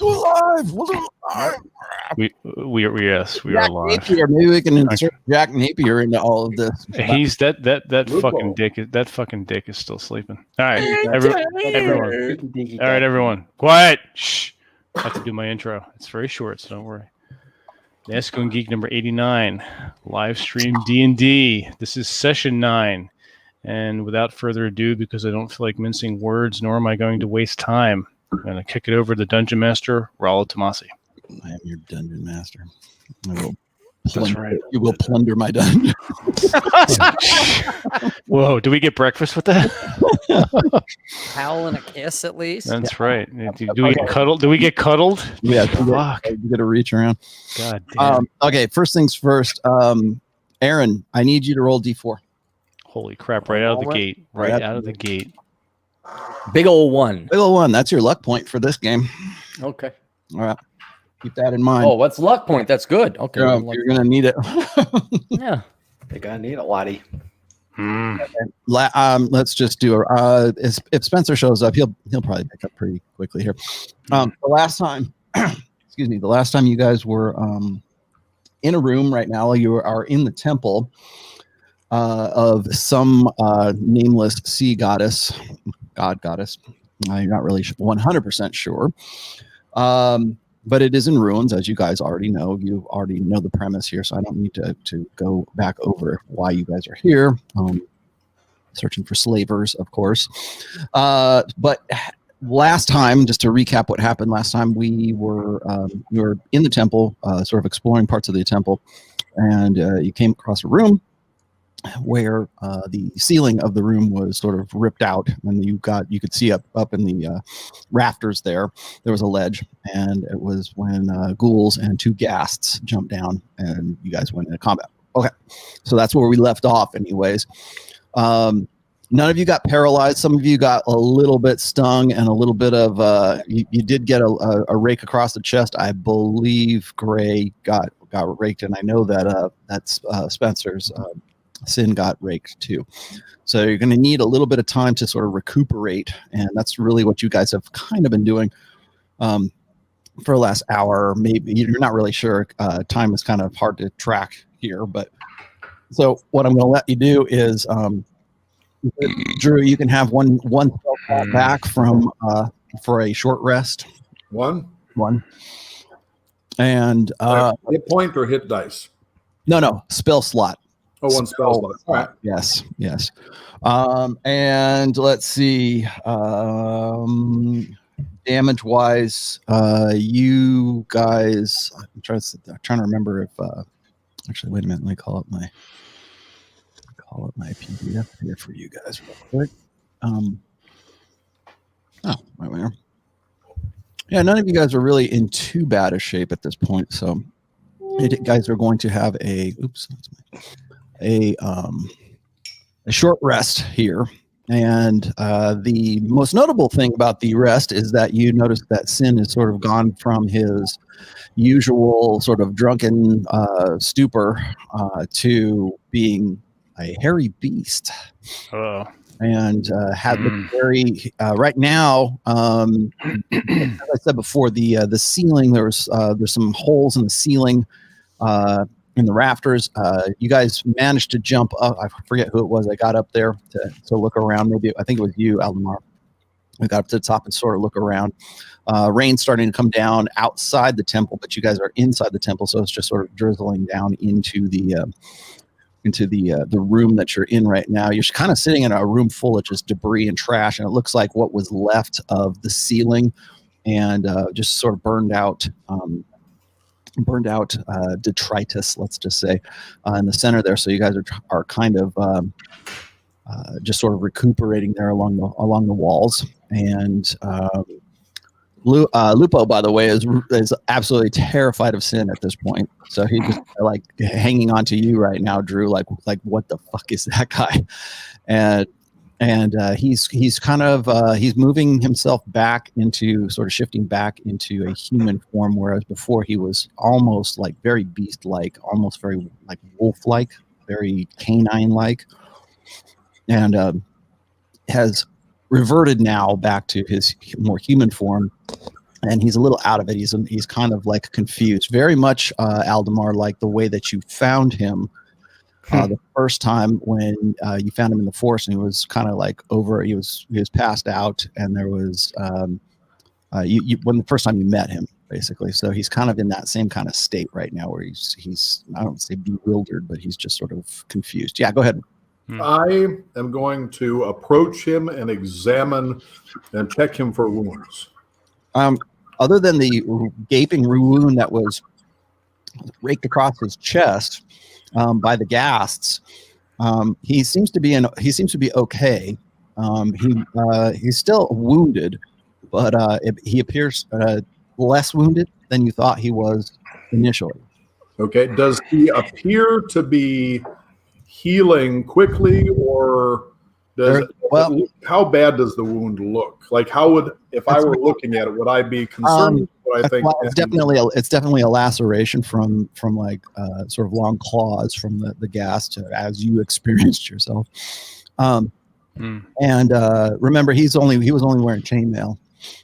still alive. We're still alive. We are Jack alive. Napier. Maybe we can insert Jack Napier into all of this. He's that fucking dick. That fucking dick is still sleeping. All right, everyone. All right, everyone. Quiet. Shh. I have to do my intro. It's very short, so don't worry. Mask and Geek number 89, live stream D&D. This is session 9. And without further ado, because I don't feel like mincing words, nor am I going to waste time, I'm going to kick it over to Dungeon Master, Raul Tomasi. I am your dungeon master. I will That's right. You will plunder my dungeon. Whoa, do we get breakfast with that? Howl and a kiss, at least. That's right. Do we get cuddled? Do we get cuddled? Yeah, Fuck. you got to reach around. God damn. Okay, first things first. Aaron, I need you to roll D4. Holy crap! Right out of the gate. Right out of the gate. Big old one. Big old one. That's your luck point for this game. Okay. All right. Keep that in mind. Oh, what's luck point? That's good. Okay. You're going to need it. Yeah. They're going to need it, laddie. Let's just do if Spencer shows up, he'll probably pick up pretty quickly here. The last time, excuse me, the last time you guys were in a room right now, you are in the temple of some nameless sea goddess. I'm not really 100% sure. But it is in ruins, as you guys already know. You already know the premise here, so I don't need to go back over why you guys are here. Searching for slavers, of course. But last time, just to recap what happened last time, we were in the temple, sort of exploring parts of the temple, and you came across a room where the ceiling of the room was sort of ripped out, and you could see up in the rafters there was a ledge, and it was when ghouls and 2 ghasts jumped down and you guys went into combat. Okay, so that's where we left off anyways. None of you got paralyzed. Some of you got a little bit stung, and a little bit of you did get a rake across the chest. I believe Gray got raked, and I know that that's Spencer's Sin got raked too. So you're going to need a little bit of time to sort of recuperate, and that's really what you guys have kind of been doing for the last hour. Maybe you're not really sure. Time is kind of hard to track here, but so what I'm going to let you do is, Drew, you can have one spell back from for a short rest. One, and hit point or hit dice. No spell slot. Oh, one spell slot. All right. Yes. And let's see. Damage wise, you guys. I'm trying to remember if. Actually, wait a minute. Let me call up my PDF here for you guys real quick. Right there. Yeah, none of you guys are really in too bad a shape at this point, so you guys are going to have a short rest here. And the most notable thing about the rest is that you notice that Sin has sort of gone from his usual sort of drunken stupor to being a hairy beast. Oh. And had the very right now, as I said before, the ceiling, there's some holes in the ceiling, in the rafters. You guys managed to jump up. I forget who it was. I got up there to look around. Maybe I think it was you, Aldemar. We got up to the top and sort of look around. Rain's starting to come down outside the temple, but you guys are inside the temple, so it's just sort of drizzling down into the room that you're in right now. You're kind of sitting in a room full of just debris and trash, and it looks like what was left of the ceiling and just sort of burned out detritus, let's just say, in the center there. So you guys are kind of just sort of recuperating there along the walls. And Lupo, by the way, is absolutely terrified of Sin at this point. So he's just like hanging on to you right now, Drew. Like what the fuck is that guy? And he's kind of he's moving himself back into sort of shifting back into a human form, whereas before he was almost like very beast-like, almost very like wolf-like, very canine-like, and has reverted now back to his more human form. and he's a little out of it. He's kind of like confused, very much Aldemar, like the way that you found him the first time when you found him in the forest, and he was kind of like he was passed out, and there was when the first time you met him, basically. So he's kind of in that same kind of state right now, where he's I don't say bewildered, but he's just sort of confused. Yeah, go ahead. I am going to approach him and examine and check him for wounds. Other than the gaping wound that was raked across his chest by the ghasts, he seems to be okay. He's still wounded, but he appears less wounded than you thought he was initially. Okay. Does he appear to be healing quickly, or how bad does the wound look? Like, how would, if I were looking at it, would I be concerned? I think it's definitely a laceration from like sort of long claws from the gas as you experienced yourself. And remember, he was only wearing chainmail,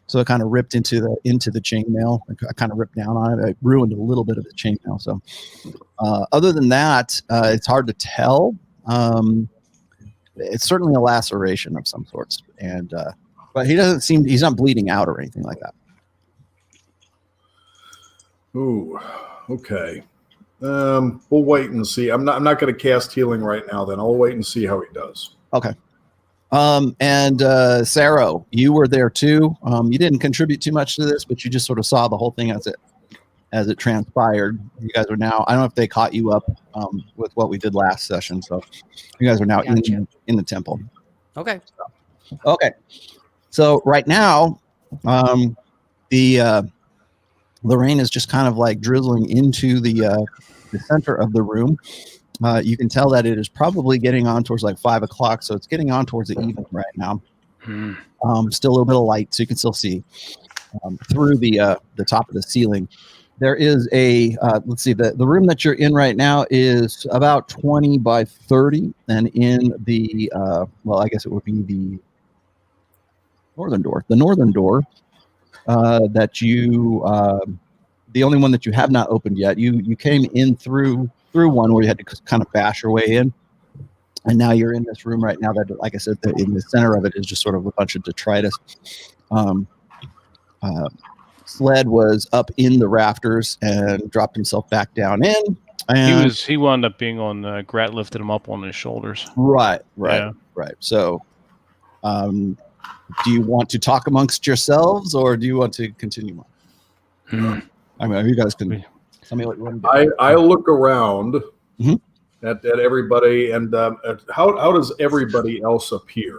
so it kind of ripped into the chainmail. I kind of ripped down on it. I ruined a little bit of the chainmail. So other than that, it's hard to tell. It's certainly a laceration of some sorts, and but he's not bleeding out or anything like that. Ooh, okay. We'll wait and see. I'm not going to cast healing right now. Then I'll wait and see how he does. Okay. And Sarah, you were there too. You didn't contribute too much to this, but you just sort of saw the whole thing as it transpired. You guys are now, I don't know if they caught you up with what we did last session. So you guys are now in the temple. Okay. Okay. So right now, the rain is just kind of like drizzling into the center of the room. You can tell that it is probably getting on towards like 5 o'clock. So it's getting on towards the evening right now. Still a little bit of light, so you can still see through the top of the ceiling. There is a, let's see, the room that you're in right now is about 20 by 30. And in the, I guess it would be the northern door. The northern door that you, the only one that you have not opened yet. You came in through one where you had to kind of bash your way in. And now you're in this room right now that, like I said, in the center of it is just sort of a bunch of detritus. Sled was up in the rafters and dropped himself back down in. And he wound up being on Grat lifted him up on his shoulders. Right. So, do you want to talk amongst yourselves, or do you want to continue on? I mean, you guys can tell me what you want to do. I look around at everybody, and how does everybody else appear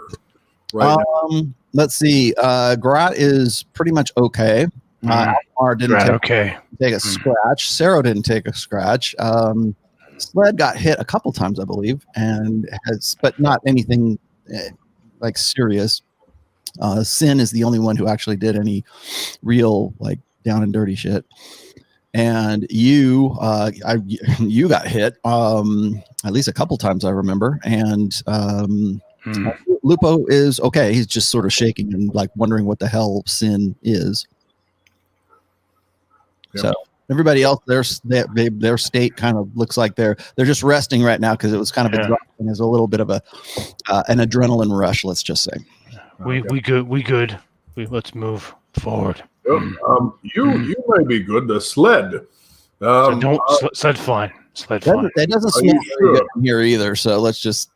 right now? Let's see. Grat is pretty much okay. Almar didn't take a scratch. Sarah didn't take a scratch. Sled got hit a couple times, I believe, but not anything like serious. Sin is the only one who actually did any real like down and dirty shit. And you got hit at least a couple times, I remember. And Lupo is okay. He's just sort of shaking and like wondering what the hell Sin is. Yep. So everybody else, their state kind of looks like they're just resting right now because it was kind of exhausting. There's a little bit of an adrenaline rush, let's just say. We good. Let's move forward. You may be good. The sled. Sled fine. Sled fine. That doesn't smell very good in here either. So let's just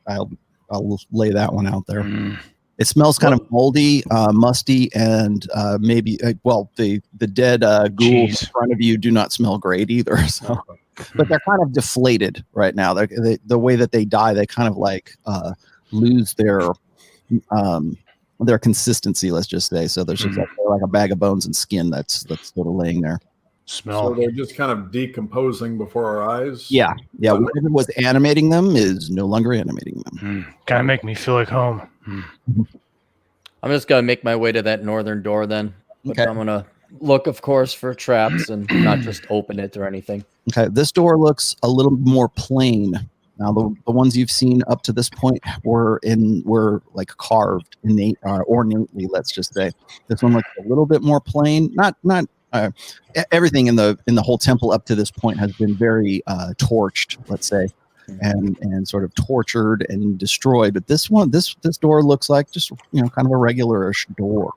I'll lay that one out there. It smells kind of moldy, musty, and maybe the dead ghouls in front of you do not smell great either. So, but they're kind of deflated right now. The way that they die, they kind of like lose their consistency. Let's just say. So there's just like a bag of bones and skin that's sort of laying there. Smell. So they're just kind of decomposing before our eyes. Yeah. Whatever was animating them is no longer animating them. Kind of make me feel like home. I'm just gonna make my way to that northern door then. But I'm gonna look, of course, for traps and not just open it or anything. Okay, this door looks a little more plain Now, the ones you've seen up to this point were like carved ornately. Let's just say this one looks a little bit more plain. Not everything in the whole temple up to this point has been very torched, let's say, and sort of tortured and destroyed. But this door looks like just kind of a regular-ish door.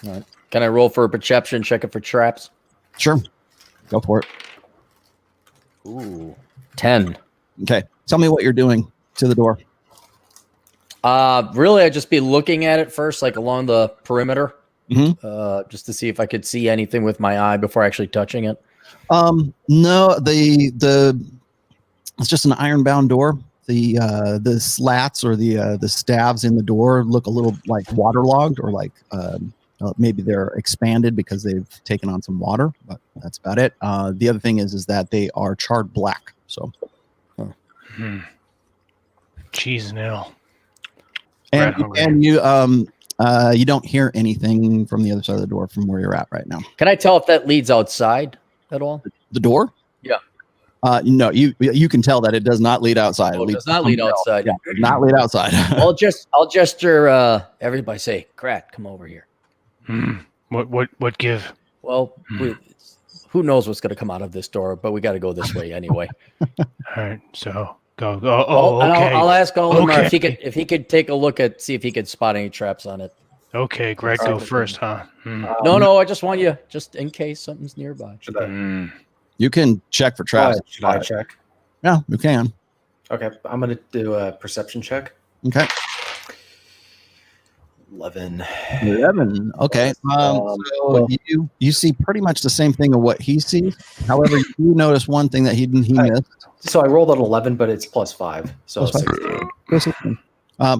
All right. Can I roll for a perception? Check it for traps. Sure, go for it. Ooh. 10. Okay. Tell me what you're doing to the door. Really, I'd just be looking at it first, like along the perimeter, just to see if I could see anything with my eye before actually touching it. No, it's just an iron-bound door. The slats or the staves in the door look a little like waterlogged, or like maybe they're expanded because they've taken on some water, but that's about it. The other thing is that they are charred black. So, Cheese and ale. And you don't hear anything from the other side of the door from where you're at right now. Can I tell if that leads outside at all? The door? Yeah. No, you can tell that it does not lead outside. It does not lead outside. Yeah, it does not lead outside. I'll gesture everybody say, Krat, come over here. What give? Well, who knows what's going to come out of this door, but we got to go this way anyway. All right, so go. Okay. I'll ask Olimar if he could take a look see if he could spot any traps on it. Okay, Greg, go first, huh? No, I just want you, just in case something's nearby. You can check for traps. Should I check? Yeah, you can. Okay, I'm going to do a perception check. Okay. 11. Okay. So you see pretty much the same thing of what he sees. However, you notice one thing that he missed. So I rolled an 11, but it's +5. So 16.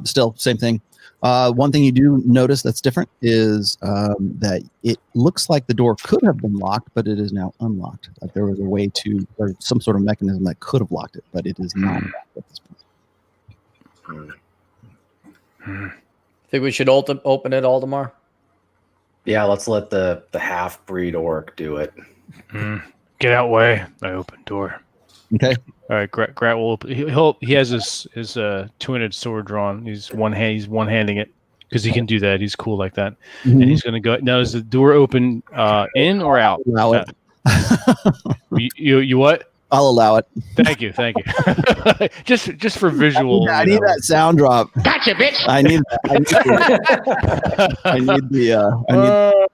Still, same thing. One thing you do notice that's different is that it looks like the door could have been locked, but it is now unlocked. Like there was a way or some sort of mechanism that could have locked it, but it is not locked at this point. Think we should open it, Aldemar? Yeah, let's let the half-breed orc do it. Get out way. I open door. Okay. All right, Grat will open. He has his two-handed sword drawn. He's one-handing it because he can do that. He's cool like that. And he's going to go. Now, is the door open in or out? Allow it. You what? I'll allow it. Thank you. just for visual. I need that sound drop. Gotcha, bitch. I need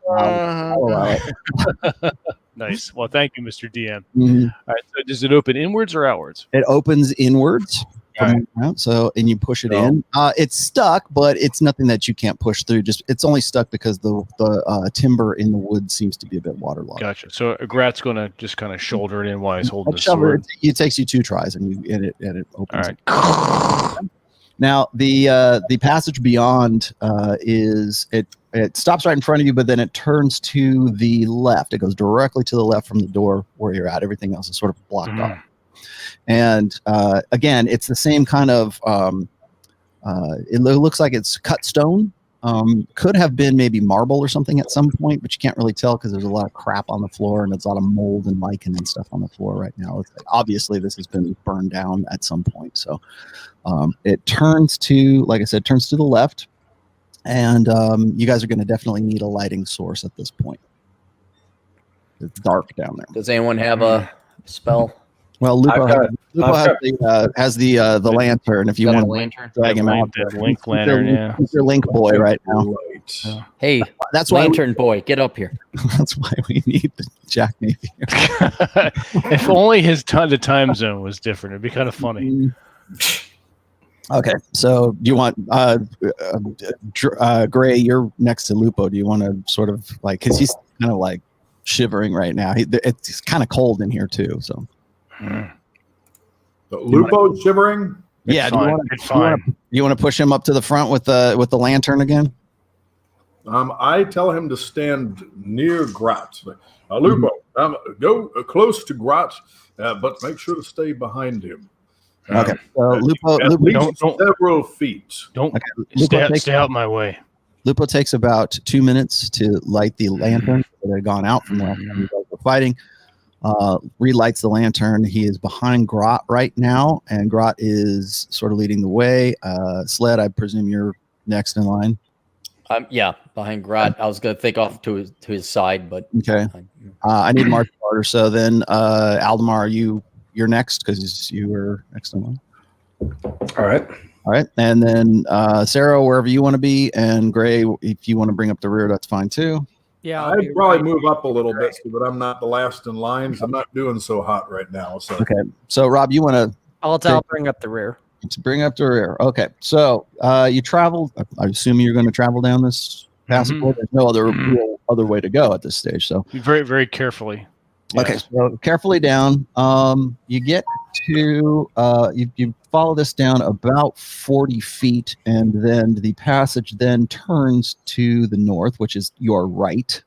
I'll allow it. Nice. Well, thank you, Mr. DM. Mm-hmm. All right. So, does it open inwards or outwards? It opens inwards. And you push it in. It's stuck, but it's nothing that you can't push through. It's only stuck because the timber in the wood seems to be a bit waterlogged. Gotcha. So Grat's gonna just kind of shoulder it in while he's holding the sword. It takes you 2 tries, and it opens. All right. Now the passage beyond it stops right in front of you, but then it turns to the left. It goes directly to the left from the door where you're at. Everything else is sort of blocked off. And again, it's the same kind of. It looks like it's cut stone. Could have been maybe marble or something at some point, but you can't really tell because there's a lot of crap on the floor and there's a lot of mold and lichen and stuff on the floor right now. Obviously, this has been burned down at some point. So it turns to, like I said, turns to the left, and you guys are going to definitely need a lighting source at this point. It's dark down there. Does anyone have a spell? Well, Lupo has the lantern. If you want lantern, to drag him out, that link lantern, yeah. He's your link boy right now. Hey, that's why lantern boy, get up here. That's why we need the Jack Navy. If only the time zone was different, it'd be kind of funny. Okay, so do you want Gray? You're next to Lupo. Do you want to sort of like, because he's kind of like shivering right now. It's kind of cold in here too. So. Lupo shivering. Yeah, do you want to push him up to the front with the lantern again? I tell him to stand near Grat. Lupo, go close to Grat, but make sure to stay behind him. Okay, so Lupo, don't several feet. Don't stay out my way. Lupo takes about 2 minutes to light the lantern that had gone out from last time you guys were fighting. relights the lantern. He is behind Grot right now, and Grot is sort of leading the way. Sled, I presume you're next in line. Yeah, behind Grot. I was going to think off to his side, but okay. I need martial order. So then, Aldemar, you're next because you were next in line. All right. And then Sarah, wherever you want to be, and Gray, if you want to bring up the rear, that's fine too. Yeah, I'd probably move up a little bit, but I'm not the last in lines. I'm not doing so hot right now. So okay. So Rob, you want to? I'll bring up the rear. To bring up the rear. Okay. So you travel. I assume you're going to travel down this passage. There's no other way to go at this stage. So very, very carefully. Yes. Okay. So carefully down. You get to you follow this down about 40 feet, and then the passage then turns to the north, which is your right,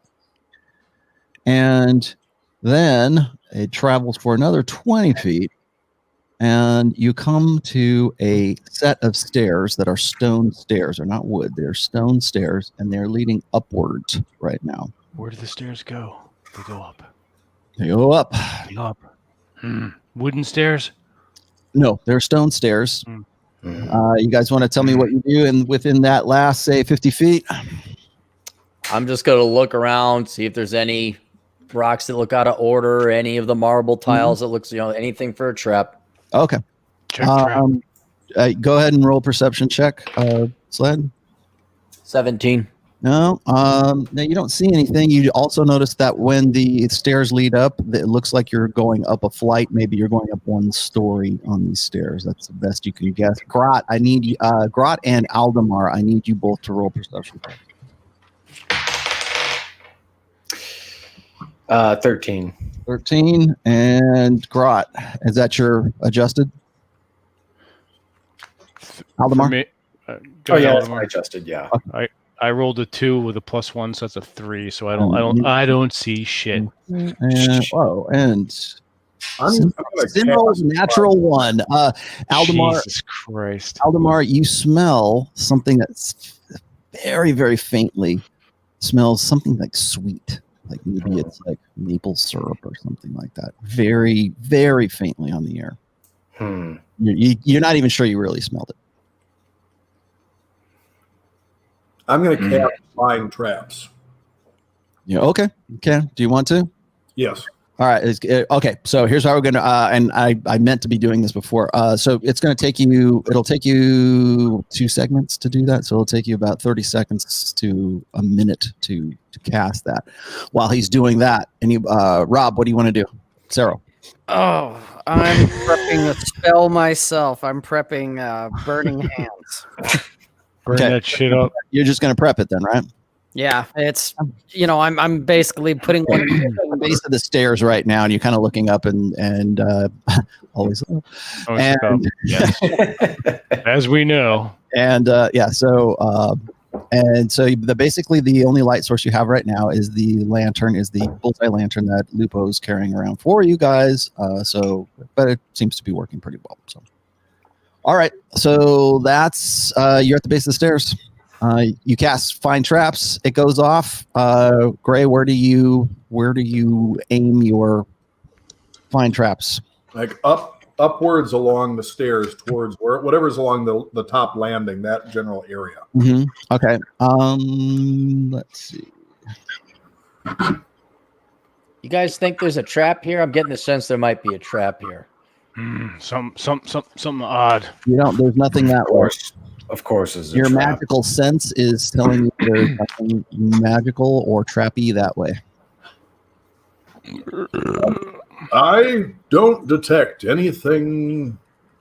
and then it travels for another 20 feet, and you come to a set of stairs that are stone stairs. They're not wood. They're stone stairs, and they're leading upwards right now. Where do the stairs go? They go up. They go up. Wooden stairs? No, they're stone stairs. You guys want to tell me what you do within that last, say, 50 feet? I'm just going to look around, see if there's any rocks that look out of order, any of the marble tiles that looks, anything for a trap. Okay. Trap. Go ahead and roll perception check, Sled. 17. No, you don't see anything. You also notice that when the stairs lead up, it looks like you're going up a flight. Maybe you're going up one story on these stairs. That's the best you can guess. Grot, I need you, Grot and Aldemar, I need you both to roll perception. 13. 13, and Grot, is that your adjusted? Aldemar? That's my adjusted. Yeah. Okay. I rolled a 2 with a +1, so that's a 3. So I don't see shit. And Sinral's natural 1. Aldemar, Jesus Christ. Aldemar, you smell something that's very, very faintly smells something like sweet. Like maybe it's like maple syrup or something like that. Very, very faintly on the air. You're not even sure you really smelled it. I'm going to cast Find Traps. Yeah. Okay. Do you want to? Yes. All right. Okay. So here's how we're going to, and I meant to be doing this before. So it's going to take you, it'll take you 2 segments to do that. So it'll take you about 30 seconds to a minute to cast that. While he's doing that, and Rob, what do you want to do? Sarah. Oh, I'm prepping a spell myself. I'm prepping Burning Hands. Burn that shit up. You're just going to prep it then, right? Yeah, it's I'm basically putting one at the base of the stairs right now, and you're kind of looking up and always up. And, yes. As we know. And so basically the only light source you have right now is the lantern, is the bullseye lantern that Lupo's carrying around for you guys. But it seems to be working pretty well. So. All right, so that's you're at the base of the stairs. You cast Find Traps. It goes off. Gray, where do you aim your Find Traps? Like upwards along the stairs towards whatever's along the top landing, that general area. Mm-hmm. Okay. Let's see. You guys think there's a trap here? I'm getting the sense there might be a trap here. Something odd. There's nothing that way. Of course, is your magical sense is telling you there's nothing magical or trappy that way. I don't detect anything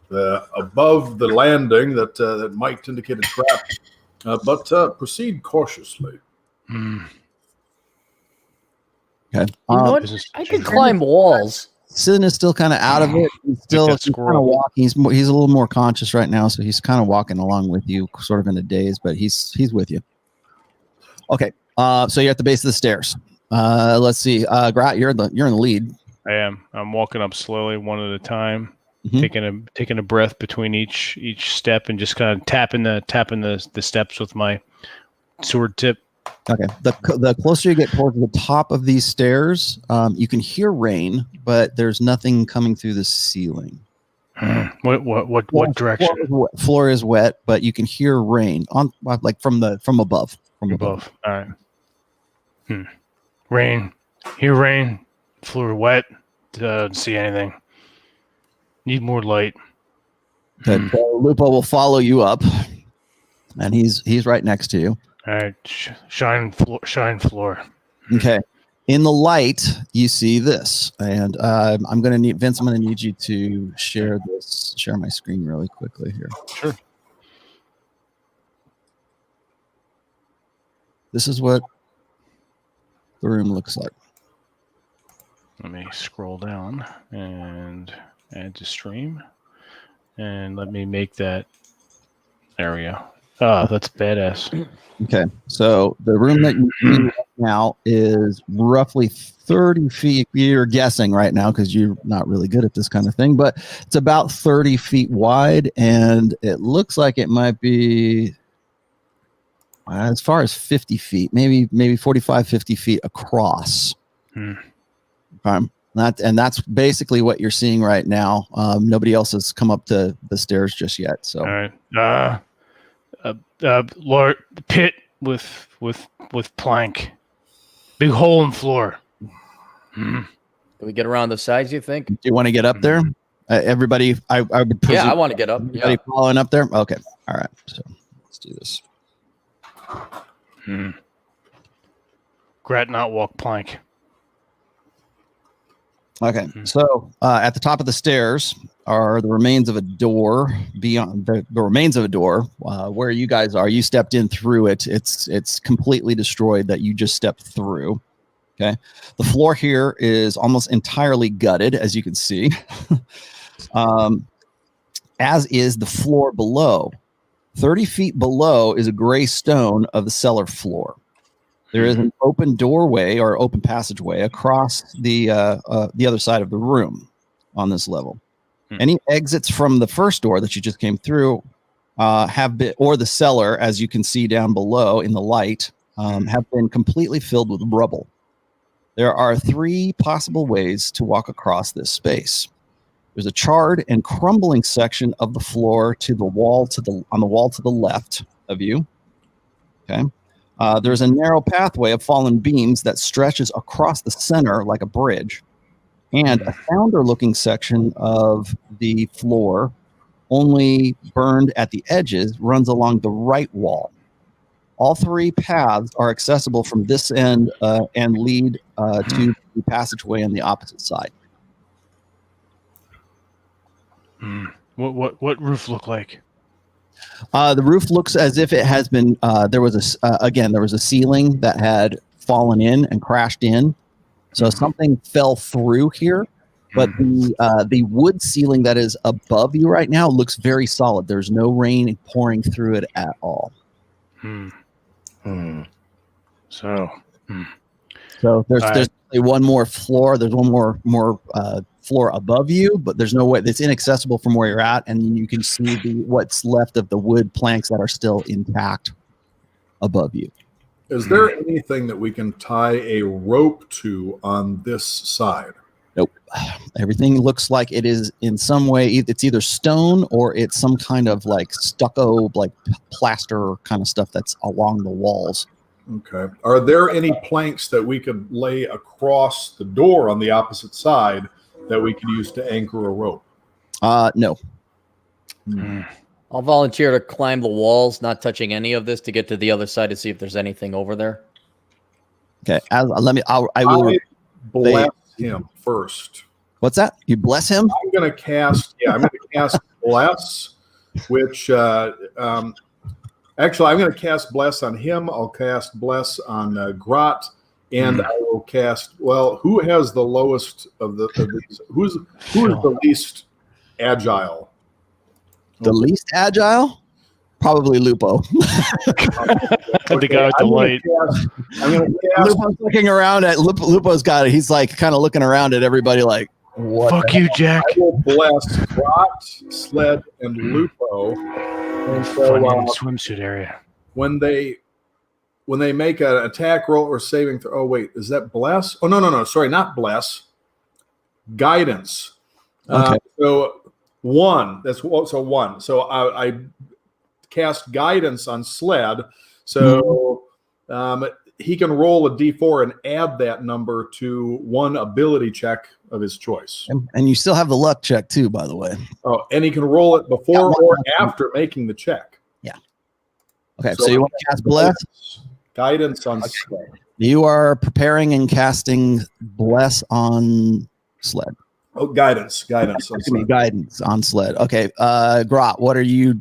above the landing that might indicate a trap, but proceed cautiously. Okay. I can climb walls. Sin is still kind of out of it. He's kind of walking. He's a little more conscious right now, so he's kind of walking along with you, sort of in a daze, but he's with you. Okay, so you're at the base of the stairs. Let's see, Grat, you're in the lead. I am. I'm walking up slowly, one at a time, taking a breath between each step, and just kind of tapping the steps with my sword tip. Okay. The closer you get towards the top of these stairs, you can hear rain, but there's nothing coming through the ceiling. What direction? Floor is wet, but you can hear rain on like from above. From above. All right. Rain. Hear rain. Floor wet. Don't see anything. Need more light. Good. So Lupo will follow you up, and he's right next to you. All right. Shine floor. Okay. In the light, you see this, and I'm going to need Vince. I'm going to need you to share my screen really quickly here. Sure. This is what the room looks like. Let me scroll down and add to stream, and let me make that area. Oh, that's badass. Okay, so the room that you see right now is roughly 30 feet. You're guessing right now because you're not really good at this kind of thing, but it's about 30 feet wide, and it looks like it might be as far as 50 feet, maybe 45, 50 feet across. Okay. That's basically what you're seeing right now. Nobody else has come up to the stairs just yet. So, all right. Lord, pit with plank, big hole in floor. Can we get around the sides? You think? Do you want to get up there? Everybody, I would presume. Yeah, I want to get up. Everybody following up there. Okay, all right. So let's do this. Grat not walk plank. Okay, so at the top of the stairs are the remains of a door. Beyond the remains of a door, where you guys are, you stepped in through it. It's completely destroyed that you just stepped through. Okay, the floor here is almost entirely gutted, as you can see, as is the floor below. 30 feet below is a gray stone of the cellar floor. There is an open doorway or open passageway across the other side of the room on this level. Any exits from the first door that you just came through have been, or the cellar, as you can see down below in the light, have been completely filled with rubble. There are 3 possible ways to walk across this space. There's a charred and crumbling section of the floor to the wall on the wall to the left of you. Okay. There's a narrow pathway of fallen beams that stretches across the center like a bridge, and a sounder-looking section of the floor, only burned at the edges, runs along the right wall. All 3 paths are accessible from this end and lead to the passageway on the opposite side. What roof look like? The roof looks as if it has been. There was a ceiling that had fallen in and crashed in, so something fell through here. But the wood ceiling that is above you right now looks very solid. There's no rain pouring through it at all. So there's one more floor. There's one more floor above you, but there's no way. It's inaccessible from where you're at, and you can see what's left of the wood planks that are still intact above you. Is there anything that we can tie a rope to on this side? Nope. Everything looks like it is in some way. It's either stone or it's some kind of like stucco, like plaster kind of stuff that's along the walls. Okay. Are there any planks that we could lay across the door on the opposite side that we could use to anchor a rope? No. I'll volunteer to climb the walls, not touching any of this, to get to the other side to see if there's anything over there. Okay. I will bless him first. What's that? You bless him? I'm going to cast bless, which actually I'm going to cast bless on him. I'll cast bless on Grot, and I will cast. Well, who has the lowest of these? Who is the least agile? The least agile? Probably Lupo. The guy with the light. I'm going to cast. Lupo's looking around at Lupo's got it. He's like kind of looking around at everybody like, what? Fuck you, Jack. I will bless Grot, Sled, and Lupo. And so, swimsuit area. When they when they make an attack roll or saving throw. Oh wait, is that bless? Oh no, sorry, not bless. Guidance. Okay. So 1. So 1. So I cast guidance on Sled. So he can roll a d4 and add that number to one ability check of his choice. And you still have the luck check too, by the way. Oh, and he can roll it before or after making the check. Yeah. Okay, so you want to cast Bless? Guidance on Sled. You are preparing and casting Bless on Sled. Oh, guidance on Sled. Guidance on Sled. Okay, Grot, what are you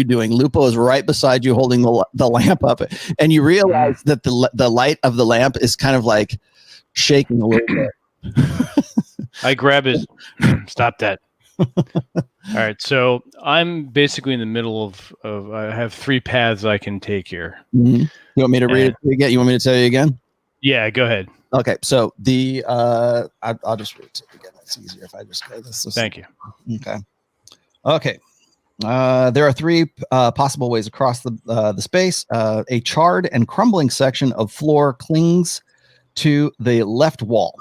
doing? Lupo is right beside you, holding the lamp up, and you realize that the light of the lamp is kind of like shaking a little bit. I grab his. Stop that. All right, so I'm basically in the middle of. I have 3 paths I can take here. Mm-hmm. You want me to read it again? You want me to tell you again? Yeah, go ahead. Okay, so the I'll just read it again. It's easier if I just go this. Thank you. Okay. There are 3 possible ways across the space. A charred and crumbling section of floor clings to the left wall.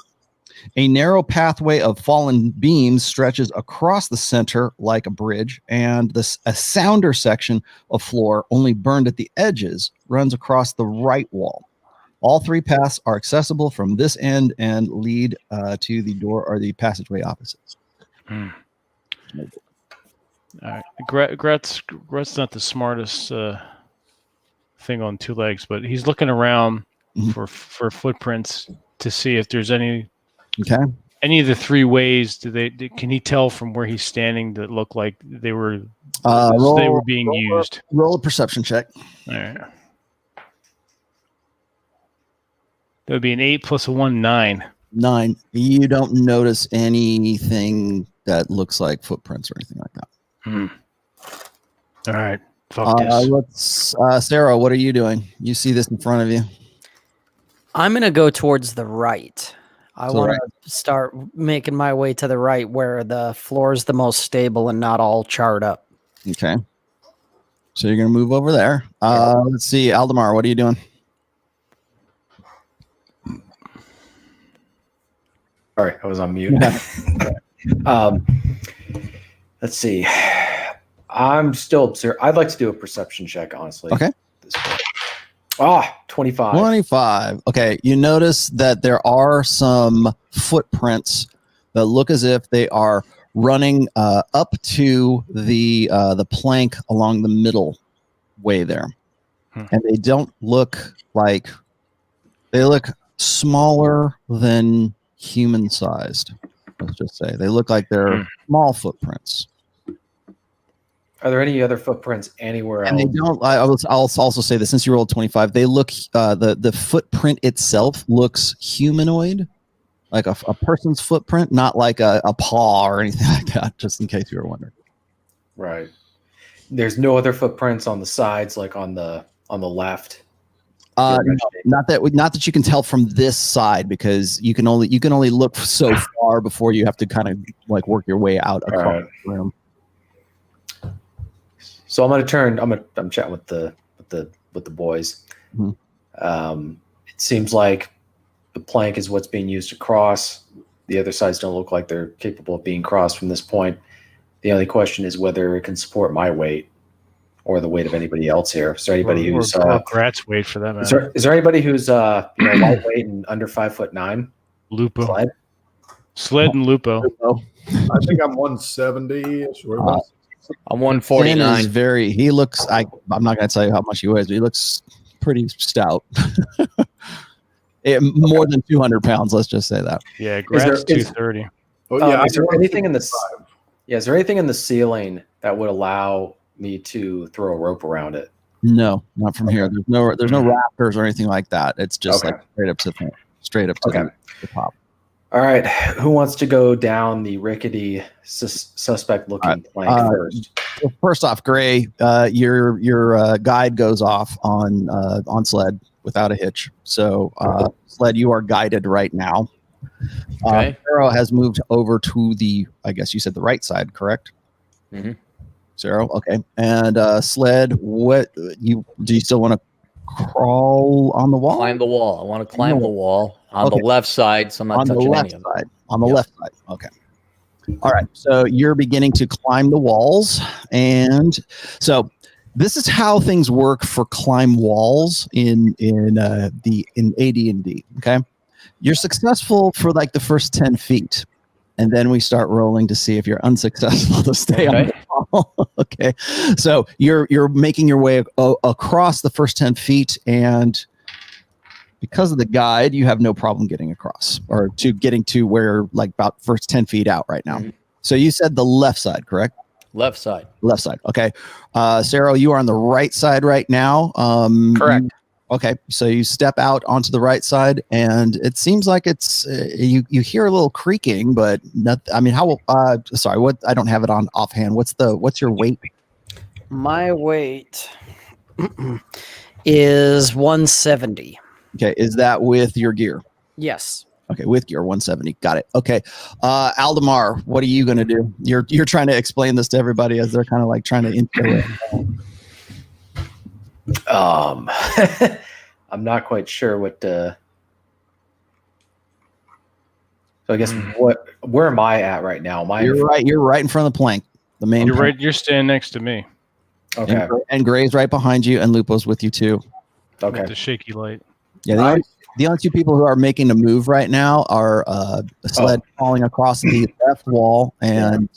A narrow pathway of fallen beams stretches across the center like a bridge, and a sounder section of floor, only burned at the edges, runs across the right wall. All 3 paths are accessible from this end and lead to the door or the passageway opposite. All right. Gret's not the smartest thing on 2 legs, but he's looking around for footprints to see if there's any of the 3 ways. Can he tell from where he's standing that look like they were being used? Roll a perception check. All right. That would be an 8 plus a 1, 9. 9. You don't notice anything that looks like footprints or anything like that. All right. Fuck this. Sarah, what are you doing? You see this in front of you. I'm going to go towards the right. I want to start making my way to the right where the floor is the most stable and not all charred up. Okay. So you're going to move over there. Let's see. Aldemar, what are you doing? Sorry, I was on mute. Let's see. I'm still observing. I'd like to do a perception check, honestly. Okay. 25. 25. Okay. You notice that there are some footprints that look as if they are running up to the plank along the middle way there. And they don't look like, they look smaller than human sized. Let's just say they look like they're small footprints. Are there any other footprints anywhere else? And they don't. I'll also say that since you rolled 25, they look the footprint itself looks humanoid, like a person's footprint, not like a paw or anything like that. Just in case you were wondering. Right. There's no other footprints on the sides, like on the left. No, not that you can tell from this side, because you can only look so far before you have to kind of like work your way out across the room. So I'm chatting with the boys. It seems like the plank is what's being used to cross. The other sides don't look like they're capable of being crossed from this point. The only question is whether it can support my weight or the weight of anybody else here. Is there anybody who's Grat's weight for that matter? Is there anybody who's lightweight and under 5'9"? Lupo. Sled and Lupo. I think I'm 170. I'm 149. He looks. I'm not going to tell you how much he weighs, but he looks pretty stout. More than 200 pounds. Let's just say that. Yeah, Grat's 230. Is there anything in the? Yeah, is there anything in the ceiling that would allow me to throw a rope around it? No, not from here. There's no rafters or anything like that. It's just like straight up to the top. All right, who wants to go down the rickety, suspect-looking plank first? Well, first off, Gray, your guide goes off on Sled without a hitch. So, Sled, you are guided right now. Okay. Zero has moved over to the, I guess you said the right side, correct? Mm-hmm. Zero, okay. And Sled, do you still want to crawl on the wall? Climb the wall. I want to climb the wall on the left side, so I'm not touching any of it. On the left side. Okay. All right. So you're beginning to climb the walls, and so this is how things work for climb walls in AD&D. Okay, you're successful for like the first 10 feet, and then we start rolling to see if you're unsuccessful to stay on the wall. Okay, so you're making your way across the first 10 feet, and because of the guide, you have no problem getting across or getting to where like about first 10 feet out right now. Mm-hmm. So you said the left side, correct? Left side. Left side. Okay. Sarah, you are on the right side right now. Correct. Okay. So you step out onto the right side, and it seems like it's you hear a little creaking, but not. I mean, sorry, what? I don't have it on offhand. What's your weight? My weight is 170. Okay. Is that with your gear? Yes. Okay, with gear 170. Got it. Okay. Aldemar, what are you going to do? You're trying to explain this to everybody as they're kind of like trying to intro it. I'm not quite sure what so I guess where am I at right now? You're right in front of the plank. The main You're standing next to me. Okay. And Gray's right behind you, and Lupo's with you too. Okay. With the shaky light. Yeah, the only two people who are making the move right now are a sled falling across the left wall, and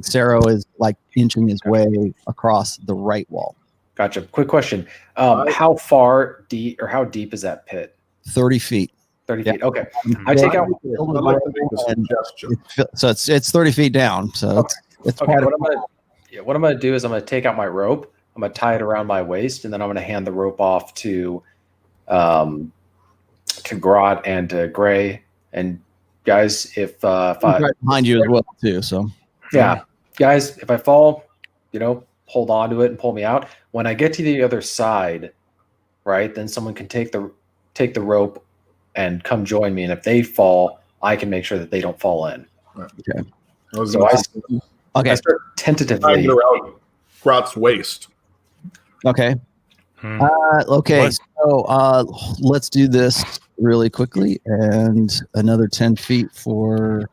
Sarah is like inching his way across the right wall. Gotcha. Quick question: how far deep or how deep is that pit? 30 feet. 30 feet. Okay. I take out. I'd like to make a suggestion. So it's 30 feet down. So it's okay. What I'm gonna do is I'm gonna take out my rope. I'm gonna tie it around my waist, and then I'm gonna hand the rope off to Grot and to Gray. And guys, if I right behind you as well too, so yeah, guys, if I fall, hold on to it and pull me out. When I get to the other side, right, then someone can take the rope and come join me. And if they fall, I can make sure that they don't fall in. Okay. So I start tentatively around Grot's waist. Okay. Okay. So let's do this really quickly, and another 10 feet for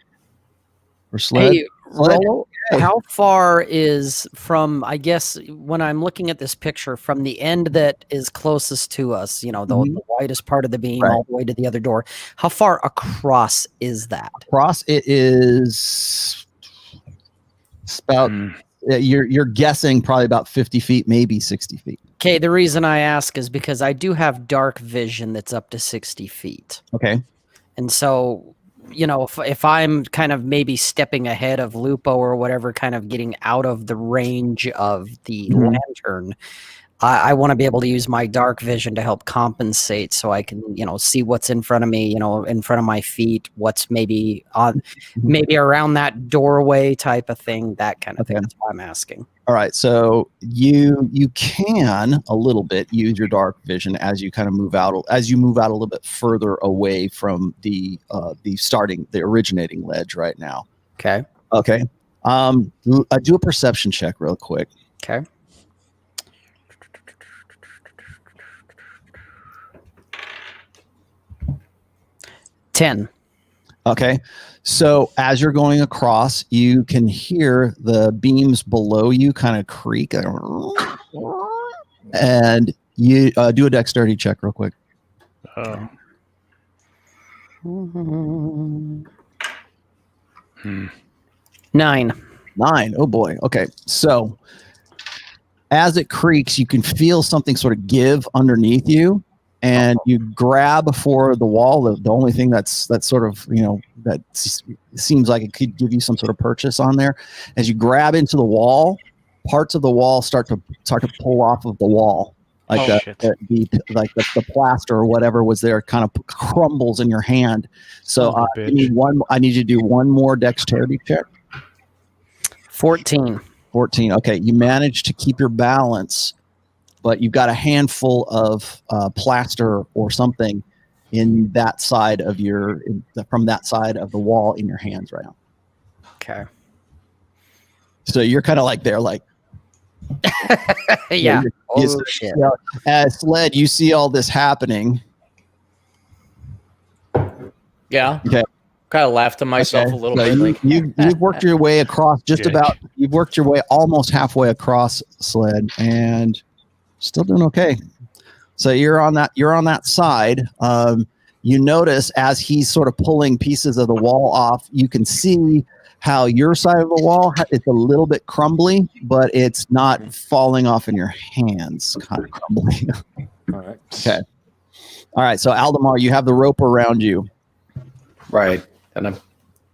sled. Hey, Rollo, how far is from, I guess, when I'm looking at this picture, from the end that is closest to us, the widest part of the beam all the way to the other door, how far across is that? Across it is about, you're guessing probably about 50 feet, maybe 60 feet. Okay, the reason I ask is because I do have dark vision that's up to 60 feet. Okay. And so, if I'm kind of maybe stepping ahead of Lupo or whatever, kind of getting out of the range of the lantern, I want to be able to use my dark vision to help compensate so I can, see what's in front of me, in front of my feet, what's maybe around that doorway type of thing, that kind of thing. That's why I'm asking. All right, so you can a little bit use your dark vision as you kind of move out a little bit further away from the originating ledge right now. Okay. Okay. Do a perception check real quick. Okay. $10. Okay. So as you're going across, you can hear the beams below you kind of creak, and you do a dexterity check real quick. 9. Oh boy. Okay. So as it creaks, you can feel something sort of give underneath you, and you grab for the wall. The only thing that's sort of, that seems like it could give you some sort of purchase on there. As you grab into the wall, parts of the wall start to pull off of the wall. Like the plaster or whatever was there kind of crumbles in your hand. So I need you to do one more dexterity check. 14. Okay, you managed to keep your balance, but you've got a handful of plaster or something in that side of from that side of the wall in your hands right now. Okay. So you're kind of like there, like, Yeah. You Shit. as Sled, you see all this happening. Yeah. Okay. Kind of laughed to myself a little bit. Like, You've worked your way across just Dick. about. You've worked your way almost halfway across, Sled, and still doing okay. So you're on that side. You notice as he's sort of pulling pieces of the wall off, you can see how your side of the wall it's a little bit crumbly, but it's not falling off in your hands. Kind of crumbly. all right. Okay. All right. So Aldemar, you have the rope around you. Right. And I'm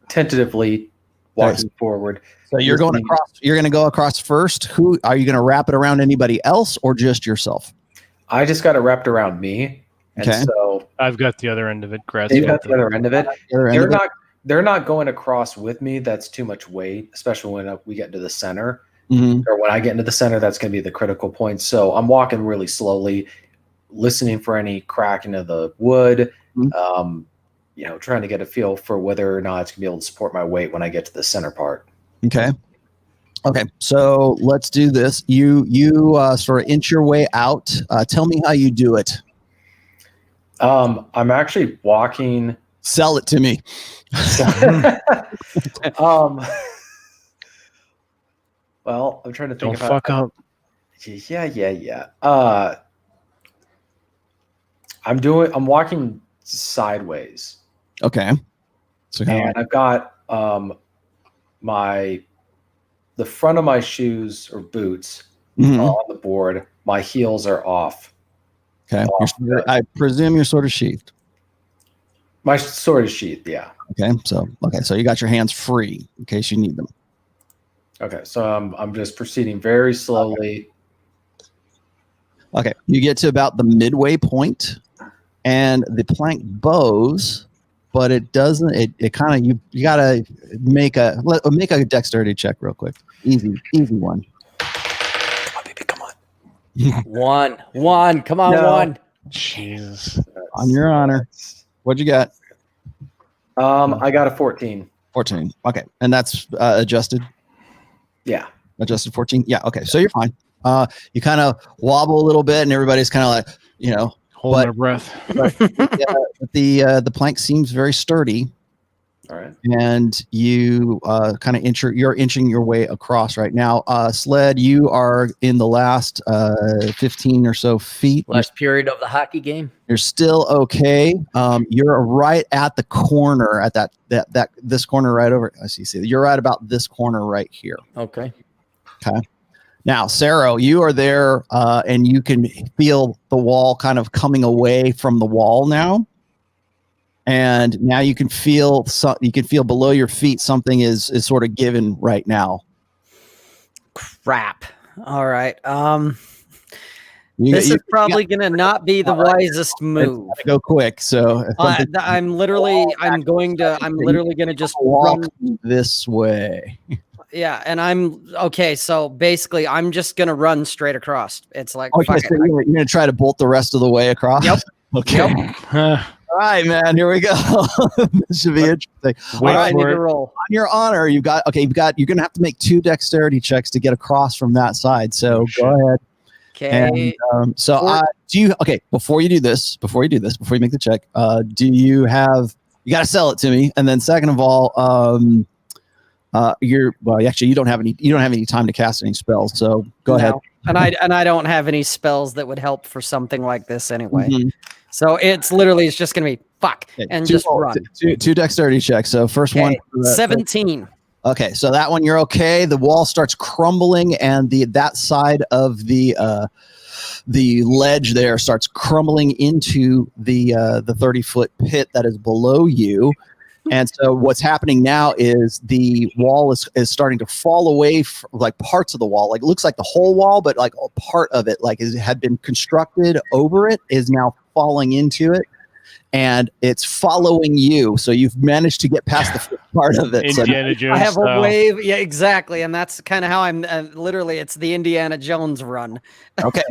tentatively walking forward. So you're going across. You're going to go across first. Who are you going to wrap it around? Anybody else or just yourself? I just got it wrapped around me. And Okay. so I've got the other end of it. Graz they've got the other end of it. They're They're not going across with me. That's too much weight, especially when we get into the center. Mm-hmm. Or when I get into the center, that's going to be the critical point. So I'm walking really slowly, listening for any cracking of the wood, trying to get a feel for whether or not it's going to be able to support my weight when I get to the center part. Okay. Okay. So let's do this. You sort of inch your way out. Tell me how you do it. I'm actually walking. Sell it to me. Well, I'm trying to think Don't fuck up. Yeah. I'm walking sideways. Okay. So And I've got the front of my shoes or boots Mhm. are on the board. My heels are off. Okay. I presume you're sort of sheathed. My sword is sheathed, yeah. Okay. So you got your hands free in case you need them. Okay, so I'm just proceeding very slowly. Okay. You get to about the midway point, and the plank bows, but it doesn't. It kind of you gotta make a dexterity check real quick. Easy one. Oh, baby, come on. One. Come on, No. one. Jesus. On your honor. What'd you got? I got a 14. 14. Okay. And that's adjusted. Yeah. Adjusted 14. Yeah. Okay. So you're fine. You kind of wobble a little bit, and everybody's kind of like, Holding their breath. but the plank seems very sturdy, All right. and you kind of you're inching your way across right now. Sled, you are in the last 15 or so feet. Last period of the hockey game. You're still okay. You're right at the corner at this corner right over. I see. You're right about this corner right here. Okay. Okay. Now, Sarah, you are there, and you can feel the wall kind of coming away from the wall now. And now you can feel below your feet something is sort of given right now. Crap. All right. This is probably going to not be the wisest move. Go quick. So I'm literally going to just walk run this way. Yeah, and I'm okay. So basically, I'm just gonna run straight across. It's like, Okay, fuck so it. you're gonna try to bolt the rest of the way across. Yep. Okay. Yep. All right, man. Here we go. This should be interesting. All right, I need to roll. On your honor, you're gonna have to make 2 dexterity checks to get across from that side. So go ahead. Okay. And, before you make the check, do you got to sell it to me, and then second of all, you don't have any time to cast any spells, so go ahead. And I don't have any spells that would help for something like this anyway. Mhm. So it's just gonna be fuck and just run. Two dexterity checks. So first one, 17. Okay, so that one you're okay. The wall starts crumbling, and that side of the ledge there starts crumbling into the 30-foot pit that is below you. And so what's happening now is the wall is starting to fall away, like parts of the wall. Like it looks like the whole wall, but like a part of it, like had been constructed over it, is now falling into it. And it's following you. So you've managed to get past the first part of it. Indiana Jones I have style. a wave. Yeah, exactly. And that's kind of how I'm literally, it's the Indiana Jones run. Okay.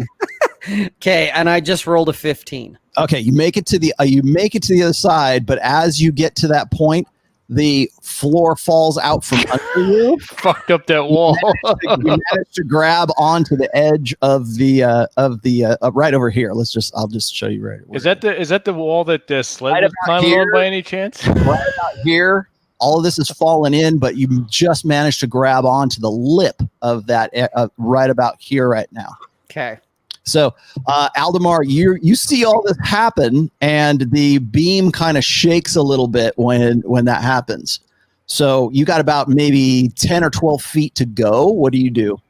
Okay. And I just rolled a 15. Okay. You make it to the other side, but as you get to that point, the floor falls out from under you. Fucked up that wall. You managed to grab onto the edge of the right over here. I'll just show you right. Is that the wall that Sled Right was about climbing here? on by any chance? Right about here? All of this is fallen in, but you just managed to grab onto the lip of that right about here right now. Okay. So, Aldemar, you see all this happen, and the beam kind of shakes a little bit when that happens. So you got about maybe 10 or 12 feet to go. What do you do?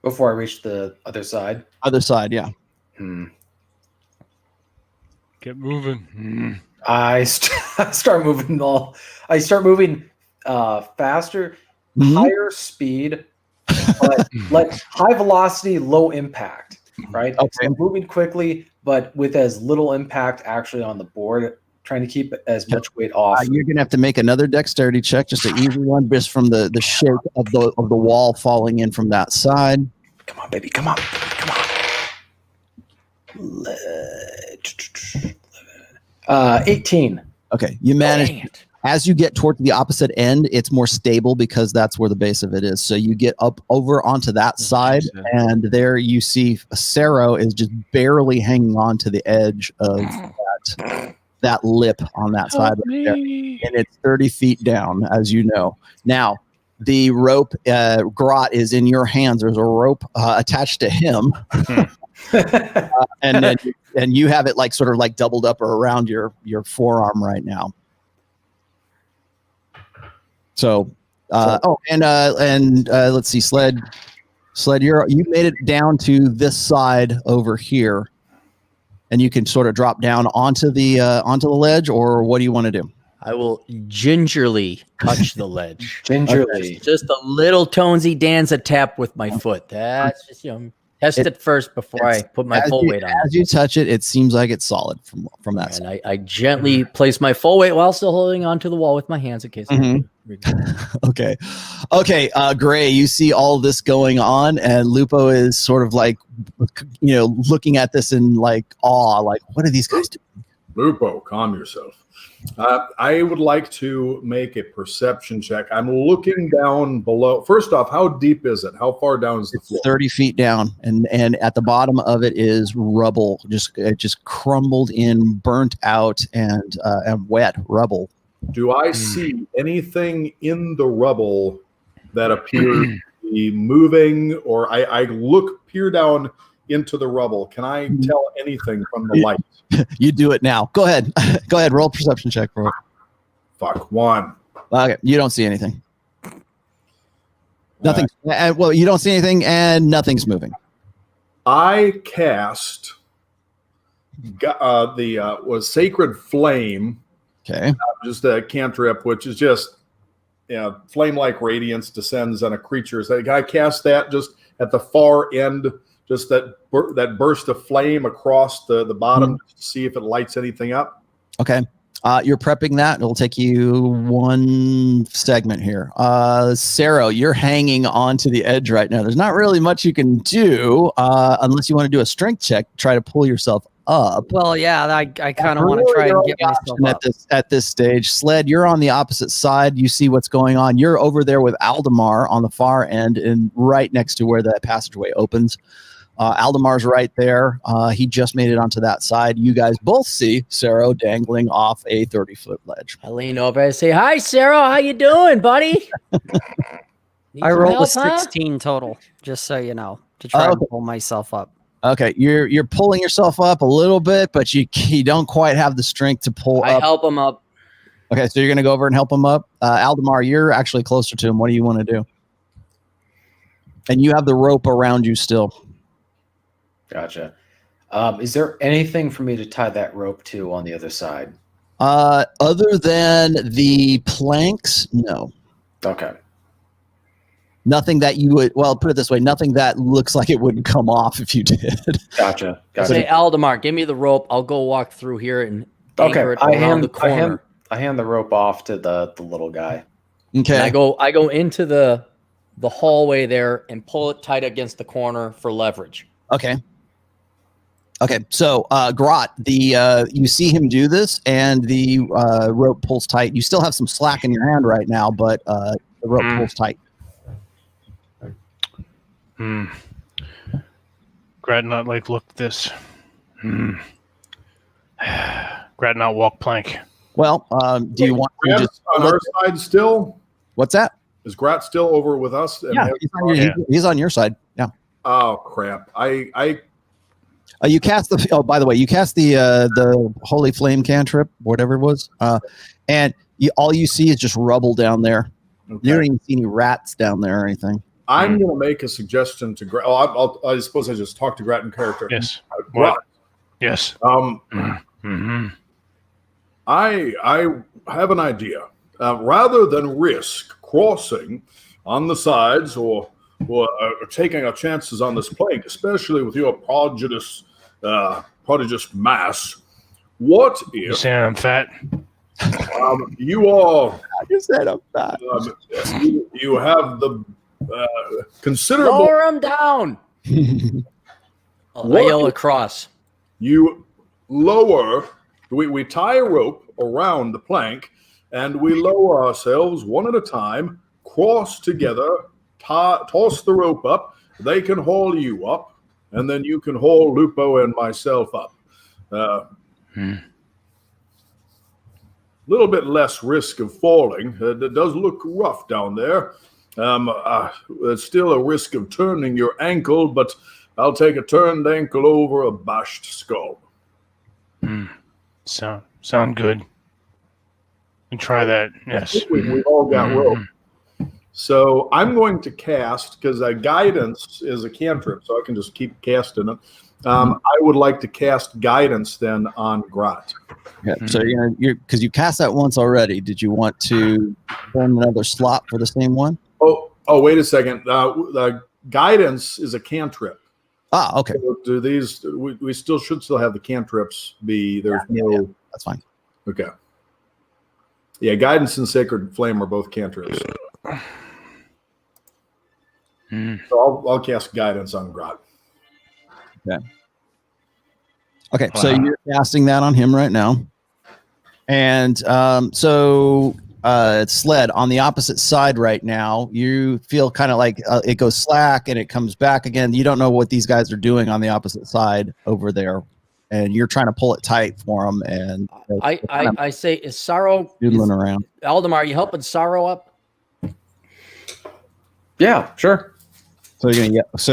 Before I reach the other side? Other side, yeah. Get moving. I start moving faster, higher speed, but like high velocity, low impact. Right. Okay. So I'm moving quickly, but with as little impact actually on the board, trying to keep as much weight off. You're gonna have to make another dexterity check, just an easy one, just from the shake of the wall falling in from that side. Come on, baby. Come on. 18. Okay, you managed. As you get toward the opposite end, it's more stable because that's where the base of it is. So you get up over onto that side, and there you see Sero is just barely hanging on to the edge of that lip on that side right there. And it's 30 feet down, as you know. Now, the rope, Grot, is in your hands. There's a rope attached to him. And you have it like sort of like doubled up or around your forearm right now. So, let's see, Sled, you made it down to this side over here, and you can sort of drop down onto the ledge, or what do you want to do? I will gingerly touch the ledge. Gingerly, just a little tonesy danza tap with my foot. That's just test it first before I put my full weight on. As you touch it, it seems like it's solid from that side. And I gently place my full weight while still holding onto the wall with my hands in case. Okay. Gray, you see all this going on, and Lupo is sort of like, looking at this in like awe, like, what are these guys doing? Lupo, calm yourself. I would like to make a perception check. I'm looking down below. First off, how deep is it? How far down is the floor? 30 feet down, and at the bottom of it is rubble, just crumbled in, burnt out, and wet rubble. Do I see anything in the rubble that appears to be moving, or I peer down into the rubble? Can I tell anything from the light? You do it now. Go ahead. Roll a perception check for it. Fuck, 1. Okay, you don't see anything. Nothing. Well, you don't see anything, and nothing's moving. I cast the Sacred Flame. Okay. Just a cantrip, which is just flame-like radiance descends on a creature. So I cast that just at the far end. Just that burst of flame across the bottom to see if it lights anything up. Okay. You're prepping that. It'll take you one segment here. Sero, you're hanging onto the edge right now. There's not really much you can do unless you want to do a strength check, try to pull yourself up. Well, yeah, I kind of want to try and get myself up. At this stage. Sled, you're on the opposite side. You see what's going on. You're over there with Aldemar on the far end and right next to where that passageway opens. Aldemar's right there. He just made it onto that side. You guys both see Sero dangling off a 30-foot ledge. I lean over and say, "Hi, Sero. How you doing, buddy?" I rolled a 16 total, just so you know, to try to pull myself up. Okay, you're pulling yourself up a little bit, but you don't quite have the strength to pull up. I help him up. Okay, so you're going to go over and help him up. Aldemar, you're actually closer to him. What do you want to do? And you have the rope around you still. Gotcha. Is there anything for me to tie that rope to on the other side? Other than the planks, no. Okay. Nothing that you would, well, put it this way, nothing that looks like it wouldn't come off if you did. Gotcha. Say, Aldemar, give me the rope. I'll go walk through here and anchor it around the corner. I hand the rope off to the little guy. Okay. And I go into the hallway there and pull it tight against the corner for leverage. Okay. Okay, so Grot, you see him do this, and the rope pulls tight. You still have some slack in your hand right now, but the rope pulls tight. Grat not like look this. Grat not walk plank. Well, do you want to just on our side still? What's that? Is Grat still over with us? And Yeah, he's on your side. Yeah. Oh crap! You cast the. Oh, by the way, you cast the holy flame cantrip, whatever it was, and all you see is just rubble down there. Okay. You don't even see any rats down there or anything. I'm going to make a suggestion to Grat. Oh, I suppose I just talked to Grat in character. Yes. Grat. Yes. I have an idea. Rather than risk crossing on the sides or taking our chances on this plank, especially with your prodigious mass, what if you saying I'm fat? You are. You said I'm fat. You have the considerable. Lower him down. I yell across. You lower. We tie a rope around the plank, and we lower ourselves one at a time, cross together, toss the rope up. They can haul you up, and then you can haul Lupo and myself up. Little bit less risk of falling. It does look rough down there. There's still a risk of turning your ankle, but I'll take a turned ankle over a bashed skull. Sound good. We try that. Yes. We've all got rope. So I'm going to cast, because guidance is a cantrip, so I can just keep casting it. I would like to cast guidance then on Grot. Okay, so because you cast that once already. Did you want to burn another slot for the same one? Oh, wait a second. Guidance is a cantrip. Ah, okay. So do these? We should still have the cantrips be. There's yeah, that's fine. Okay. Yeah, guidance and sacred flame are both cantrips. So I'll cast guidance on Grot. Okay. Okay, so you're casting that on him right now. And Sled, on the opposite side right now, you feel kind of like it goes slack and it comes back again. You don't know what these guys are doing on the opposite side over there. And you're trying to pull it tight for them. And I say, is Sorrow doodling around? Aldemar, are you helping Sorrow up? Yeah, sure. So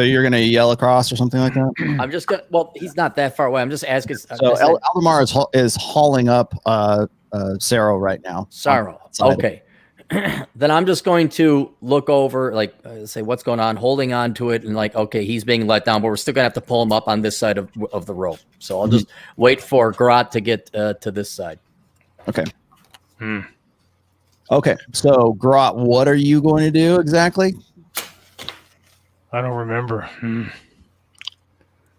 you're gonna yell across or something like that. I'm just gonna. Well, he's not that far away. I'm just asking. So Aldemar is hauling up Sorrow right now. Sorrow. Okay. Then I'm just going to look over, say what's going on, holding on to it, and okay, he's being let down, but we're still gonna have to pull him up on this side of the rope. So I'll just wait for Grot to get to this side. Okay. Okay. So Grot, what are you going to do exactly? I don't remember.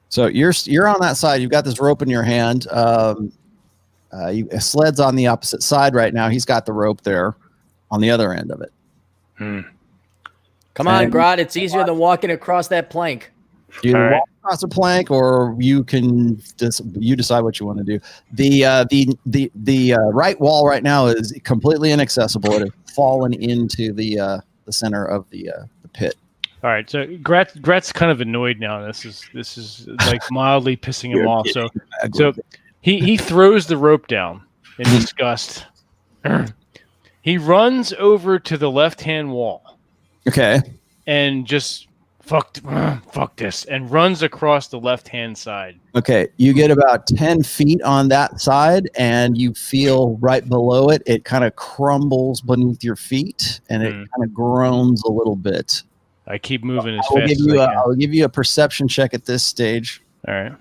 So you're on that side. You've got this rope in your hand. Sled's on the opposite side right now. He's got the rope there on the other end of it. Come on, Grot. It's easier than walking across that plank. You walk across a plank, or you can you decide what you want to do. The right wall right now is completely inaccessible. It has fallen into the center of the pit. All right, so Grat's kind of annoyed now. This is like mildly pissing him off. So he throws the rope down in disgust. He runs over to the left-hand wall. Okay. And just fuck this, and runs across the left-hand side. Okay, you get about 10 feet on that side, and you feel right below it. It kind of crumbles beneath your feet, and it kind of groans a little bit. I keep moving as fast as I can. I'll give you a perception check at this stage. All right.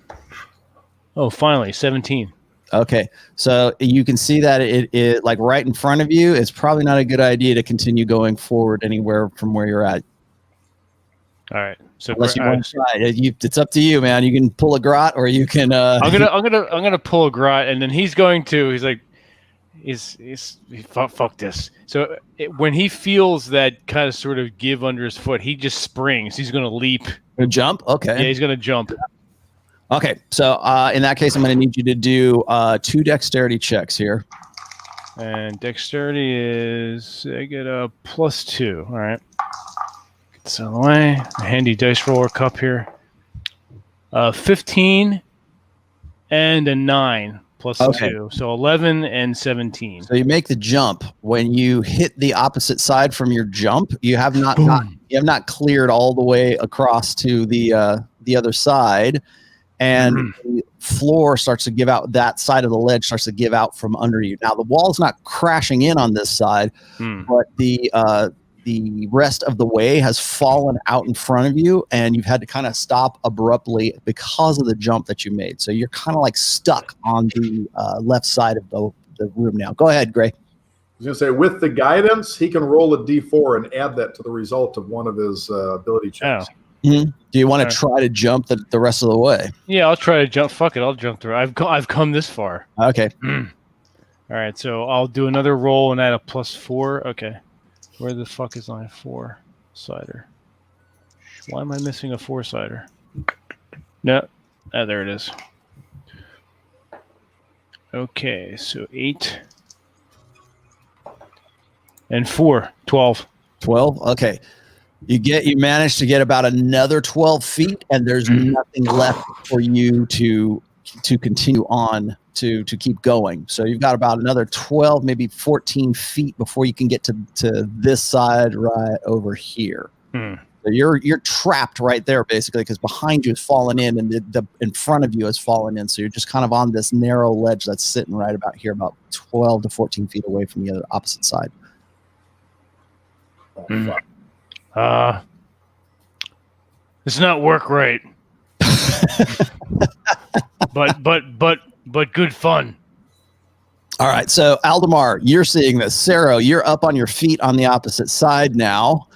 Oh, finally, 17. Okay, so you can see that it like right in front of you. It's probably not a good idea to continue going forward anywhere from where you're at. All right. So unless you want to try, it's up to you, man. You can pull a Grot, or you can. I'm gonna pull a Grot, and then he's like, fuck this. So when he feels that kind of sort of give under his foot, he just springs. He's gonna leap. A jump? Okay. Yeah, he's gonna jump. Okay, so in that case, I'm going to need you to do 2 dexterity checks here. And dexterity is, I get a +2. All right. Get this out of the way. A handy dice roller cup here. 15 and a 9 plus Okay. 2. So 11 and 17. So you make the jump. When you hit the opposite side from your jump, you have not cleared all the way across to the other side, and the floor starts to give out. That side of the ledge starts to give out from under you. Now the wall's not crashing in on this side, but the rest of the way has fallen out in front of you, and you've had to kind of stop abruptly because of the jump that you made. So you're kind of like stuck on the left side of the room now. Go ahead, Gray. I was going to say, with the guidance, he can roll a d4 and add that to the result of one of his ability checks. Oh. Mm-hmm. Do you want to try to jump the rest of the way? Yeah, I'll try to jump. Fuck it, I'll jump through. I've come this far. Okay. All right, so I'll do another roll and add a +4. Okay. Where the fuck is my 4-sider? Why am I missing a 4-sider? No. There it is. Okay, so 8 and 4, 12. 12. Okay. You manage to get about another 12 feet, and there's nothing left for you to continue on to keep going. So you've got about another 12, maybe 14 feet before you can get to this side right over here. So you're trapped right there basically, because behind you has fallen in, and the in front of you has fallen in. So you're just kind of on this narrow ledge that's sitting right about here, about 12 to 14 feet away from the other opposite side. This does not work right. but good fun. All right, so Aldemar, you're seeing this. Sarah, you're up on your feet on the opposite side now,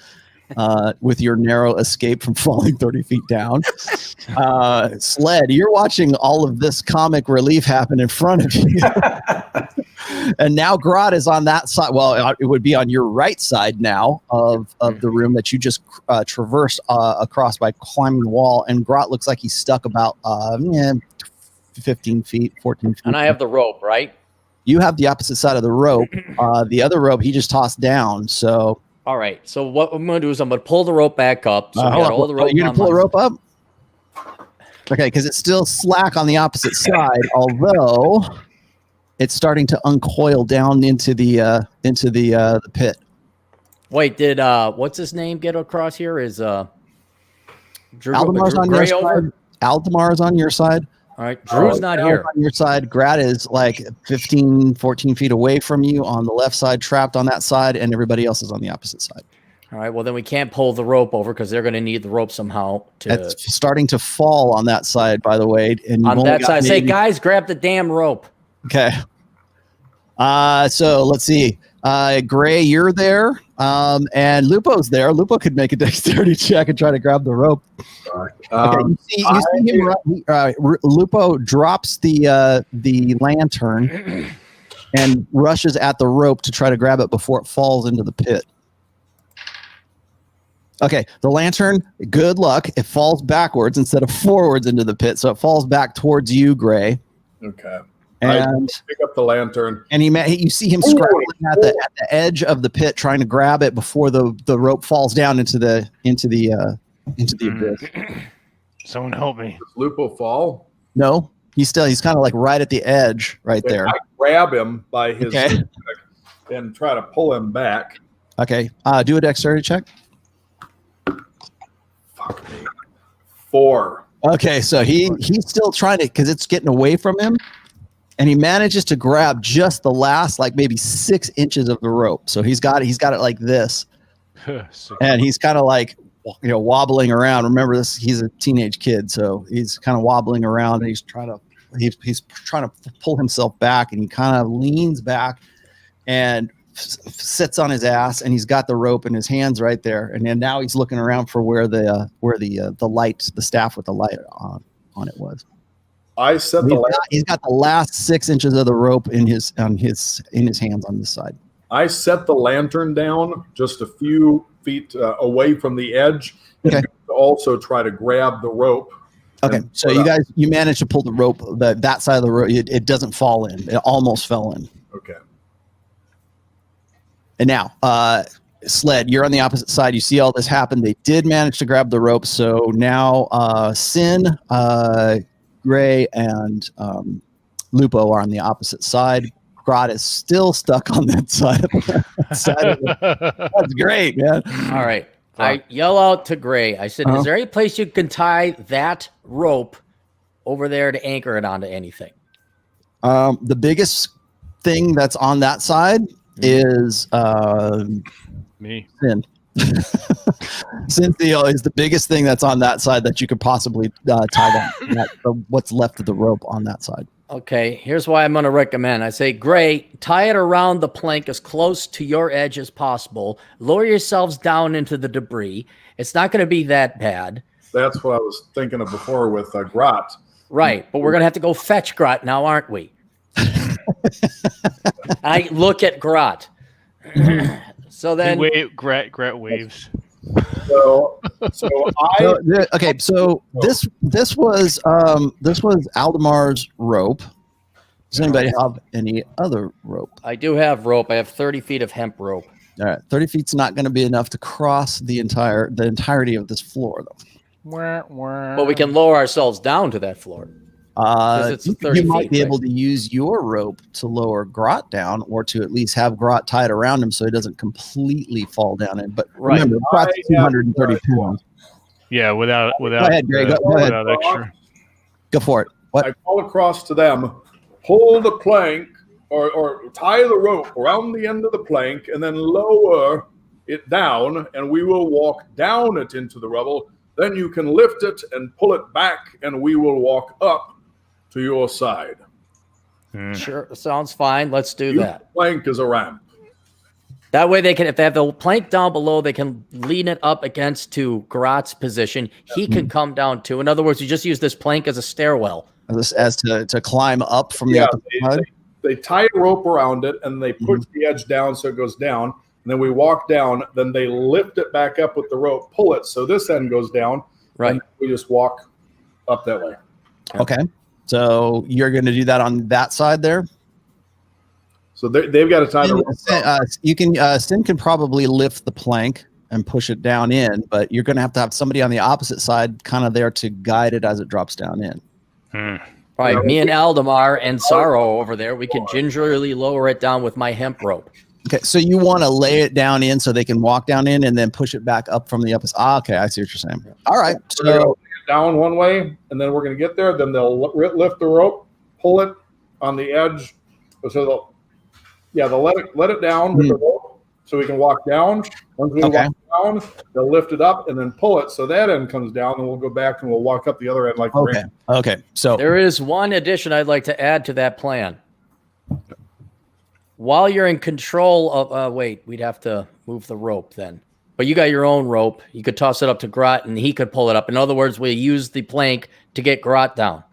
with your narrow escape from falling 30 feet down. Sled, you're watching all of this comic relief happen in front of you. And now Grodd is on that side. Well, it would be on your right side now of the room that you just traversed across by climbing the wall. And Grodd looks like he's stuck about 15 feet, 14 feet. And I have the rope, right? You have the opposite side of the rope. The other rope he just tossed down. So, all right. So what I'm going to do is I'm going to pull the rope back up. So you're going to pull the rope up? Okay, because it's still slack on the opposite side, although it's starting to uncoil down into the pit. Wait, did what's his name get across here? Is Aldemar's on your side? Aldemar is on your side. All right, Drew's not here. On your side, Grad is like 15, 14 feet away from you on the left side, trapped on that side, and everybody else is on the opposite side. All right, well, then we can't pull the rope over because they're going to need the rope somehow. It's starting to fall on that side, by the way. And on that side, say, guys, grab the damn rope. Okay. So let's see. Gray, you're there, and Lupo's there. Lupo could make a dexterity check and try to grab the rope. Okay, you see him. Lupo drops the lantern and rushes at the rope to try to grab it before it falls into the pit. Okay, the lantern, good luck. It falls backwards instead of forwards into the pit, so it falls back towards you, Gray. Okay. And I pick up the lantern, and you see him scrabbling at the edge of the pit, trying to grab it before the rope falls down into the abyss. Someone help me. Does Lupo fall? No, he's kind of like right at the edge, right there. I grab him by his neck and try to pull him back. Okay, do a dexterity check. Fuck me. 4. Okay, so he's still trying to, because it's getting away from him. And he manages to grab just the last, like maybe 6 inches of the rope. So he's got it like this, and he's kind of like, wobbling around. Remember this? He's a teenage kid, so he's kind of wobbling around. And he's trying to pull himself back, and he kind of leans back and sits on his ass. And he's got the rope in his hands right there. And then now he's looking around for where the light, the staff with the light on it was. He's got the last 6 inches of the rope in his hands on this side. I set the lantern down just a few feet away from the edge, and also try to grab the rope Okay, so you managed to pull the rope, that side of the rope. It doesn't fall in. It almost fell in. Okay. And now, Sled, you're on the opposite side. You see all this happen. They did manage to grab the rope. So now Sin, Gray, and Lupo are on the opposite side. Grot is still stuck on that side. That's great, man. All right. I yell out to Gray. I said, is there any place you can tie that rope over there to anchor it onto anything? The biggest thing that's on that side is me. Sin. Cynthia is the biggest thing that's on that side that you could possibly tie what's left of the rope on that side. Okay, here's why I'm going to recommend. I say, Gray, tie it around the plank as close to your edge as possible. Lower yourselves down into the debris. It's not going to be that bad. That's what I was thinking of before with Grot. Right, but we're going to have to go fetch Grot now, aren't we? I look at Grot. So then... Grat waves. So this was Aldemar's rope. Does anybody have any other rope? I do have rope. I have 30 feet of hemp rope. All right, 30 feet's not going to be enough to cross the entirety of this floor, though. But we can lower ourselves down to that floor. You might be able to use your rope to lower Grot down, or to at least have Grot tied around him so he doesn't completely fall down in. But remember, Grot's 230 pounds. Yeah, without go ahead, Greg. Go ahead. Extra. Go for it. What? I call across to them, pull the plank or tie the rope around the end of the plank, and then lower it down, and we will walk down it into the rubble. Then you can lift it and pull it back, and we will walk up to your side. Sure, sounds fine. Let's do that. Plank is a ramp. That way they can, if they have the plank down below, they can lean it up against to Grot's position. He can come down too. In other words, you just use this plank as a stairwell. As to climb up from the upper side? They tie a rope around it, and they push the edge down so it goes down. And then we walk down. Then they lift it back up with the rope, pull it so this end goes down. Right. And we just walk up that way. Okay. So you're going to do that on that side there? So they've got to tie the rope. Sin can probably lift the plank and push it down in, but you're going to have somebody on the opposite side kind of there to guide it as it drops down in. Right. Me and Aldemar and Sorrow over there, we can gingerly lower it down with my hemp rope. Okay, so you want to lay it down in so they can walk down in and then push it back up from the upper side. Okay, I see what you're saying. All right. So down one way, and then we're going to get there. Then they'll lift the rope, pull it on the edge. So they'll let it down with the rope so we can walk down. Once we walk down, they'll lift it up and then pull it so that end comes down, and we'll go back and we'll walk up the other end like Okay. So there is one addition I'd like to add to that plan. While you're in control of we'd have to move the rope then. But you got your own rope. You could toss it up to Grot and he could pull it up. In other words, we use the plank to get Grot down.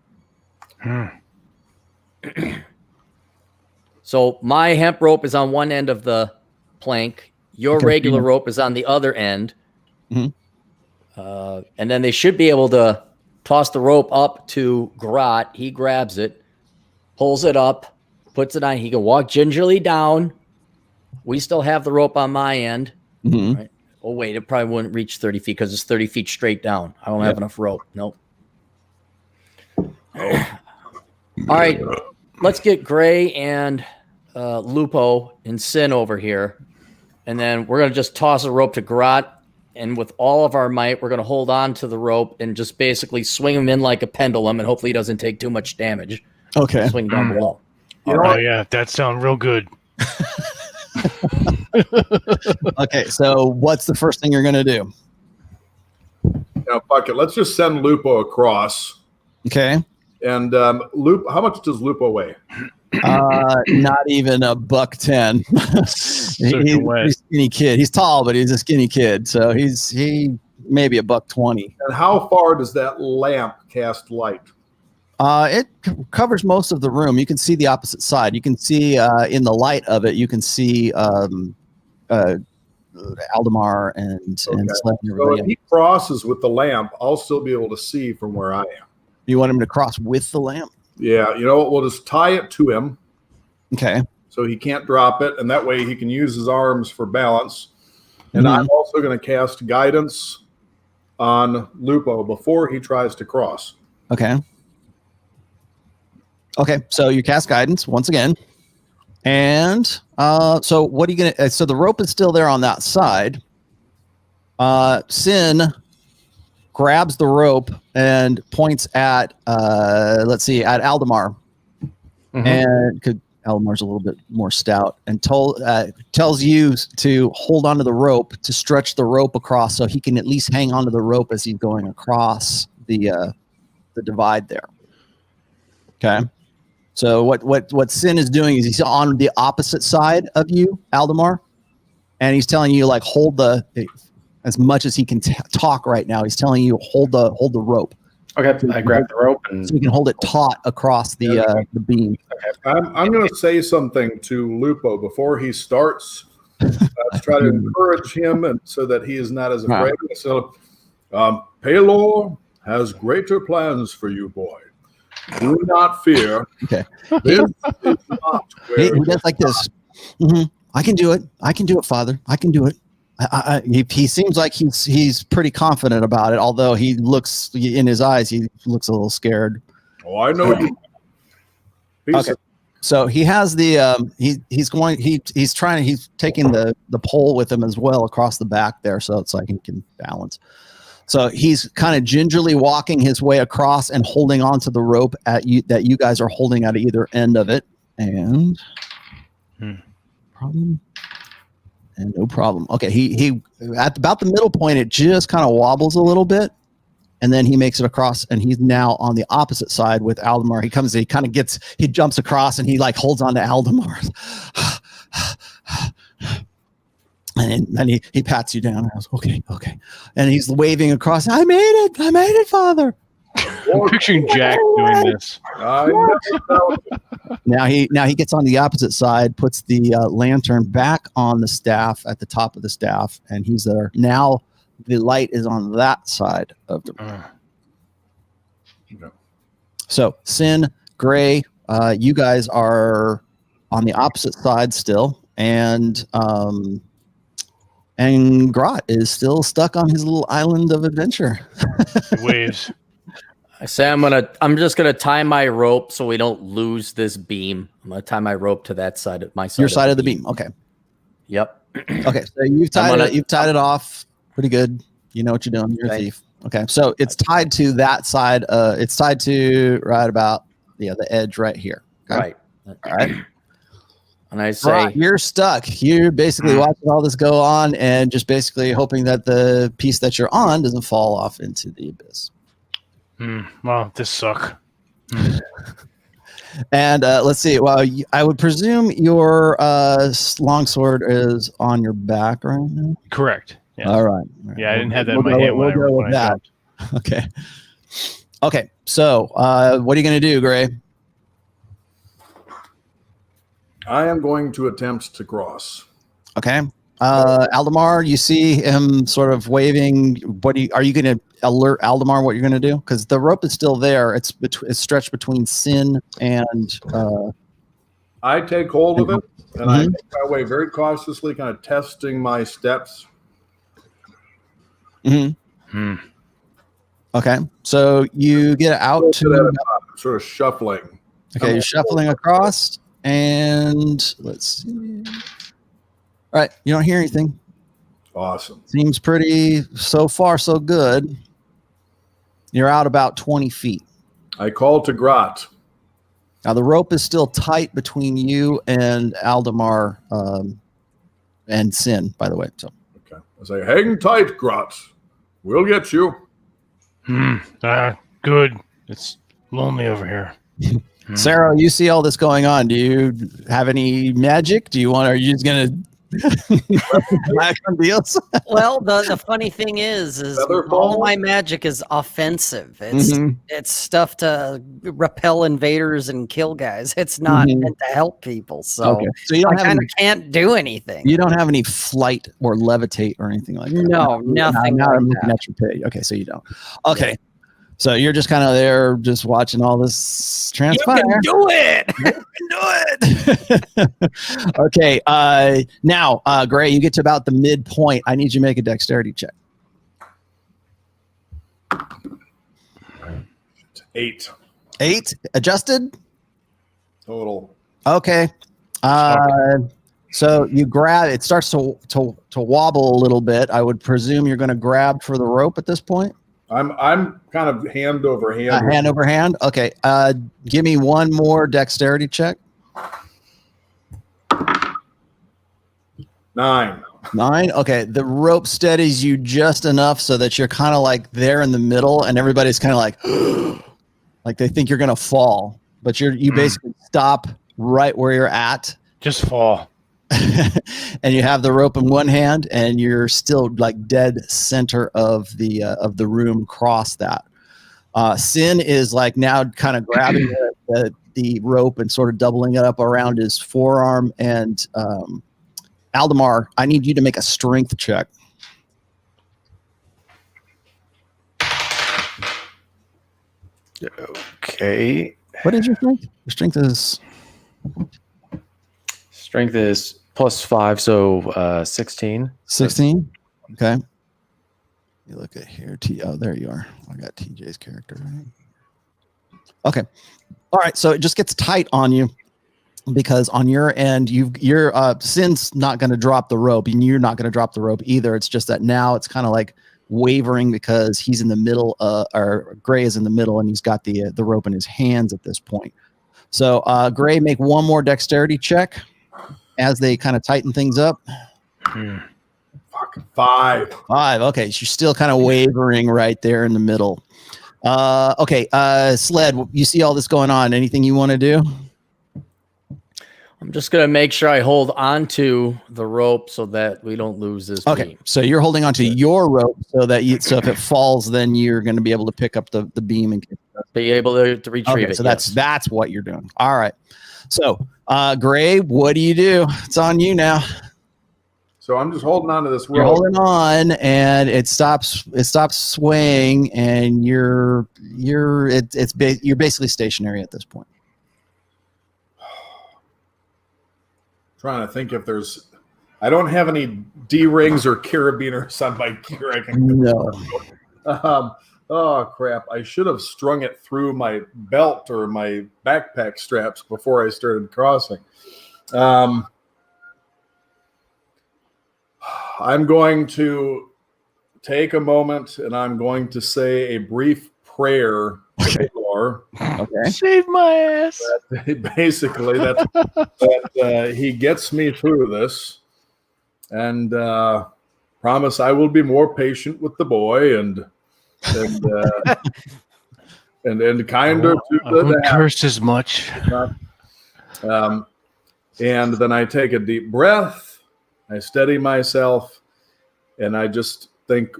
So my hemp rope is on one end of the plank. Your regular rope is on the other end. And then they should be able to toss the rope up to Grot. He grabs it, pulls it up, puts it on. He can walk gingerly down. We still have the rope on my end. Right? Oh, wait, it probably wouldn't reach 30 feet because it's 30 feet straight down. I don't have enough rope. Nope. All right, let's get Gray and Lupo and Sin over here. And then we're going to just toss a rope to Grot. And with all of our might, we're going to hold on to the rope and just basically swing him in like a pendulum. And hopefully he doesn't take too much damage. Okay. Swing down below. Yeah, that sounds real good. Okay, so what's the first thing you're going to do? Now, fuck it. Let's just send Lupo across. Okay. And Lupo, how much does Lupo weigh? Not even $110. He's a skinny kid. He's tall, but he's a skinny kid. So he maybe $120. And how far does that lamp cast light? It covers most of the room. You can see the opposite side. You can see in the light of it. You can see Aldemar and Sled. So if he crosses with the lamp, I'll still be able to see from where I am. You want him to cross with the lamp? Yeah, you know what? We'll just tie it to him. Okay. So he can't drop it, and that way he can use his arms for balance. And I'm also going to cast guidance on Lupo before he tries to cross. Okay. Okay, so you cast guidance once again. And so what are you going to... So the rope is still there on that side. Sin grabs the rope and points at, let's see, at Aldemar. And Aldemar's a little bit more stout, and tells you to hold onto the rope, to stretch the rope across so he can at least hang onto the rope as he's going across the divide there. Okay. So what Sin is doing is he's on the opposite side of you, Aldemar, and he's telling you like hold as much as he can talk right now. He's telling you hold the rope. Okay, I grab the rope and so you can hold it taut across the beam. I'm going to say something to Lupo before he starts. Let's try to encourage him, and so that he is not as afraid. So, Pelor has greater plans for you, boy. Do not fear. Okay. This is not where He does like this. I can do it. I can do it, Father. I can do it. He seems like he's pretty confident about it, although he looks in his eyes, he looks a little scared. Oh, I know you. Okay. So he has the he's taking the pole with him as well across the back there, so it's like he can balance. So he's kind of gingerly walking his way across and holding onto the rope that you guys are holding at either end of it, and problem. And no problem. Okay, he at about the middle point, it just kind of wobbles a little bit, and then he makes it across, and he's now on the opposite side with Aldemar. He jumps across, and he like holds on to Aldemar, and then he pats you down. And I was okay, and he's waving across. I made it, Father. I'm picturing Jack doing this. Now he gets on the opposite side, puts the lantern back on the staff at the top of the staff, and he's there. Now the light is on that side of the room. So Sin, Gray, you guys are on the opposite side still, and Grot is still stuck on his little island of adventure. Waves. I say I'm just gonna tie my rope so we don't lose this beam. I'm gonna tie my rope to that side of my side. Your side of the beam. Okay. Yep. Okay. So you've tied it off pretty good. You know what you're doing. You're a thief. Okay. So it's tied to that side. It's tied to right about the edge right here. Okay? Right. All right. And I say you're stuck. You're basically watching all this go on and just basically hoping that the piece that you're on doesn't fall off into the abyss. Well, this suck. And let's see. Well, I would presume your longsword is on your back right now. Correct. Yeah. All right. Yeah, I didn't have that in my hand when I jumped. Okay. Okay. So, what are you going to do, Gray? I am going to attempt to cross. Okay. Aldemar, you see him sort of waving. Are you going to alert Aldemar what you're going to do? Because the rope is still there. It's stretched between Sin and. I take hold of it and I make my way very cautiously, kind of testing my steps. Okay, so you get out to sort of shuffling. Okay, you're shuffling across, and let's see. All right, you don't hear anything. Awesome. Seems pretty, so far so good. You're out about 20 feet. I call to Grot. Now the rope is still tight between you and Aldemar and Sin, by the way. So okay, I say, hang tight, Grot. We'll get you. Good. It's lonely over here. Sarah, you see all this going on. Do you have any magic? Are you just gonna black on deals? Well, the funny thing is all my magic is offensive. It's stuff to repel invaders and kill guys. It's not meant to help people. So you don't can't do anything. You don't have any flight or levitate or anything like that. No, nothing. Now I'm looking at your page. Okay, so you don't. Okay. So you're just kind of there, just watching all this transpire. You can do it. You can do it. Okay. Now, Gray, you get to about the midpoint. I need you to make a dexterity check. 8 adjusted total. Okay. So you grab. It starts to wobble a little bit. I would presume you're going to grab for the rope at this point. I'm kind of hand over hand. Hand over hand. Okay. Give me one more dexterity check. 9. 9. Okay. The rope steadies you just enough so that you're kind of like there in the middle, and everybody's kind of like they think you're going to fall, but you basically stop right where you're at. Just fall. And you have the rope in one hand, and you're still like dead center of the room. Cross that. Sin is like now kind of grabbing the rope and sort of doubling it up around his forearm. And Aldemar, I need you to make a strength check. Okay. What is your strength? Your strength is +5, so 16. 16. Okay. You look at here. Oh, there you are. I got TJ's character. Right? Okay. All right. So it just gets tight on you because on your end, your Sin's not going to drop the rope, and you're not going to drop the rope either. It's just that now it's kind of like wavering because he's in the middle, or Gray is in the middle, and he's got the rope in his hands at this point. So Gray, make one more dexterity check as they kind of tighten things up. 5. 5. Okay, so you're still kind of wavering right there in the middle. Okay, Sled, you see all this going on. Anything you want to do? I'm just going to make sure I hold onto the rope so that we don't lose this beam. So you're holding onto your rope so that if it falls, then you're going to be able to pick up the beam and be able to retrieve it. So that's what you're doing. All right. So, Gray, what do you do? It's on you now. So I'm just holding on to this rope. You're holding on, and it stops swaying, and you're basically stationary at this point. Trying to think if there's. I don't have any D-rings or carabiners on my gear. I can. No. Oh crap! I should have strung it through my belt or my backpack straps before I started crossing. I'm going to take a moment, and I'm going to say a brief prayer. Okay. Save my ass. Basically, that he gets me through this, and promise I will be more patient with the boy and kinder to the curse as much. And then I take a deep breath, I steady myself, and I just think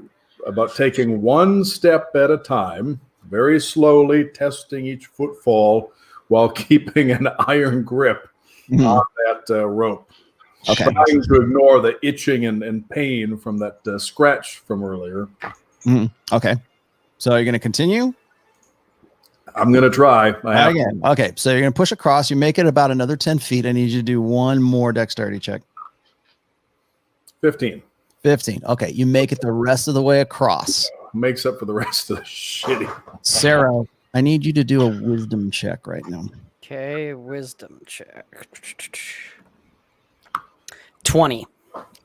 about taking one step at a time, very slowly testing each footfall while keeping an iron grip on that rope. Okay. Trying to ignore the itching and pain from that scratch from earlier. Okay. So you're going to continue? I'm going to try. Again. Okay. So you're going to push across. You make it about another 10 feet. I need you to do one more dexterity check. 15. 15. Okay. You make it the rest of the way across. Makes up for the rest of the shitty. Sarah, I need you to do a wisdom check right now. Okay. Wisdom check. 20.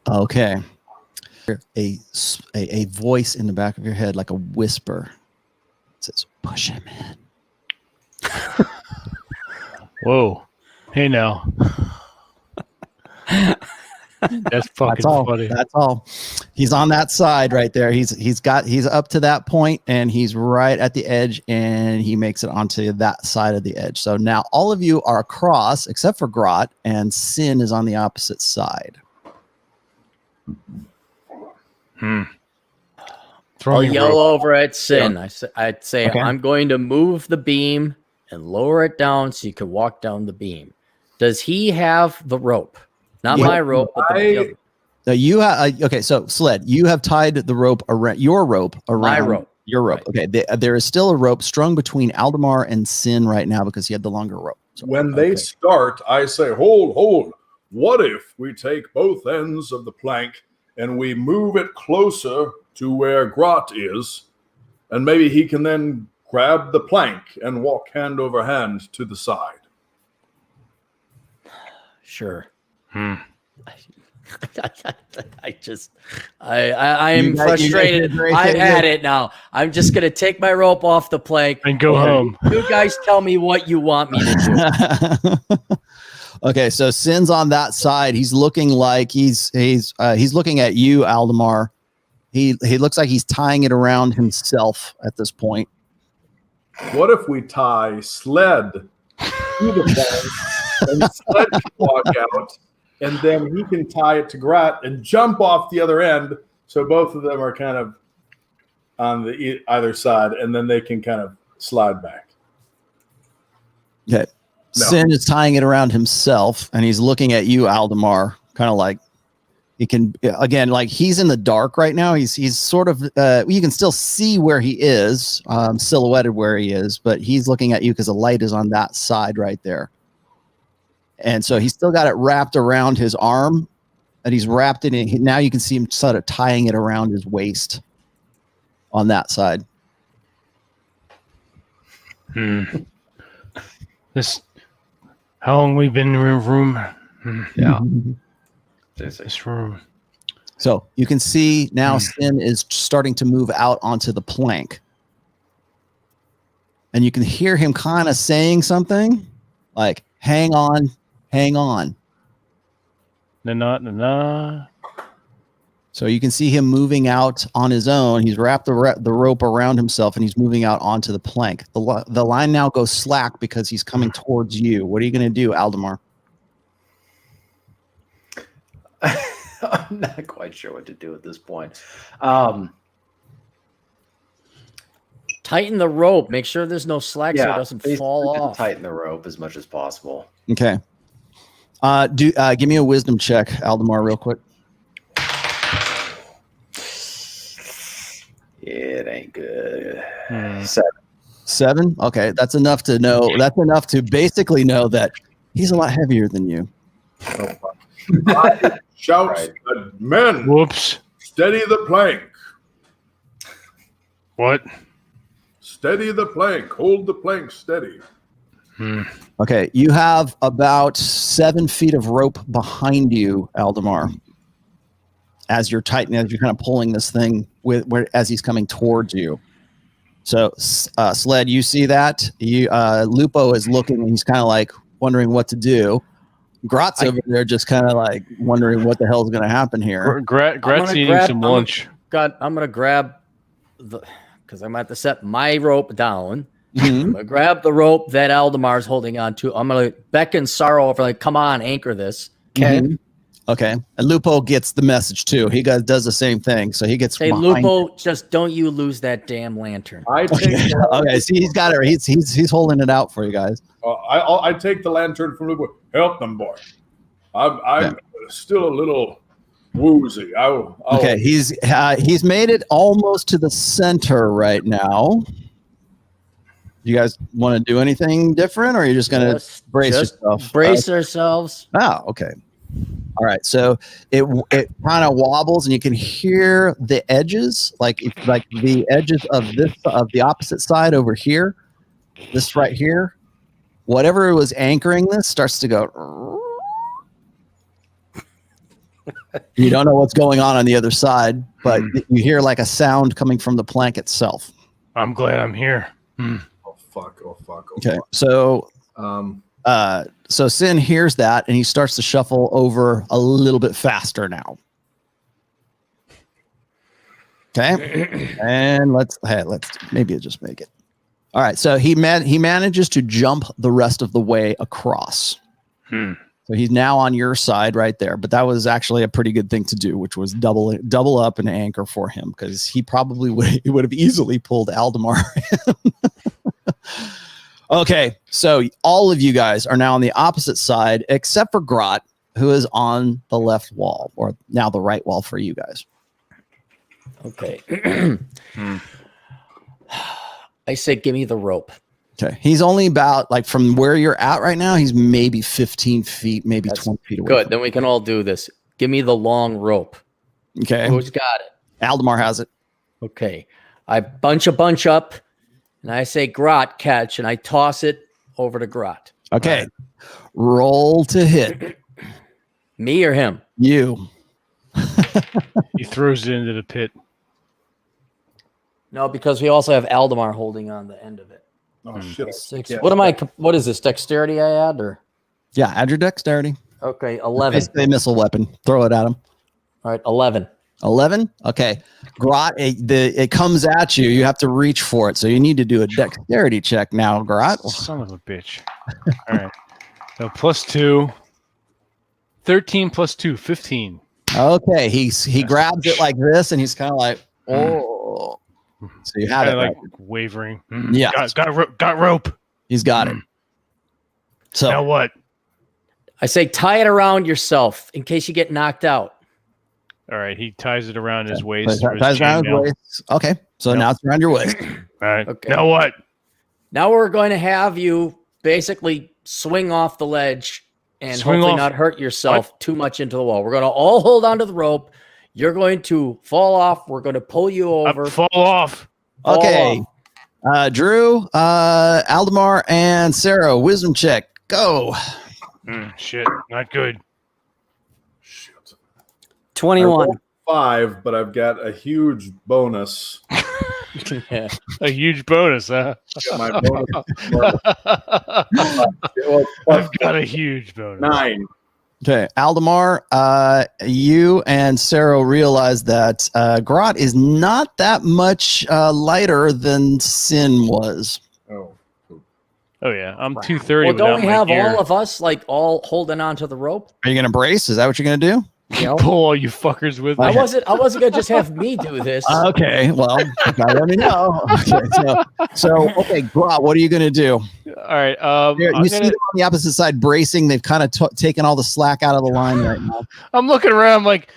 Okay. A voice in the back of your head, like a whisper, says, "Push him in." Whoa. Hey now. That's fucking funny. That's all. He's on that side right there. He's up to that point, and he's right at the edge, and he makes it onto that side of the edge. So now all of you are across except for Grot, and Sin is on the opposite side. I'll yell over at Sin. Yeah. I'd say, okay. I'm going to move the beam and lower it down so you can walk down the beam. Does he have the rope? Not my rope, but the other. You have okay. So Sled, you have tied the rope around your rope around my rope. Your rope. Right. Okay. There is still a rope strung between Aldemar and Sin right now because he had the longer rope. So, When they start, I say, hold. What if we take both ends of the plank and we move it closer to where Grot is, and maybe he can then grab the plank and walk hand over hand to the side. Sure. Hmm. I am frustrated. I've had it now. I'm just gonna take my rope off the plank And go home. You guys tell me what you want me to do. Okay, so Sin's on that side. He's looking like he's looking at you, Aldemar. He looks like he's tying it around himself at this point. What if we tie Sled to the plank and Sled can walk out, and then he can tie it to Grat and jump off the other end, so both of them are kind of on the either side, and then they can kind of slide back. Okay. No. Sin is tying it around himself, and he's looking at you, Aldemar, kind of like he can, again, like he's in the dark right now. He's sort of, you can still see where he is, silhouetted where he is, but he's looking at you because the light is on that side right there. And so he's still got it wrapped around his arm, and he's wrapped it in. Now you can see him sort of tying it around his waist on that side. How long we been in the room? Yeah. This room. So you can see now Sin is starting to move out onto the plank. And you can hear him kind of saying something like, hang on, hang on. Na. So you can see him moving out on his own. He's wrapped the rope around himself, and he's moving out onto the plank. The line now goes slack because he's coming towards you. What are you going to do, Aldemar? I'm not quite sure what to do at this point. Tighten the rope. Make sure there's no slack so it doesn't fall off. Tighten the rope as much as possible. Okay. Give me a wisdom check, Aldemar, real quick. It ain't good. 7? Okay, that's enough to know. That's enough to basically know that he's a lot heavier than you. Shouts, men. Whoops. Steady the plank. What? Steady the plank. Hold the plank steady. Okay, you have about 7 feet of rope behind you, Aldemar, as you're tightening, as you're kind of pulling this thing as he's coming towards you. So, Sled, you see that? Lupo is looking, and he's kind of like wondering what to do. Grot's over there just kind of like wondering what the hell is going to happen here. Grat's eating some lunch. I'm going to grab because I'm going to have to set my rope down. Mm-hmm. I'm going to grab the rope that Aldemar's holding on to. I'm going to beckon Sorrow over, like, come on, anchor this. Okay. Mm-hmm. Okay. And Lupo gets the message too. He does the same thing. So he gets Lupo, just don't you lose that damn lantern. I take okay, see, he's got it. He's holding it out for you guys. I take the lantern from Lupo. Help them, boy. I'm still a little woozy. Okay, he's made it almost to the center right now. You guys want to do anything different, or are you just going to brace yourself? Brace ourselves. Oh, okay. All right, so it kind of wobbles, and you can hear the edges, like the edges of the opposite side over here. This right here, whatever was anchoring this starts to go. You don't know what's going on the other side, but you hear like a sound coming from the plank itself. I'm glad I'm here. Oh fuck! Okay, so so Sin hears that, and he starts to shuffle over a little bit faster now. Okay, and let's maybe just make it. All right, so he manages to jump the rest of the way across. So he's now on your side right there, but that was actually a pretty good thing to do, which was double up an anchor for him, because he probably would have easily pulled Aldemar. Okay, so all of you guys are now on the opposite side, except for Grot, who is on the left wall, or now the right wall for you guys. Okay. I say, give me the rope. Okay. He's only about, like, from where you're at right now, he's maybe 15 feet, maybe 20 feet away. Good. Then we can all do this. Give me the long rope. Okay. Who's got it? Aldemar has it. Okay. I bunch up, and I say, Grot, catch, and I toss it over to Grot. Okay. Right. Roll to hit. Me or him? You. He throws it into the pit. No, because we also have Aldemar holding on the end of it. Oh shit! 6. What is this? Dexterity I add or? Yeah, add your dexterity. Okay, 11. Basically a missile weapon. Throw it at him. All right, 11. 11. Okay, Grot. It comes at you. You have to reach for it, so you need to do a dexterity check now, Grot. Son of a bitch! All right, so +2. 13 + 2, 15. Okay, he grabs it like this, and he's kind of like, oh. So you have it like right. wavering. Yeah, got rope. He's got it. So now what? I say tie it around yourself in case you get knocked out. All right, he ties it around his waist. Ties around his waist. Okay, so now it's around your waist. All right. Okay. Now what? Now we're going to have you basically swing off the ledge and hopefully not hurt yourself too much into the wall. We're going to all hold onto the rope. You're going to fall off. We're going to pull you over. Fall off. Okay. Drew, Aldemar, and Sarah, wisdom check. Go. Shit. Not good. Shit. 21. 5, but I've got a huge bonus. Yeah. A huge bonus, huh? Got my bonus. I've got a huge bonus. 9. Okay, Aldemar, you and Sarah realize that Grot is not that much lighter than Sin was. Oh yeah, I'm 230. Well, don't we have gear. all of us like all holding onto the rope? Are you going to brace? Is that what you're going to do? Pull all you fuckers with me. I wasn't gonna just have me do this. Okay, well, let me know. Okay, okay, Grot, what are you going to do? All right. You see them on the opposite side bracing. They've kind of taken all the slack out of the line right now. I'm looking around like,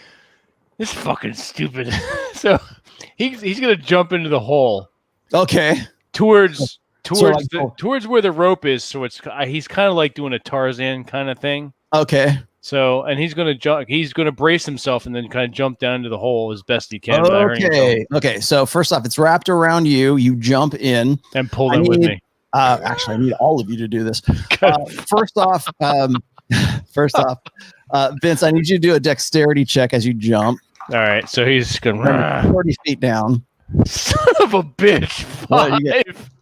this is fucking stupid. So he's gonna jump into the hole. Okay. Towards where the rope is. So he's kind of like doing a Tarzan kind of thing. Okay. So, and he's going to jump. He's going to brace himself and then kind of jump down into the hole as best he can. Okay. Okay. So first off, it's wrapped around you. You jump in and pull them with me. Actually, I need all of you to do this. First off, Vince, I need you to do a dexterity check as you jump. All right. So he's going 40 feet down. Son of a bitch. 5.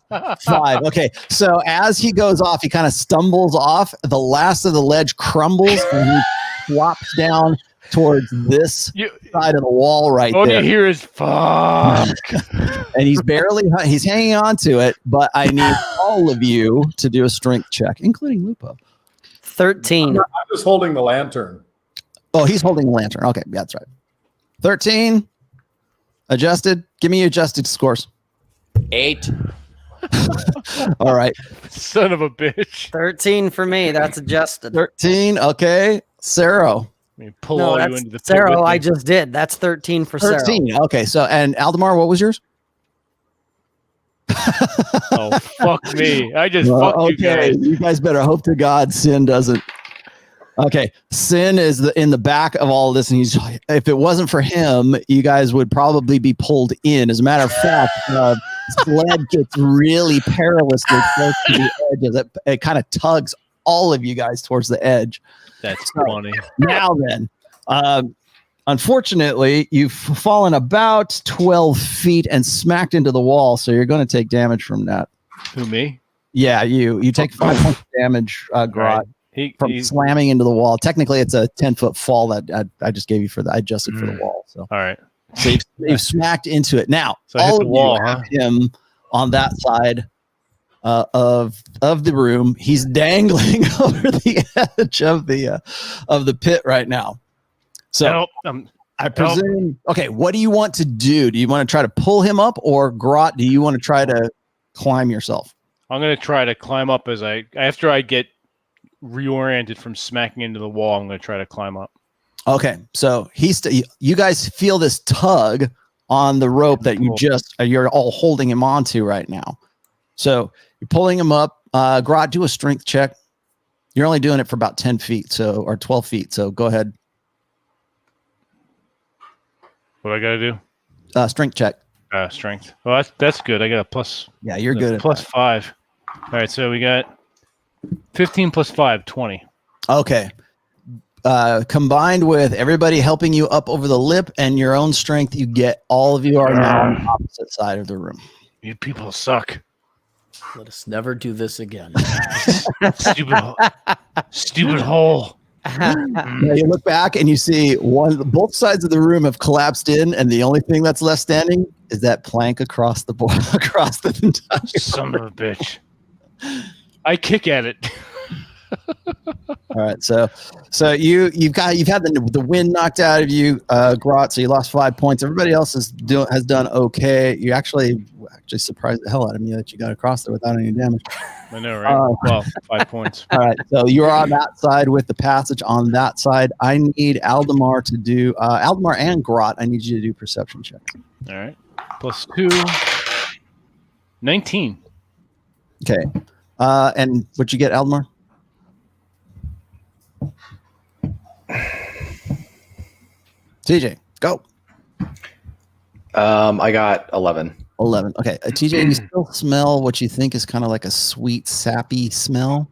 5. Okay. So as he goes off, he kind of stumbles off. The last of the ledge crumbles and he flops down towards this side of the wall right all there. All you hear is fuck. And he's hanging on to it, but I need all of you to do a strength check, including Lupo. 13. I'm just holding the lantern. Oh, he's holding the lantern. Okay. Yeah, that's right. 13. Adjusted. Give me adjusted scores. 8. All right. Son of a bitch. 13 for me. That's adjusted. 13. Okay. Sarah. Pull all you into the pit. Sarah, I just did. That's 13 for 13. Sarah. Okay. So, and Aldemar, what was yours? Oh, fuck me. I just fucked you guys. You guys better hope to God Sin doesn't. Okay. Sin is in the back of all of this. And if it wasn't for him, you guys would probably be pulled in. As a matter of fact, sled gets really perilously close to the edge as it kind of tugs all of you guys towards the edge. That's funny. Now then, unfortunately, you've fallen about 12 feet and smacked into the wall, so you're going to take damage from that. Who, me? Yeah, you take 5 points of damage, Grot, from slamming into the wall. Technically, it's a 10-foot fall that I just gave you for I adjusted for the wall. So all right. So you've smacked into it. Now, so all hit the wall, have him on that side of the room. He's dangling over the edge of the pit right now. So I presume. Okay, what do you want to do? Do you want to try to pull him up, or Grot? Do you want to try to climb yourself? I'm going to try to climb up after I get reoriented from smacking into the wall. I'm going to try to climb up. Okay, so you guys feel this tug on the rope that you're all holding him onto right now. So you're pulling him up. Grot, do a strength check. You're only doing it for about 10 feet, or 12 feet. So go ahead. What I got to do? Strength check. Strength. Well, that's good. I got a plus. Yeah, you're good. Plus 5. All right, so we got 15 plus 5, 20. Okay. Combined with everybody helping you up over the lip and your own strength, all of you are now on the opposite side of the room. You people suck. Let us never do this again. Stupid hole. Now you look back and you see both sides of the room have collapsed in, and the only thing that's left standing is that plank across the board, across the entire son of a bitch. I kick at it. All right, so you've had the wind knocked out of you, Grot. So you lost 5 points. Everybody else has done okay. You actually surprised the hell out of me that you got across there without any damage. I know, right? Well, 5 points. All right, so you're on that side with the passage on that side. I need Aldemar to do Aldemar and Grot. I need you to do perception checks. All right, plus 2, 19. Okay, and what'd you get, Aldemar? TJ, go. I got 11. 11. Okay, TJ, you still smell what you think is kind of like a sweet, sappy smell.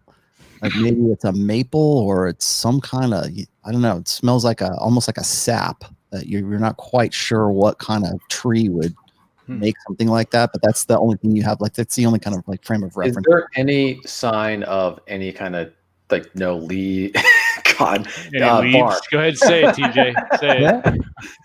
Like maybe it's a maple or it's some kind of, I don't know. It smells like almost like a sap that you're not quite sure what kind of tree would make something like that. But that's the only thing you have. Like that's the only kind of like frame of reference. Is there any sign of any kind of like no leaf? God, bark. Go ahead, say it, TJ. Say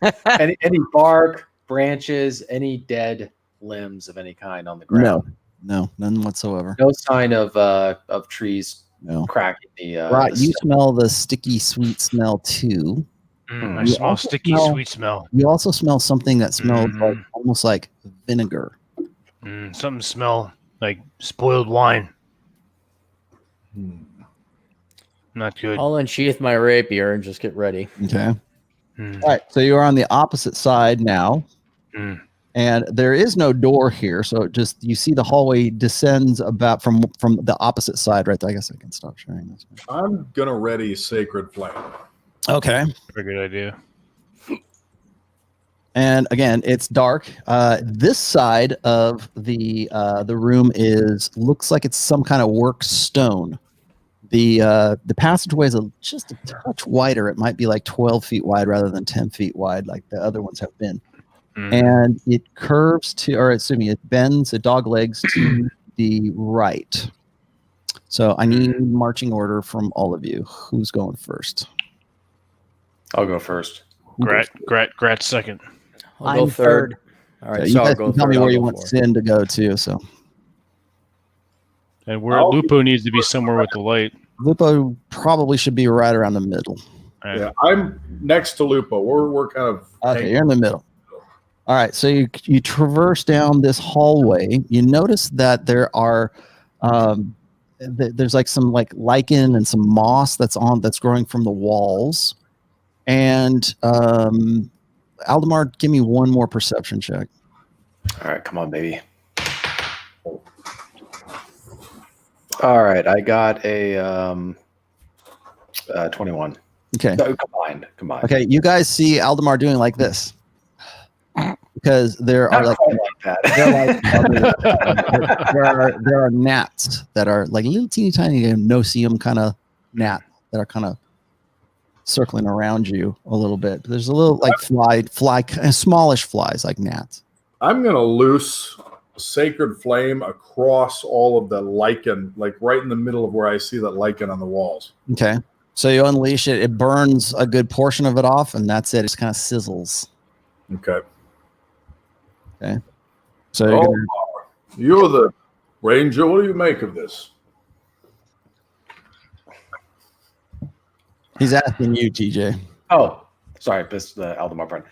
it. any bark, branches, any dead limbs of any kind on the ground? No, none whatsoever. No sign of trees cracking the. Right, the you stuff. smell the sticky, sweet smell too. I smell sticky, sweet smell. You also smell something that smells like almost like vinegar. Something smell like spoiled wine. Not good. I'll unsheath my rapier and just get ready. Okay. All right. So you're on the opposite side now. And there is no door here. So just you see the hallway descends about from the opposite side right there. I guess I can stop sharing this. I'm going to ready Sacred Flame. Okay. Very good idea. And again, it's dark. This side of the room looks like it's some kind of worked stone. The passageway is just a touch wider. It might be like 12 feet wide rather than 10 feet wide like the other ones have been. And it curves it bends, it dog legs to the right. So I need marching order from all of you. Who's going first? I'll go first. Grat second. I'll go third. All right, you guys can tell me where you want Sin to go to. So. And Lupo needs to be somewhere with the light. Lupo probably should be right around the middle. Right. Yeah, I'm next to Lupo. We're kind of okay. You're in the middle. All right. So you traverse down this hallway. You notice that there are there's like some like lichen and some moss that's growing from the walls. And Aldemar, give me one more perception check. All right, come on, baby. All right, I got a 21. Okay. No, combined. Okay, you guys see Aldemar doing like this because there are like there are gnats that are like little teeny tiny no-see-em kind of gnat that are kind of circling around you a little bit. There's a little like fly, smallish flies like gnats. I'm gonna loose Sacred Flame across all of the lichen, like right in the middle of where I see that lichen on the walls. Okay. So you unleash it. It burns a good portion of it off, and that's it. It just kind of sizzles. Okay. So you're the ranger. What do you make of this? He's asking you, TJ. Oh, sorry, this the Aldemar friend.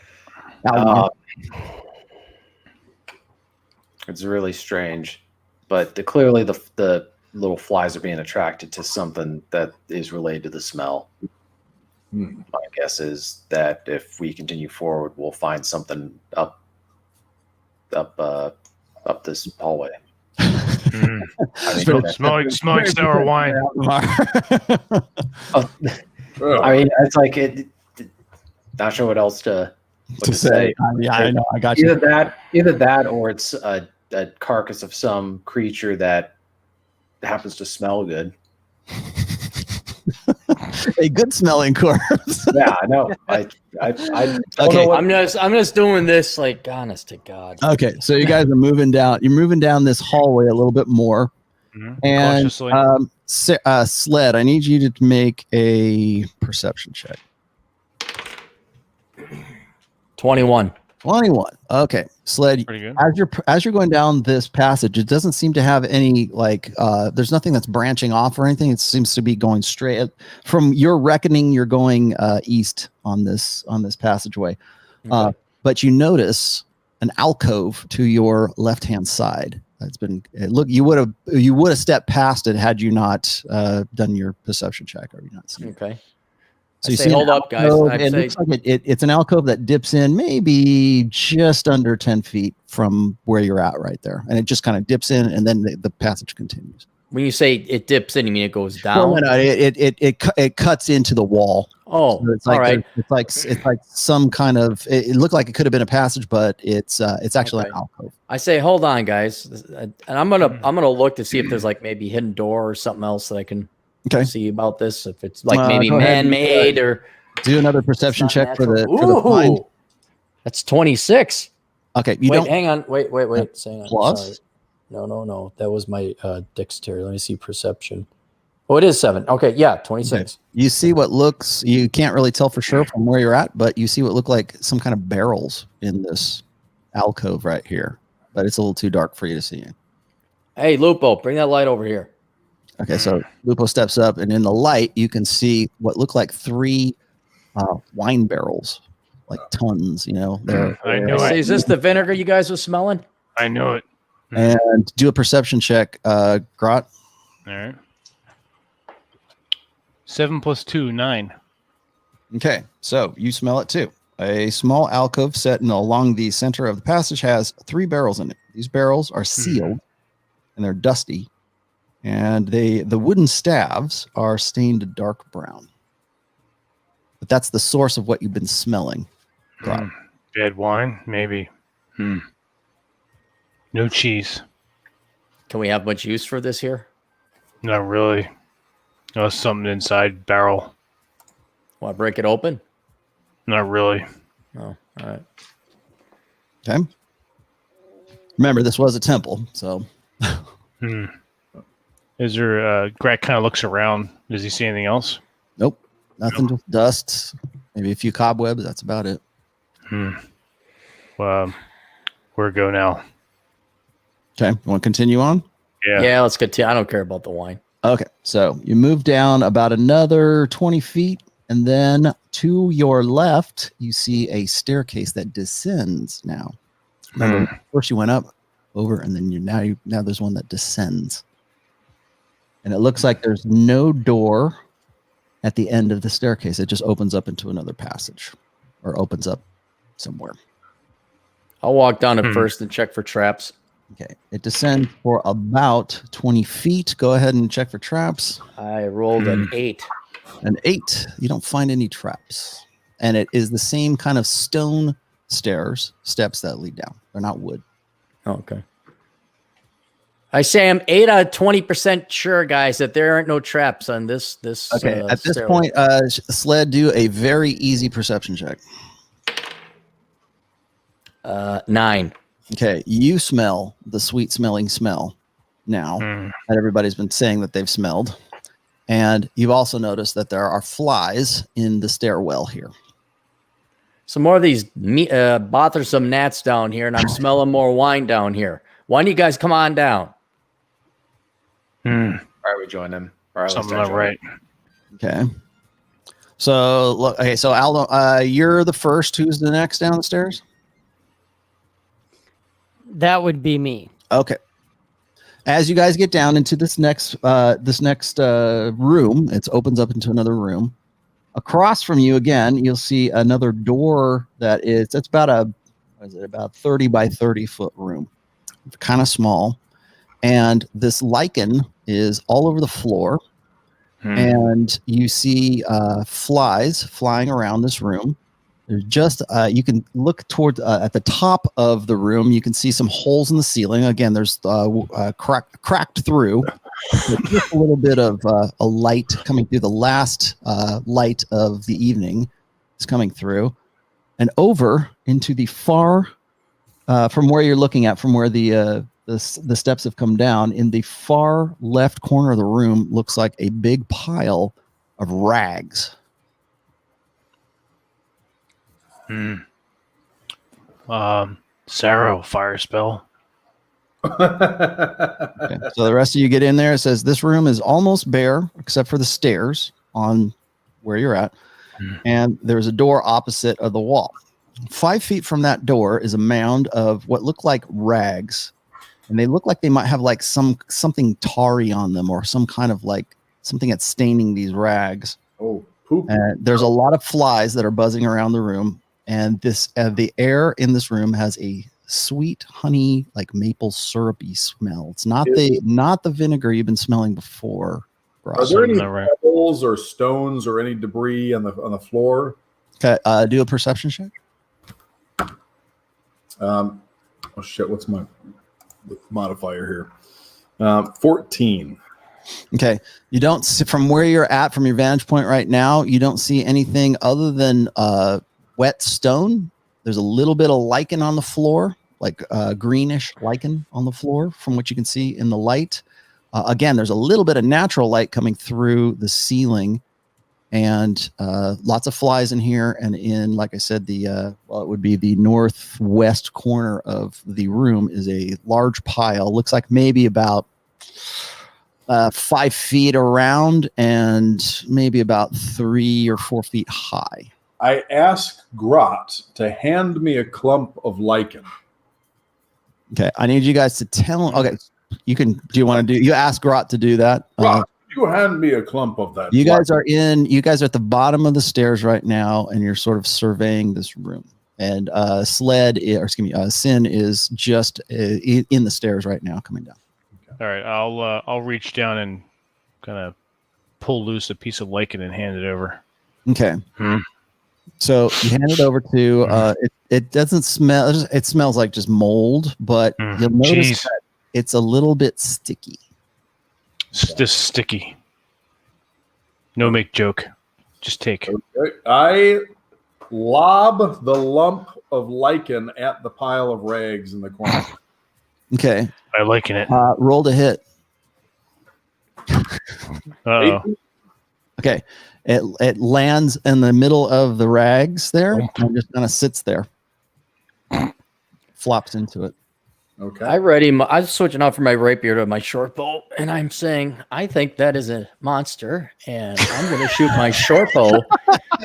It's really strange, but clearly the little flies are being attracted to something that is related to the smell. My guess is that if we continue forward, we'll find something up this hallway. Smelling sour wine. I mean, it's like not sure what else to say. I know. I got you. Either that, or it's a carcass of some creature that happens to smell good. A good smelling corpse. Yeah, I know. I Okay. I'm just doing this like honest to God. Okay, so you guys are moving down. You're moving down this hallway a little bit more, and Cautiously. Sled, I need you to make a perception check. 21. 21. Okay, Sled. Pretty good. As you're going down this passage, it doesn't seem to have any there's nothing that's branching off or anything. It seems to be going straight. From your reckoning, you're going east on this passageway. Okay. But you notice an alcove to your left-hand side. You would have stepped past it had you not done your perception check, or you not seen it. Okay. So I you say, see hold up, guys. it looks like it's an alcove that dips in maybe just under 10 feet from where you're at right there. And it just kind of dips in, and then the passage continues. When you say it dips in, you mean it goes down? Well, no, it cuts into the wall. Oh, So it's all right. It's like some kind of. It looked like it could have been a passage, but it's actually Okay. an alcove. I say, hold on, guys, and I'm gonna look to see if there's like maybe hidden door or something else that I can see about this. If it's like maybe go ahead and man-made or do another perception it's not check for natural. the find. That's 26. Okay, Hang on. Wait. Hang on. Plus? Sorry. No. That was my dexterity. Let me see perception. Oh, it is 7. Okay, yeah, 26. Okay. You see what looks. You can't really tell for sure from where you're at, but you see what look like some kind of barrels in this alcove right here. But it's a little too dark for you to see in. Hey, Lupo, bring that light over here. Okay, so Lupo steps up, and in the light, you can see what look like 3 wine barrels, like tons. I know Say, it. is this the vinegar you guys were smelling? I know it. And do a perception check, Grot. All right. 7 + 2, 9. Okay, so you smell it too. A small alcove set along the center of the passage has 3 barrels in it. These barrels are sealed, and they're dusty, and the wooden staves are stained dark brown. But that's the source of what you've been smelling. Bad wine, maybe. No cheese. Can we have much use for this here? Not really. No, something inside barrel. Want to break it open? Not really. Oh, all right. Okay. Remember, this was a temple, so. Is there? Greg kind of looks around. Does he see anything else? Nope. Nothing. Just dust. Maybe a few cobwebs. That's about it. Well, where to go now? Okay. You want to continue on? Yeah, let's continue. I don't care about the wine. Okay. So you move down about another 20 feet, and then to your left, you see a staircase that descends now. Remember, first you went up, over, and then now there's one that descends. And it looks like there's no door at the end of the staircase. It just opens up into another passage, or opens up somewhere. I'll walk down it first and check for traps. Okay. It descends for about 20 feet. Go ahead and check for traps. I rolled an 8. An 8. You don't find any traps. And it is the same kind of stone steps that lead down. They're not wood. Oh, okay. I say I'm 8 out of 20% sure, guys, that there aren't no traps on this. Okay. At this stairway. point, Sled, do a very easy perception check. 9. Okay. You smell the sweet smelling smell now that everybody's been saying that they've smelled. And you've also noticed that there are flies in the stairwell here. Some more of these bothersome gnats down here, and I'm smelling more wine down here. Why don't you guys come on down? All right, we join them. Something not right. Okay. So look. Okay. So Aldo, you're the first. Who's the next down the stairs? That would be me. Okay. As you guys get down into this next room, it opens up into another room. Across from you again, you'll see another door that's about 30 by 30 foot room. It's kind of small. and this lichen is all over the floor. And you see flies flying around this room. There's just you can look toward at the top of the room. You can see some holes in the ceiling. Again, there's cracked through. There's just a little bit of a light coming through. The last light of the evening is coming through, and over into the far from where you're looking at, from where the steps have come down, in the far left corner of the room looks like a big pile of rags. Sarrow, fire spell. Okay. So the rest of you get in there. It says this room is almost bare except for the stairs on where you're at. And there's a door opposite of the wall. 5 feet from that door is a mound of what look like rags. And they look like they might have like something tarry on them, or some kind of like something that's staining these rags. Oh, poop. And there's a lot of flies that are buzzing around the room. And this the air in this room has a sweet honey, like maple syrupy smell. It's not the vinegar you've been smelling before. Are there any pebbles or stones or any debris on the floor? Okay, do a perception check. Oh shit! What's my modifier here? 14. Okay, you don't see, from where you're at, from your vantage point right now, you don't see anything other than wet stone. There's a little bit of lichen on the floor, like greenish lichen on the floor from what you can see in the light. Again, there's a little bit of natural light coming through the ceiling, and lots of flies in here. And in, like I said, it would be the northwest corner of the room is a large pile. Looks like maybe about 5 feet around and maybe about 3 or 4 feet high. I asked Grot to hand me a clump of lichen. Okay, I need you guys to tell. Okay, you can. Do you want to do? You ask Grot to do that. Grot, you hand me a clump of that. You guys are at the bottom of the stairs right now, and you're sort of surveying this room. And Sin is just in the stairs right now, coming down. Okay. All right, I'll reach down and kind of pull loose a piece of lichen and hand it over. Okay. So you hand it over to. It doesn't smell. It smells like just mold, but you'll notice that it's a little bit sticky. Just sticky. No make joke. Just take. Okay. I lob the lump of lichen at the pile of rags in the corner. Okay. I liken it. Roll to hit. Uh-oh. Okay. It lands in the middle of the rags there and just kind of sits there. Flops into it. Okay. I'm switching off from my rapier to my short bow, and I'm saying, I think that is a monster, and I'm going to shoot my short bow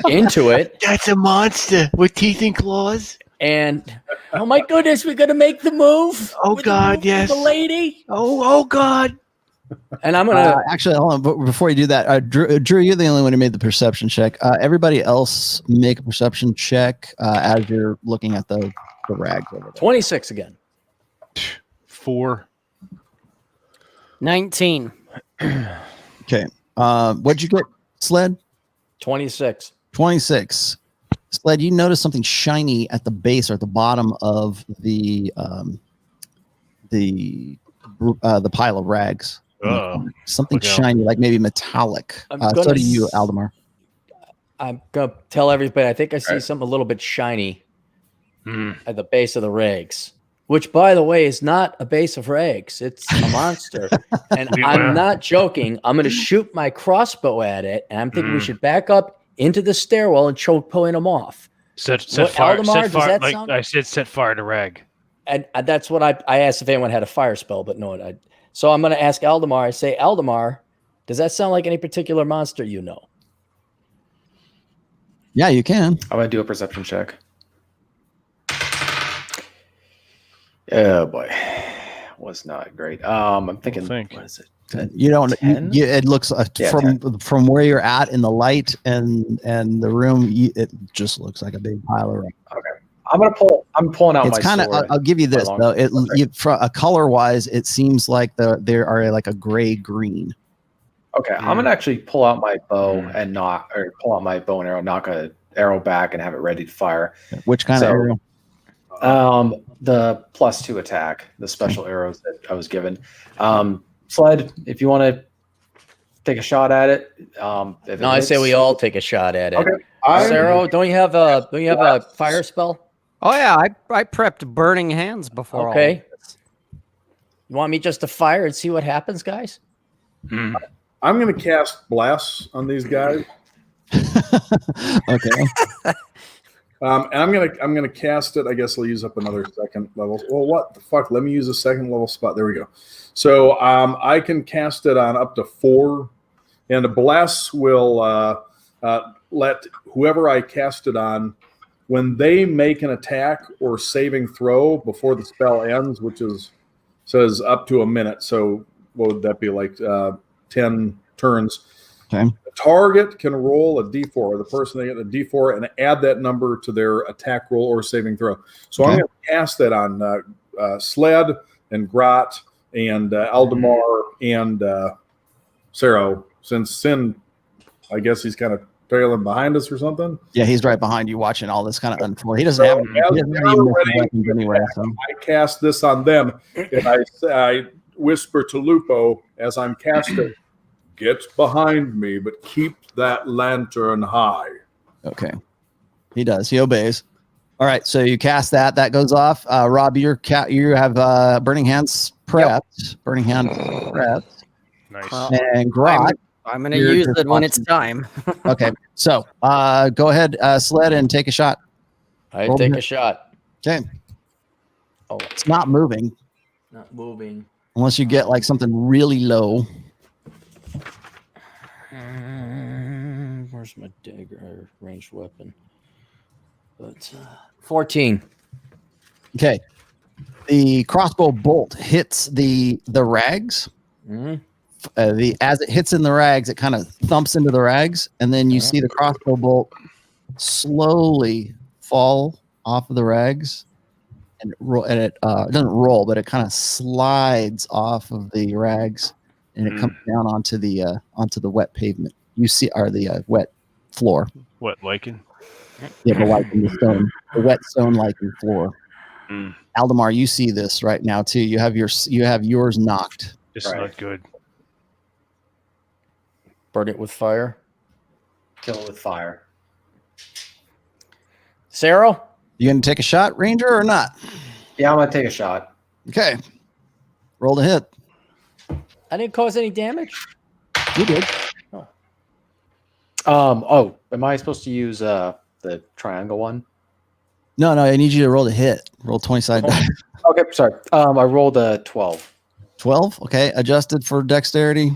into it. That's a monster with teeth and claws. And oh my goodness, we're going to make the move. Oh God, yes. The lady. Oh God. And I'm gonna actually hold on. But before you do that, Drew, you're the only one who made the perception check. Everybody else make a perception check as you're looking at the rags over there. 26 again. 4. 19. Okay. What'd you get, Sled? 26. 26. Sled, you notice something shiny at the base or at the bottom of the pile of rags. Something shiny, like maybe metallic. So do you, Aldemar. I'm gonna tell everybody. I think I see something a little bit shiny at the base of the rags. Which, by the way, is not a base of rags. It's a monster. And I'm not joking. I'm going to shoot my crossbow at it, and I'm thinking we should back up into the stairwell and choke pulling them off. Set fire. I said set fire to rag. And that's what I asked if anyone had a fire spell, but no. So I'm going to ask Aldemar. I say, Aldemar, does that sound like any particular monster you know? Yeah, you can. I'm going to do a perception check. Oh boy, was not great. I'm thinking, what is it? You don't. It looks from where you're at in the light and the room. It just looks like a big pile of rags. Okay, I'm pulling out It's my kind of. sword. I'll give you this though. Color wise, it seems like they are like a gray green. Okay, I'm gonna actually pull out my bow and pull out my bow and arrow, knock a arrow back, and have it ready to fire. Which kind of arrow? The +2 attack, the special arrows that I was given. Sled, if you want to take a shot at it. I say we all take a shot at it. Okay. Sarah, don't you have a fire spell? Oh yeah, I prepped burning hands before. Okay. You want me just to fire and see what happens, guys? I'm going to cast Bless on these guys. Okay. And I'm gonna cast it. I guess I'll use up another second level. Well, what the fuck? Let me use a second level spot. There we go. So I can cast it on up to 4, and the Bless will let whoever I cast it on, when they make an attack or saving throw before the spell ends, which says up to a minute. So what would that be, like 10 turns? Okay. The target can roll a d4, or the person they get a d4, and add that number to their attack roll or saving throw. So I'm going to cast that on Sled and Grot and Aldemar and Sero, since Sin, I guess he's kind of trailing behind us or something. Yeah, he's right behind you watching all this kind of unfold. He doesn't have any weapons anyway. So. I cast this on them, and I whisper to Lupo as I'm casting, "Get behind me, but keep that lantern high." Okay. He does. He obeys. All right, so you cast that. That goes off. Rob, you have Burning Hands prepped. Yep. Burning Hand prepped. Nice. And Grot. I'm going to use it when it's time. Okay, so go ahead, Sled, and take a shot. I take a shot. Okay. Oh, it's not moving. Not moving. Unless you get like something really low. Where's my dagger or ranged weapon? But 14. Okay. The crossbow bolt hits the rags. Mm-hmm. As it hits in the rags, it kind of thumps into the rags, and then you see the crossbow bolt slowly fall off of the rags, and it doesn't roll, but it kind of slides off of the rags, and it comes down onto the wet pavement. You see, or the wet floor. What, lichen? Yeah, the lichen, the wet stone lichen floor. Aldemar, you see this right now too. You have yours knocked. This is not good. Burn it with fire. Kill it with fire. Sarah? You gonna take a shot, Ranger, or not? Yeah, I'm gonna take a shot. Okay. Roll to hit. I didn't cause any damage. You did. Am I supposed to use the triangle one? No, I need you to roll to hit. Roll 20-sided dice. Okay, sorry. I rolled a 12. 12? Okay. Adjusted for dexterity.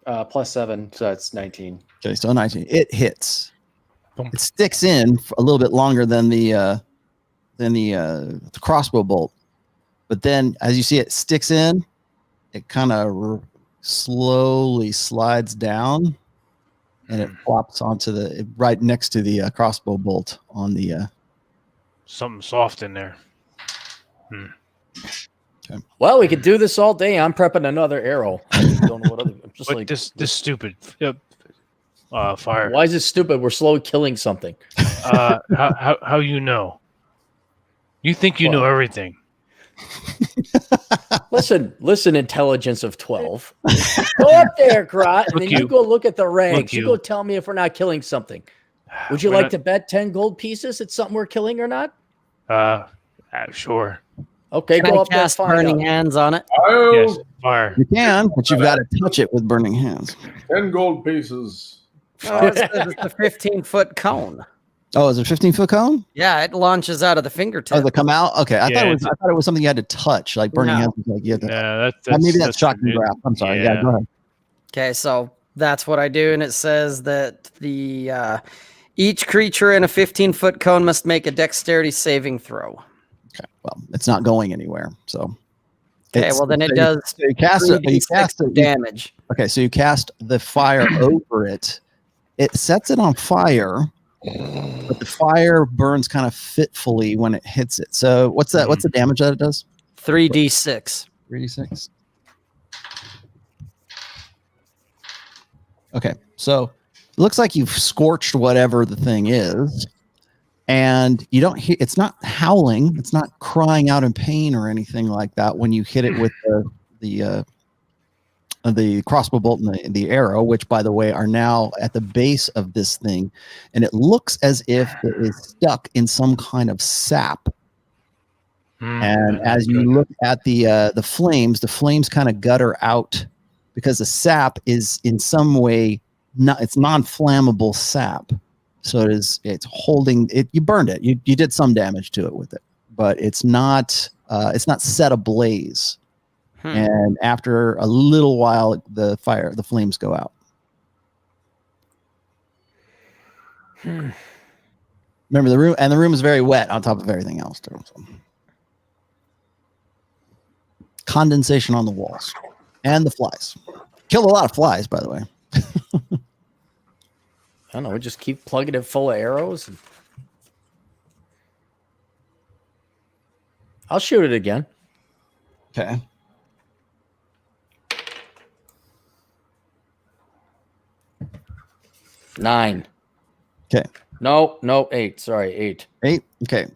+7, so that's 19. Okay, so 19. It hits. It sticks in for a little bit longer than the crossbow bolt, but then as you see it sticks in, it kind of slowly slides down, and it flops onto right next to the crossbow bolt on the. Something soft in there. Okay. Well, we could do this all day. I'm prepping another arrow. I don't know what other. I'm just but like this stupid fire. Why is it stupid? We're slowly killing something. How you know? You think you know everything? Listen, intelligence of 12. Go up there, Grot, and then you go look at the ranks. You go tell me if we're not killing something. Would you like to bet 10 gold pieces it's something we're killing or not? Sure. Okay, Can go I up there. cast burning hands on it? Yes, fire. You can, but you've got to touch it with burning hands. 10 gold pieces. Oh, it's a 15-foot cone. Oh, is it a 15-foot cone? Yeah, it launches out of the fingertip. Oh, does it come out? Okay, I thought it was something you had to touch, like burning hands. Like you had to, maybe that's shock and grab. I'm sorry. Yeah, go ahead. Okay, so that's what I do, and it says that each creature in a 15-foot cone must make a dexterity saving throw. Okay, well, it's not going anywhere, so. Okay, well then it does. So you cast it. Damage. Okay, so you cast the fire over it. It sets it on fire, but the fire burns kind of fitfully when it hits it. So what's that? What's the damage that it does? 3d6. 3d6. Okay, so it looks like you've scorched whatever the thing is, and you don't hear. It's not howling. It's not crying out in pain or anything like that when you hit it with the crossbow bolt and the arrow, which, by the way, are now at the base of this thing, and it looks as if it is stuck in some kind of sap. And as you look at the flames kind of gutter out because the sap is in some way it's non-flammable sap, so it's holding it. You burned it. You did some damage to it with it, but it's not set ablaze. And after a little while, the flames go out. Remember the room is very wet on top of everything else too. So. Condensation on the walls and the flies. Killed a lot of flies, by the way. I don't know. We just keep plugging it full of arrows. I'll shoot it again. Okay. Nine. Okay. No, 8. Sorry, 8. 8. Okay.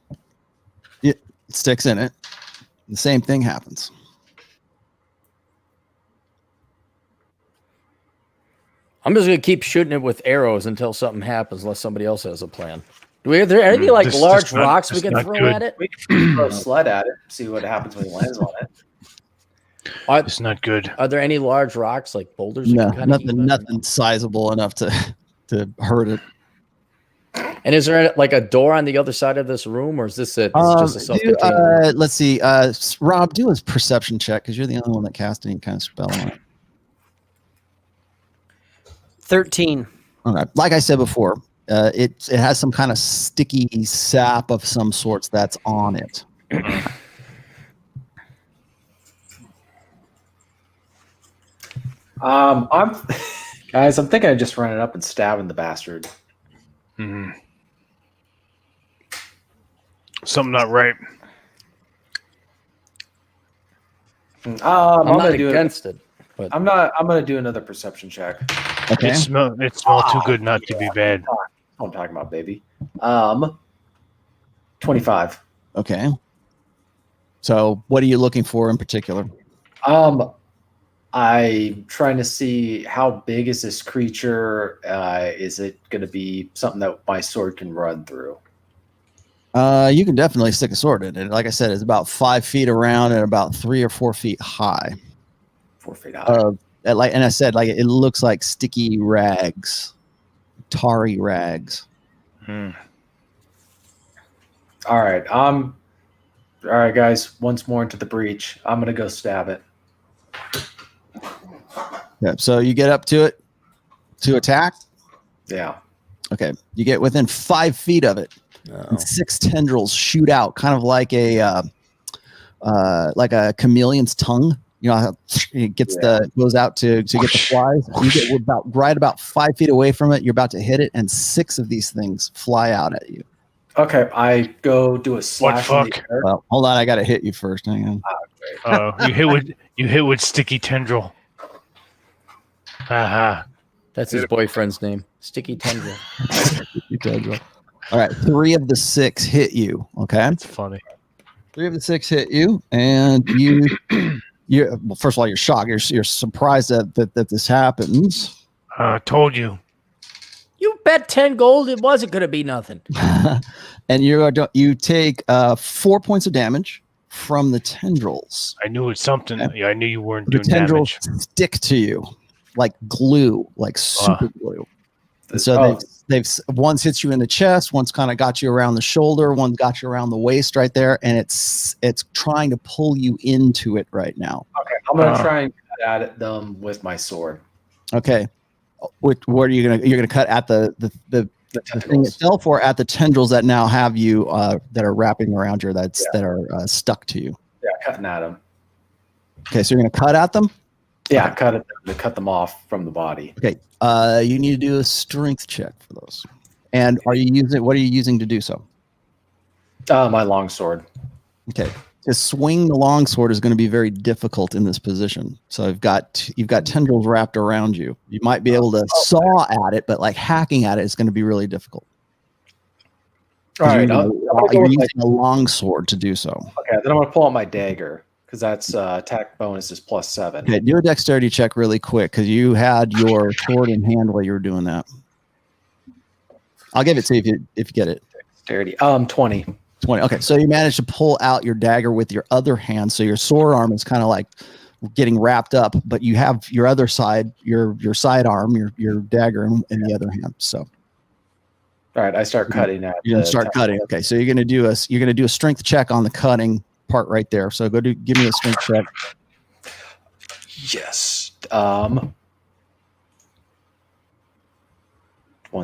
It sticks in it. The same thing happens. I'm just gonna keep shooting it with arrows until something happens, unless somebody else has a plan. Are there any like large rocks we can throw at it? We can throw a sled at it, see what happens when he lands on it. It's not good. Are there any large rocks like boulders? No, nothing sizable enough to hurt it. And is there like a door on the other side of this room, or is this it? Is it just a self-contained room? Let's see. Rob, do a perception check because you're the only one that cast any kind of spell on it. 13. All right. Like I said before, it has some kind of sticky sap of some sorts that's on it. I'm thinking of just running up and stabbing the bastard. Something not right. I'm not against it. But I'm going to do another perception check. Okay. It smells too good not to be bad. That's what I'm talking about, baby. 25. Okay. So what are you looking for in particular? I'm trying to see how big is this creature. Is it going to be something that my sword can run through? You can definitely stick a sword in it. Like I said, it's about 5 feet around and about 3 or 4 feet high. 4 feet high. And I said, like, it looks like sticky rags, tarry rags. All right. All right, guys. Once more into the breach. I'm gonna go stab it. Yeah. So you get up to it to attack. Yeah. Okay. You get within 5 feet of it. And 6 tendrils shoot out, kind of like a chameleon's tongue. You know how it goes out to get the flies. You get about 5 feet away from it. You're about to hit it, and 6 of these things fly out at you. Okay, I go do a slash. What fuck? Well, hold on, I got to hit you first. Hang on. You hit with sticky tendril. Haha. That's his boyfriend's name, Sticky Tendril. Sticky tendril. All right, 3 of the 6 hit you. Okay, that's funny. 3 of the 6 hit you, and you. Well, first of all, you're shocked. You're surprised that this happens. Told you. You bet 10 gold it wasn't going to be nothing. And you take 4 points of damage from the tendrils. I knew it's something. Okay. Yeah, I knew you weren't the doing tendrils damage. Stick to you like glue, like super glue. And so they've one's hits you in the chest, one's kind of got you around the shoulder, one's got you around the waist right there, and it's trying to pull you into it right now. Okay, I'm gonna try and cut at them with my sword. Okay, what are you gonna? You're gonna cut at the thing itself, or at the tendrils that now have you that are wrapping around you that are stuck to you. Yeah, cutting at them. Okay, so you're gonna cut at them. Yeah, okay. cut them off from the body. Okay, you need to do a strength check for those. And what are you using to do so? My longsword. Okay. To swing the longsword is going to be very difficult in this position. So you've got tendrils wrapped around you. You might be able to saw at it, but like hacking at it is going to be really difficult. All right, You're using a longsword to do so. Okay, then I'm going to pull out my dagger because that's attack bonus is +7. Okay, do a dexterity check really quick because you had your sword in hand while you were doing that. I'll give it to you if you get it. Dexterity, 20. 20. Okay, so you managed to pull out your dagger with your other hand. So your sword arm is kind of like getting wrapped up, but you have your other side, your side arm, your dagger in the other hand. So, all right, I start cutting at. You're gonna start cutting. Okay, so you're gonna do a strength check on the cutting part right there. So give me a strength check. Yes. 1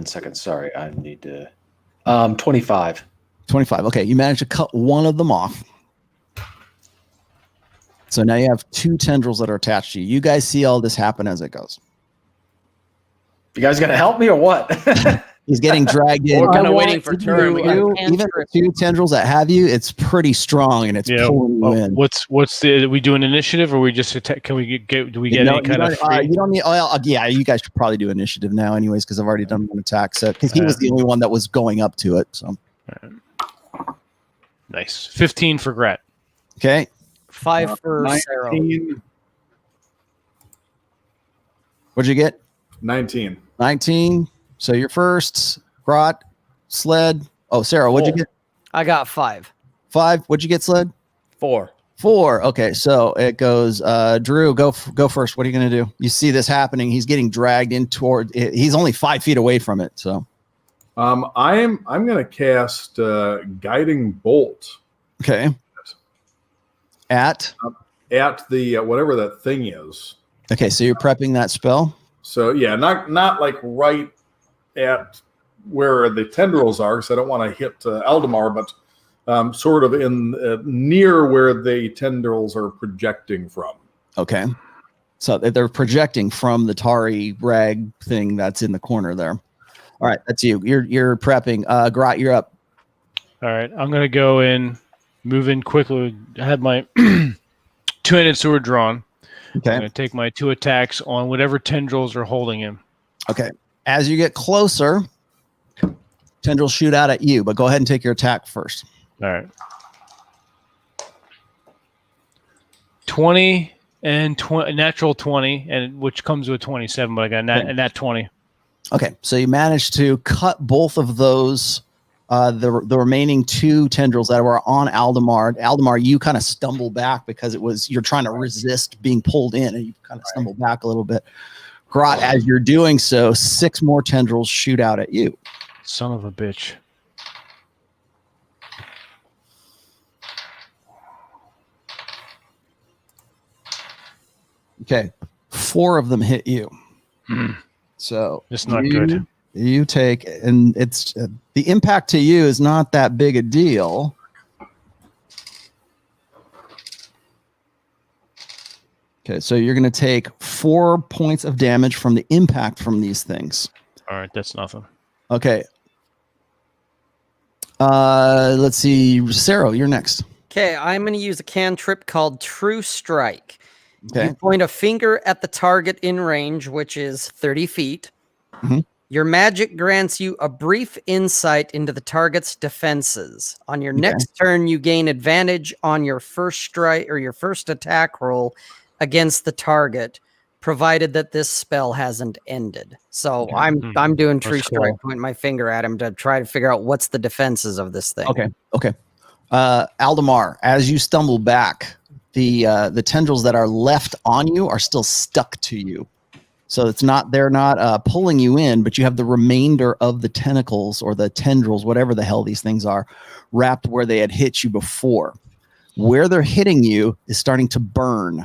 second. Sorry, I need to. 25. 25. Okay, you managed to cut one of them off. So now you have 2 tendrils that are attached to you. You guys see all this happen as it goes. You guys gonna help me or what? He's getting dragged in. We're kind of waiting for turn. Even the 2 tendrils that have you, it's pretty strong and it's pulling you in. What's the? Are we doing initiative or we just attack? Can we get? Do we get any kind of? You don't need. Yeah, you guys should probably do initiative now, anyways, because I've already done one attack. So because he was the only one that was going up to it. So. Nice. 15 for Grat. Okay. 5 for 19. Sarah. What'd you get? 19. 19. So your first, Grot, Sled. Oh, Sarah, what'd you get? I got 5. 5. What'd you get, Sled? 4. 4. Okay, so it goes. Drew, go first. What are you gonna do? You see this happening? He's getting dragged in toward. He's only 5 feet away from it. So, I'm gonna cast Guiding Bolt. Okay. At the whatever that thing is. Okay, so you're prepping that spell. So yeah, not like right at where the tendrils are, because I don't want to hit Aldemar, but sort of in near where the tendrils are projecting from. Okay, so they're projecting from the tarry rag thing that's in the corner there. All right, that's you. You're prepping. Grot, you're up. All right, I'm gonna go in, move in quickly. I have my two-handed sword drawn. Okay. I'm gonna take my 2 attacks on whatever tendrils are holding him. Okay. As you get closer, tendrils shoot out at you, but go ahead and take your attack first. All right. 20 and natural 20, and which comes with 27, but I got nat 20. Okay, so you managed to cut both of those, the remaining 2 tendrils that were on Aldemar. Aldemar, you kind of stumble back because you're trying to resist being pulled in, and you kind of stumble back a little bit. Grot, as you're doing so, 6 more tendrils shoot out at you. Son of a bitch. Okay, 4 of them hit you. So it's not good. You take, and it's the impact to you is not that big a deal. Okay, so you're going to take 4 points of damage from the impact from these things. All right, that's nothing. Okay. Let's see. Sarah, you're next. Okay, I'm going to use a cantrip called True Strike. Okay. You point a finger at the target in range, which is 30 feet. Mm-hmm. Your magic grants you a brief insight into the target's defenses. On your next turn, you gain advantage on your first strike or your first attack roll against the target, provided that this spell hasn't ended. So I'm doing True Strike, pointing my finger at him to try to figure out what's the defenses of this thing. Okay. Aldemar, as you stumble back, the tendrils that are left on you are still stuck to you. So they're not pulling you in, but you have the remainder of the tentacles or the tendrils, whatever the hell these things are, wrapped where they had hit you before. Where they're hitting you is starting to burn.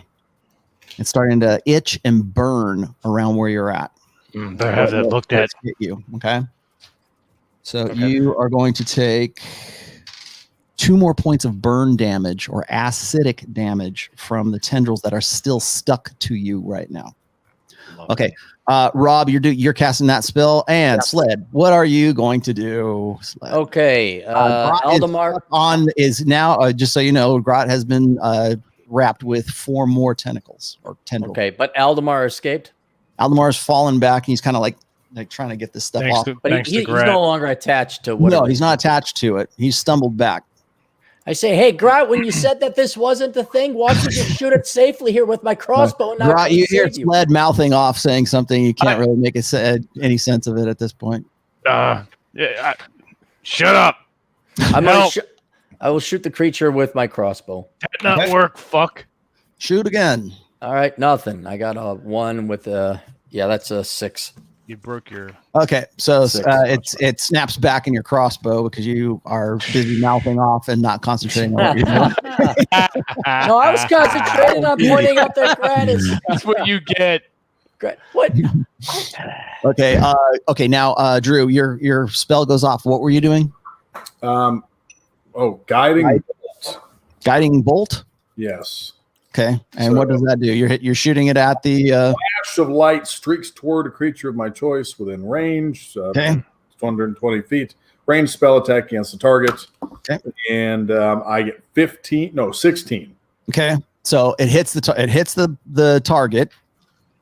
It's starting to itch and burn around where you're at. Better have that looked at. Hit you, okay? So you are going to take 2 more points of burn damage or acidic damage from the tendrils that are still stuck to you right now. Okay, Rob, you're casting that spell, and Sled, what are you going to do? Sled? Okay, Aldemar is now. Just so you know, Grot has been wrapped with 4 more tentacles or tendrils. Okay, but Aldemar escaped. Aldemar's fallen back, and he's kind of like trying to get this stuff off. But he's no longer attached to whatever. No, he's not attached to it. He's stumbled back. I say, hey, Grot, when you said that this wasn't the thing, why don't you just shoot it safely here with my crossbow? And Grot, you hear Sled mouthing off, saying something. You can't really make any sense of it at this point. Shut up. I will shoot the creature with my crossbow. That not work, fuck. Shoot again. All right, nothing. I got a 1 with that's a 6. You broke your. Okay, so it snaps back in your crossbow because you are busy mouthing off and not concentrating on what you're doing. No, I was concentrating on pointing out their credits. That's what you get. What? Okay. Okay. Now, Drew, your spell goes off. What were you doing? Guiding bolt. Guiding bolt. Yes. Okay. And what does that do? You're shooting it at the flash of light streaks toward a creature of my choice within range. Okay. 120 feet. Range spell attack against the target. Okay. And I get 16. Okay. So it hits the target.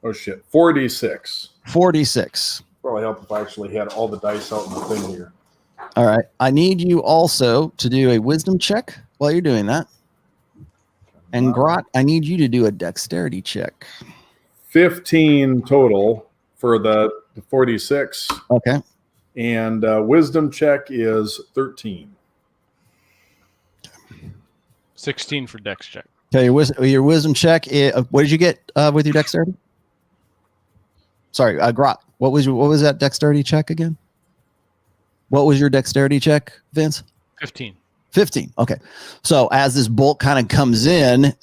Oh shit. 4d6. 4d6. Probably help if I actually had all the dice out in the thing here. All right. I need you also to do a wisdom check while you're doing that. And Grot, I need you to do a dexterity check. 15 total for the 46. Okay. And wisdom check is 13. 16 for dex check. Okay, your wisdom check. What did you get with your dexterity? Sorry, Grot. What was that dexterity check again? What was your dexterity check, Vince? 15. 15. Okay. So as this bolt kind of comes in,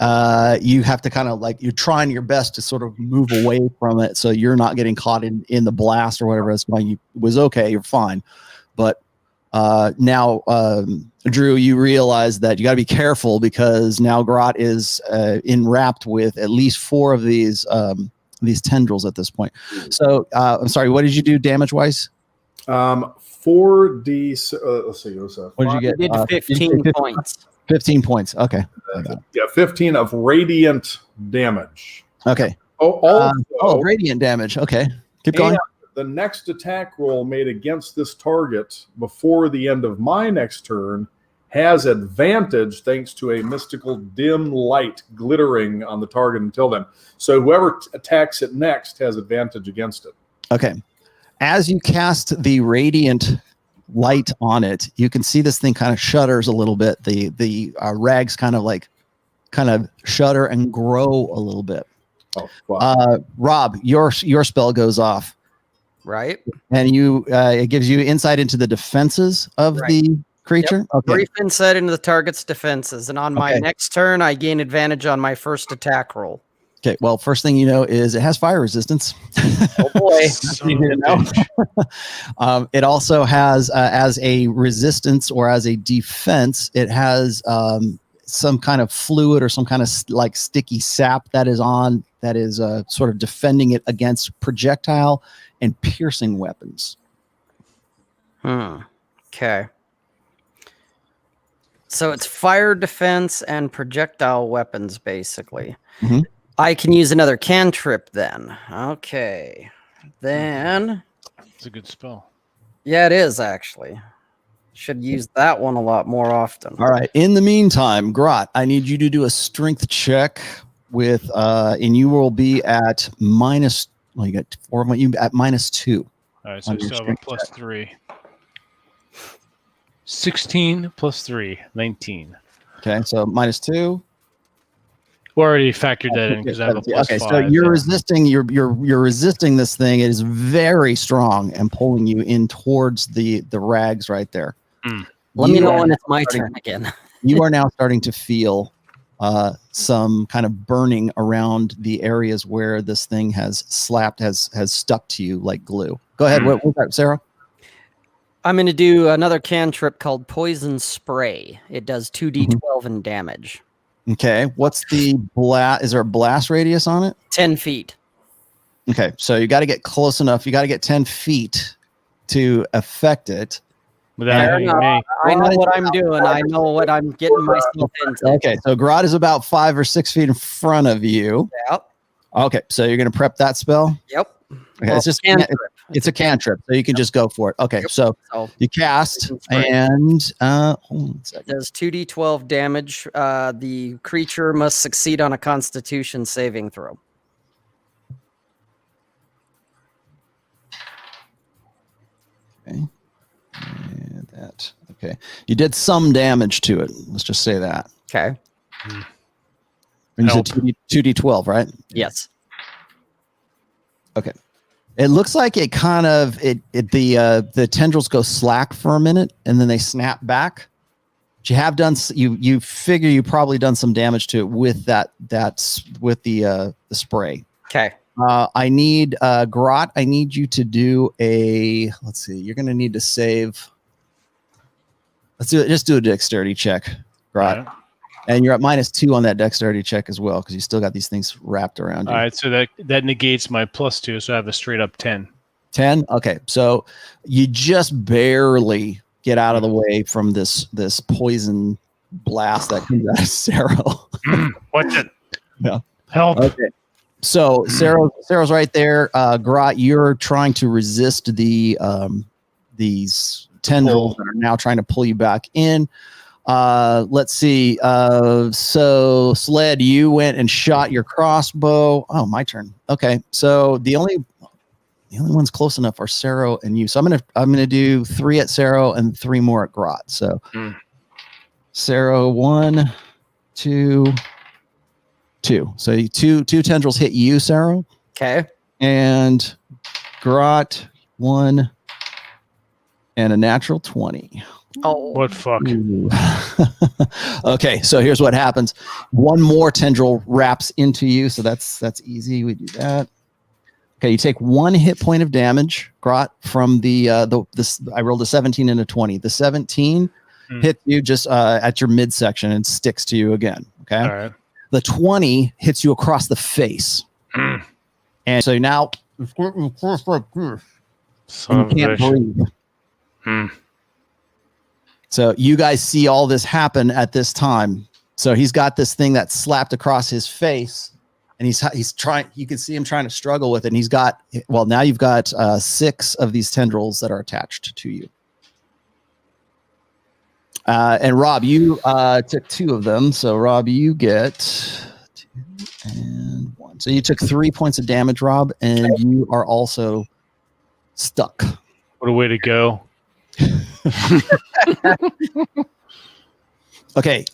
you have to kind of you're trying your best to sort of move away from it so you're not getting caught in the blast or whatever. That's why it was okay. You're fine. But now, Drew, you realize that you got to be careful because now Grot is enwrapped with at least 4 of these tendrils at this point. So I'm sorry, what did you do damage-wise? 4d. Let's see. What did you get? You did 15 points. 15 points. Okay. Yeah, 15 of radiant damage. Okay. Radiant damage. Okay. Keep going. The next attack roll made against this target before the end of my next turn has advantage thanks to a mystical dim light glittering on the target until then. So whoever attacks it next has advantage against it. Okay. As you cast the radiant light on it, you can see this thing kind of shudders a little bit. The rags kind of shudder and grow a little bit. Oh, wow. Rob, your spell goes off, right? And it gives you insight into the defenses of the creature. Yep. Okay. Brief insight into the target's defenses, and on my next turn, I gain advantage on my first attack roll. Okay, well, first thing you know is it has fire resistance. Oh boy! It also has, as a resistance or as a defense, it has some kind of fluid or some kind of sticky sap that is sort of defending it against projectile and piercing weapons. Okay. So it's fire defense and projectile weapons, basically. Mm-hmm. I can use another cantrip then. Okay. Then. It's a good spell. Yeah, it is actually. Should use that one a lot more often. All right. In the meantime, Grot, I need you to do a strength check with, and you will be at minus. Well, you got 4. You at -2. All right. So I still have a +3. 16 + 3, 19. Okay. So -2. We already factored that in because I have a +5. Okay, so you're resisting. You're resisting this thing. It is very strong and pulling you in towards the rags right there. Let me know when it's my turn again. You are now starting to feel some kind of burning around the areas where this thing has stuck to you like glue. Go ahead. What was that, Sarah? I'm going to do another cantrip called Poison Spray. It does 2d12 in damage. Okay, what's the blast? Is there a blast radius on it? 10 feet. Okay, so you got to get close enough. You got to get 10 feet to affect it. Without hitting me. I know what I'm doing. I know what I'm getting myself into. Okay, so Grodd is about 5 or 6 feet in front of you. Yep. Okay, so you're going to prep that spell? Yep. Okay, Well, it's just cantrip. it's a cantrip, so you can just go for it. Okay, so you cast and hold on a second. Does 2d12 damage. The creature must succeed on a Constitution saving throw. Okay. And that. Okay. You did some damage to it. Let's just say that. Okay. And you said 2d12, right? Yes. Okay. It looks like it kind of the tendrils go slack for a minute and then they snap back. But you have done you figure you probably done some damage to it with with the spray. Okay. I need Grot. I need you to do a. Let's see. You're going to need to save. Let's do it. Just do a dexterity check, Grot. Right. And you're at -2 on that dexterity check as well because you still got these things wrapped around you. All right, so that negates my +2, so I have a straight up 10. 10. Okay, so you just barely get out of the way from this poison blast that comes out of Sarah. Watch it. Yeah. Help. Okay. So Sarah's right there. Grot, you're trying to resist these tendrils that are now trying to pull you back in. Let's see. So Sled, you went and shot your crossbow. Oh, my turn. Okay. So the only ones close enough are Sarah and you. So I'm gonna do 3 at Sarah and 3 more at Grot. So Sarah 1, 2, 2. So two tendrils hit you, Sarah. Okay. And Grot 1 and a natural 20. Oh, What fuck? Okay, so here's what happens. One more tendril wraps into you, so that's easy. We do that. Okay, you take 1 hit point of damage, Grot, from this. I rolled a 17 and a 20. The 17 hits you just at your midsection and sticks to you again. Okay. All right. The 20 hits you across the face, and so now you can't breathe. So you guys see all this happen at this time. So he's got this thing that's slapped across his face, and he's trying. You can see him trying to struggle with it. And he's got now you've got 6 of these tendrils that are attached to you. And Rob, you took 2 of them. So Rob, you get 2 and 1. So you took 3 points of damage, Rob, and you are also stuck. What a way to go. Okay,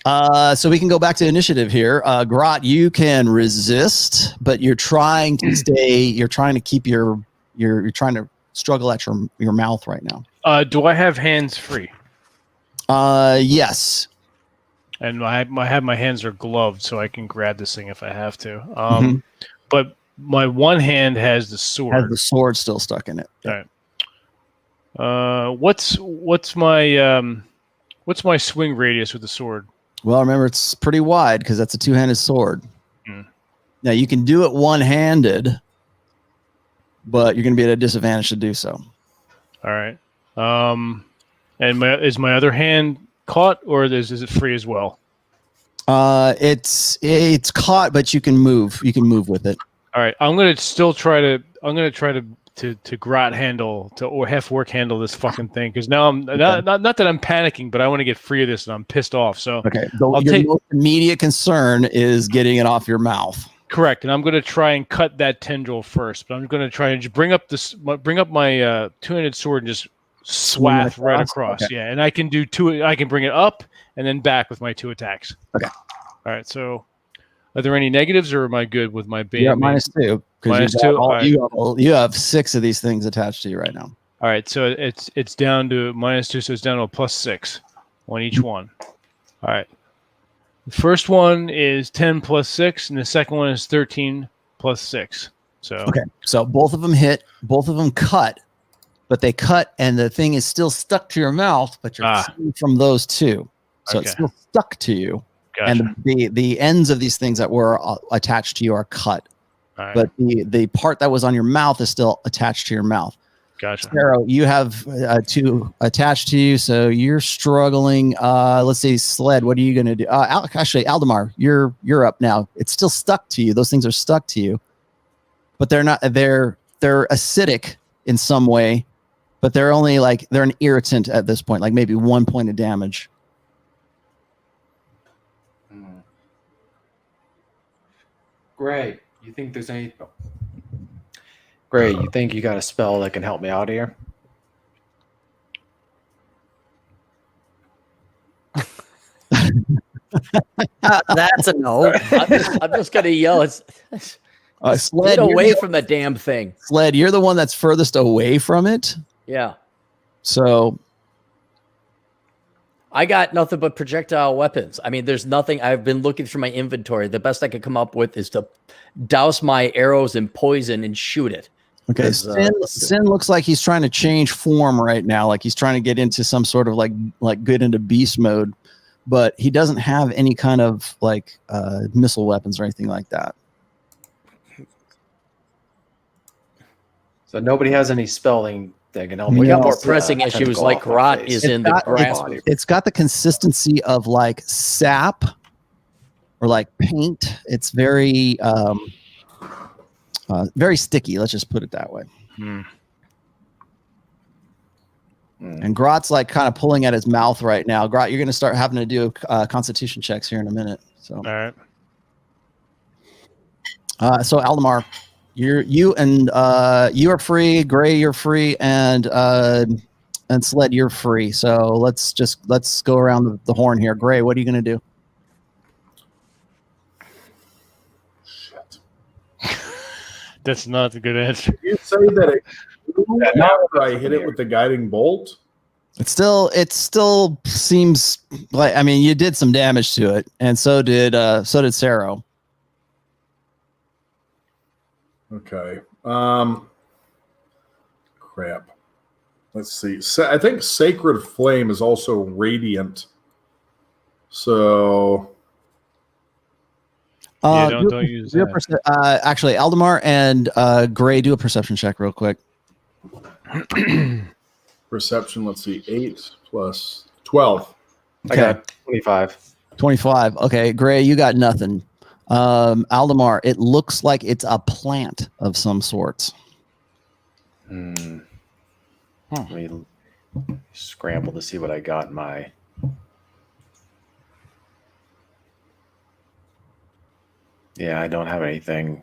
so we can go back to initiative here. Grot, you can resist, but you're trying to stay. You're trying to keep you're trying to struggle at your mouth right now. Do I have hands free? Yes. And I have my hands are gloved, so I can grab this thing if I have to. But my one hand has the sword. Has the sword still stuck in it. All right. What's my swing radius with the sword? Well, remember it's pretty wide because that's a 2-handed sword. Now you can do it one-handed, but you're going to be at a disadvantage to do so. All right. And is my other hand caught, or is it free as well? It's caught, but you can move. You can move with it. All right. I'm gonna try to grot handle or half work handle this fucking thing because now I'm not that I'm panicking, but I want to get free of this and I'm pissed off. So okay, your most immediate concern is getting it off your mouth. Correct, and I'm going to try and cut that tendril first. But I'm going to try and just bring up my 2-handed sword and just swath right across. Okay. Yeah, and I can do 2. I can bring it up and then back with my 2 attacks. Okay. All right. So, are there any negatives, or am I good with my bane? Yeah, -2. -2. You have 6 of these things attached to you right now. All right. So it's down to -2. So it's down to a +6 on each one. All right. The first one is 10 + 6, and the second one is 13 + 6. So okay. So both of them hit. Both of them cut. But they cut, and the thing is still stuck to your mouth, but you're seeing from those 2. So it's still stuck to you. Gotcha. And the ends of these things that were attached to you are cut. All right. but the part that was on your mouth is still attached to your mouth. Gotcha. Sparrow, you have two attached to you, so you're struggling. Let's see, Sled, what are you going to do? Actually, Aldemar, you're up now. It's still stuck to you. Those things are stuck to you, but they're not. They're acidic in some way, but they're only like they're an irritant at this point, like maybe 1 point of damage. Gray, you think there's any? Gray, you think you got a spell that can help me out here? That's a no. I'm just gonna yell. Sled, Get away from the damn thing. Sled, you're the one that's furthest away from it. Yeah. So I got nothing but projectile weapons. I mean, there's nothing. I've been looking through my inventory. The best I could come up with is to douse my arrows in poison and shoot it. okay, Sin looks like he's trying to change form right now, like he's trying to get into some sort of like get into beast mode, but he doesn't have any kind of like missile weapons or anything like that. So nobody has any spelling that can help We me. got No, more pressing issues like Grot is in the grasp. It's got the consistency of like sap or like paint. It's very very sticky. Let's just put it that way. And Grot's like kind of pulling at his mouth right now. Grot, you're going to start having to do constitution checks here in a minute. So, All right. So Aldemar, you are free. Gray, you're free, and Sled, you're free. So let's go around the horn here. Gray, what are you going to do? Shit. That's not a good answer. You say that after I hit it with the guiding bolt? It still seems like, I mean, you did some damage to it, and so did Saro. Okay. Crap. Let's see. I think Sacred Flame is also radiant. So Yeah, don't use that. Actually, Aldemar and Gray, do a perception check real quick. perception, let's see, 8 plus 12. I got 25. 25. Okay, Gray, you got nothing. Aldemar, it looks like it's a plant of some sorts. Let me scramble to see what I got in my. Yeah, I don't have anything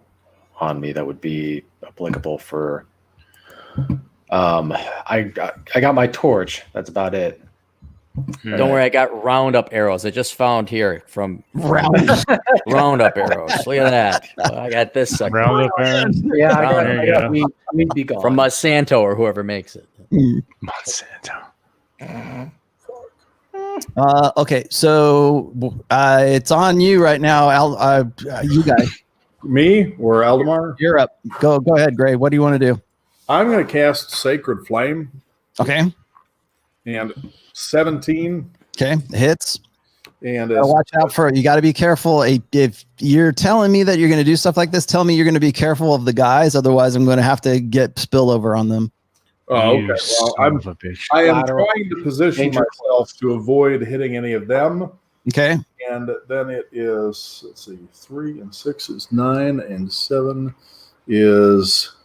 on me that would be applicable for. I got my torch. That's about it. Don't worry, I got roundup arrows. I just found here from roundup arrows. Look at that. I got this sucker. Roundup arrows. Yeah, I got be gone. From Monsanto or whoever makes it. Monsanto. Okay, so it's on you right now, you guys. Me or Aldemar? You're up. Go ahead, Gray. What do you want to do? I'm going to cast Sacred Flame. Okay. And 17. Okay, hits. And watch out for it. You got to be careful. If you're telling me that you're going to do stuff like this, tell me you're going to be careful of the guys. Otherwise, I'm going to have to get spillover on them. Oh, okay. Well, I am trying to position myself to avoid hitting any of them. Okay. And then it is, let's see, 3 and 6 is 9, and 7 is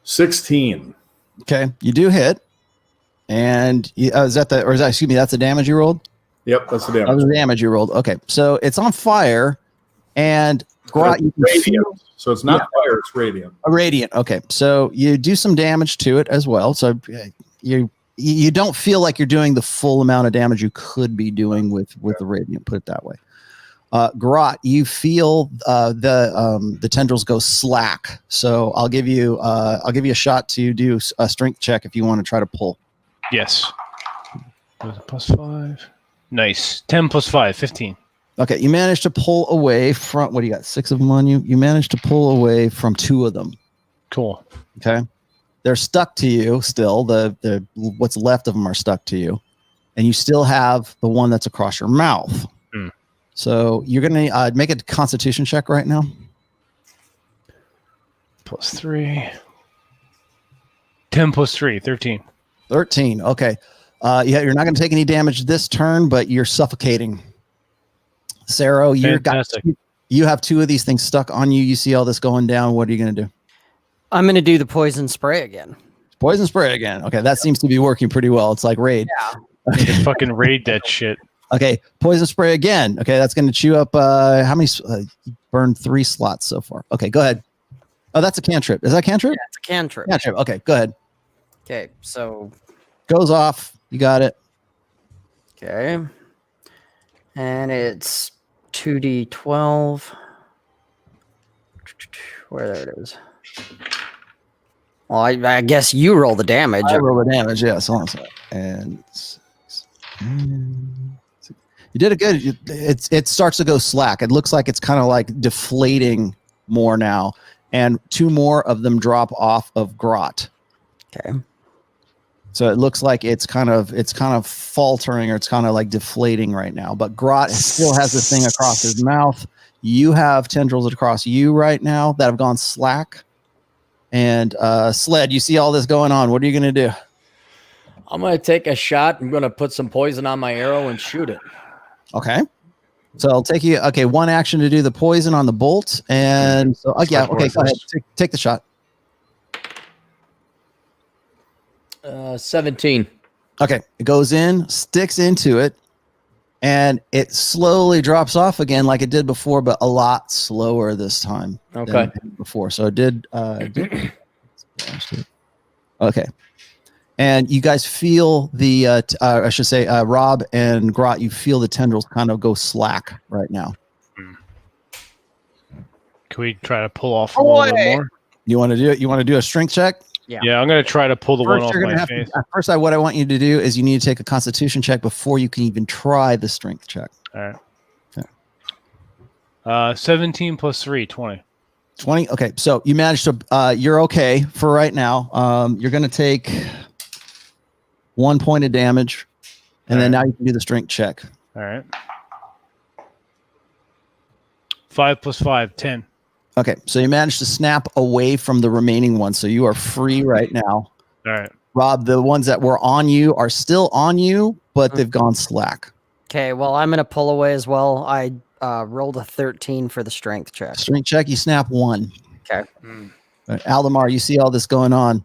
16. Okay, you do hit. And that's the damage you rolled? Yep, that's the damage. That was the damage you rolled. Okay, so it's on fire, and radiant. So it's not fire; it's radiant. A radiant. Okay, so you do some damage to it as well. So you don't feel like you're doing the full amount of damage you could be doing with the radiant. Put it that way. Grot, you feel the tendrils go slack. So I'll give you a shot to do a strength check if you want to try to pull. Yes. Was it +5? Nice. 10 + 5, 15. Okay, you managed to pull away from, what do you got, 6 of them on you? You managed to pull away from 2 of them. Cool. Okay. They're stuck to you still. The what's left of them are stuck to you. And you still have the one that's across your mouth. So you're going to make a constitution check right now. plus 3. 10 plus 3, 13. 13. Okay. Yeah, you're not going to take any damage this turn, but you're suffocating. Sarah, you have 2 of these things stuck on you. You see all this going down. What are you going to do? I'm going to do the poison spray again. Poison spray again. Okay, that seems to be working pretty well. It's like raid. Yeah. Fucking raid that shit. Okay, poison spray again. Okay, that's going to chew up how many? You burned 3 slots so far. Okay, go ahead. Oh, that's a cantrip. Is that a cantrip? Yeah, it's a cantrip. Cantrip. Okay, go ahead. Okay, so Goes off. You got it. okay, and it's 2d12. Where there it is. Well, I guess you roll the damage. I roll the damage. Yeah, so on. And 6. You did it good. It starts to go slack. It looks like it's kind of like deflating more now, and 2 more of them drop off of Grot. Okay. So it looks like it's kind of faltering, or it's kind of like deflating right now. But Grot still has this thing across his mouth. You have tendrils across you right now that have gone slack. And Sled, you see all this going on. What are you going to do? I'm going to take a shot. I'm going to put some poison on my arrow and shoot it. Okay. So I'll take you. Okay, 1 action to do the poison on the bolt, and so yeah. Okay, go ahead. Take the shot. 17. Okay, it goes in, sticks into it, and it slowly drops off again, like it did before, but a lot slower this time. Okay. Than it did before, so it did. Okay. And you guys feel the, I should say, Rob and Grot, you feel the tendrils kind of go slack right now. Can we try to pull off a little bit more? You want to do it? You want to do a strength check? Yeah, I'm going to try to pull the one off my face. First, what I want you to do is you need to take a constitution check before you can even try the strength check. All right. 17 plus 3, 20. 20? Okay, so you managed to, you're okay for right now. You're going to take 1 point of damage, and then now you can do the strength check. All right. 5 plus 5, 10. Okay, so you managed to snap away from the remaining ones, so you are free right now. All right. Rob, the ones that were on you are still on you, but they've gone slack. Okay, well, I'm going to pull away as well. I rolled a 13 for the strength check. Strength check, you snap 1. Okay. Right, Aldemar, you see all this going on.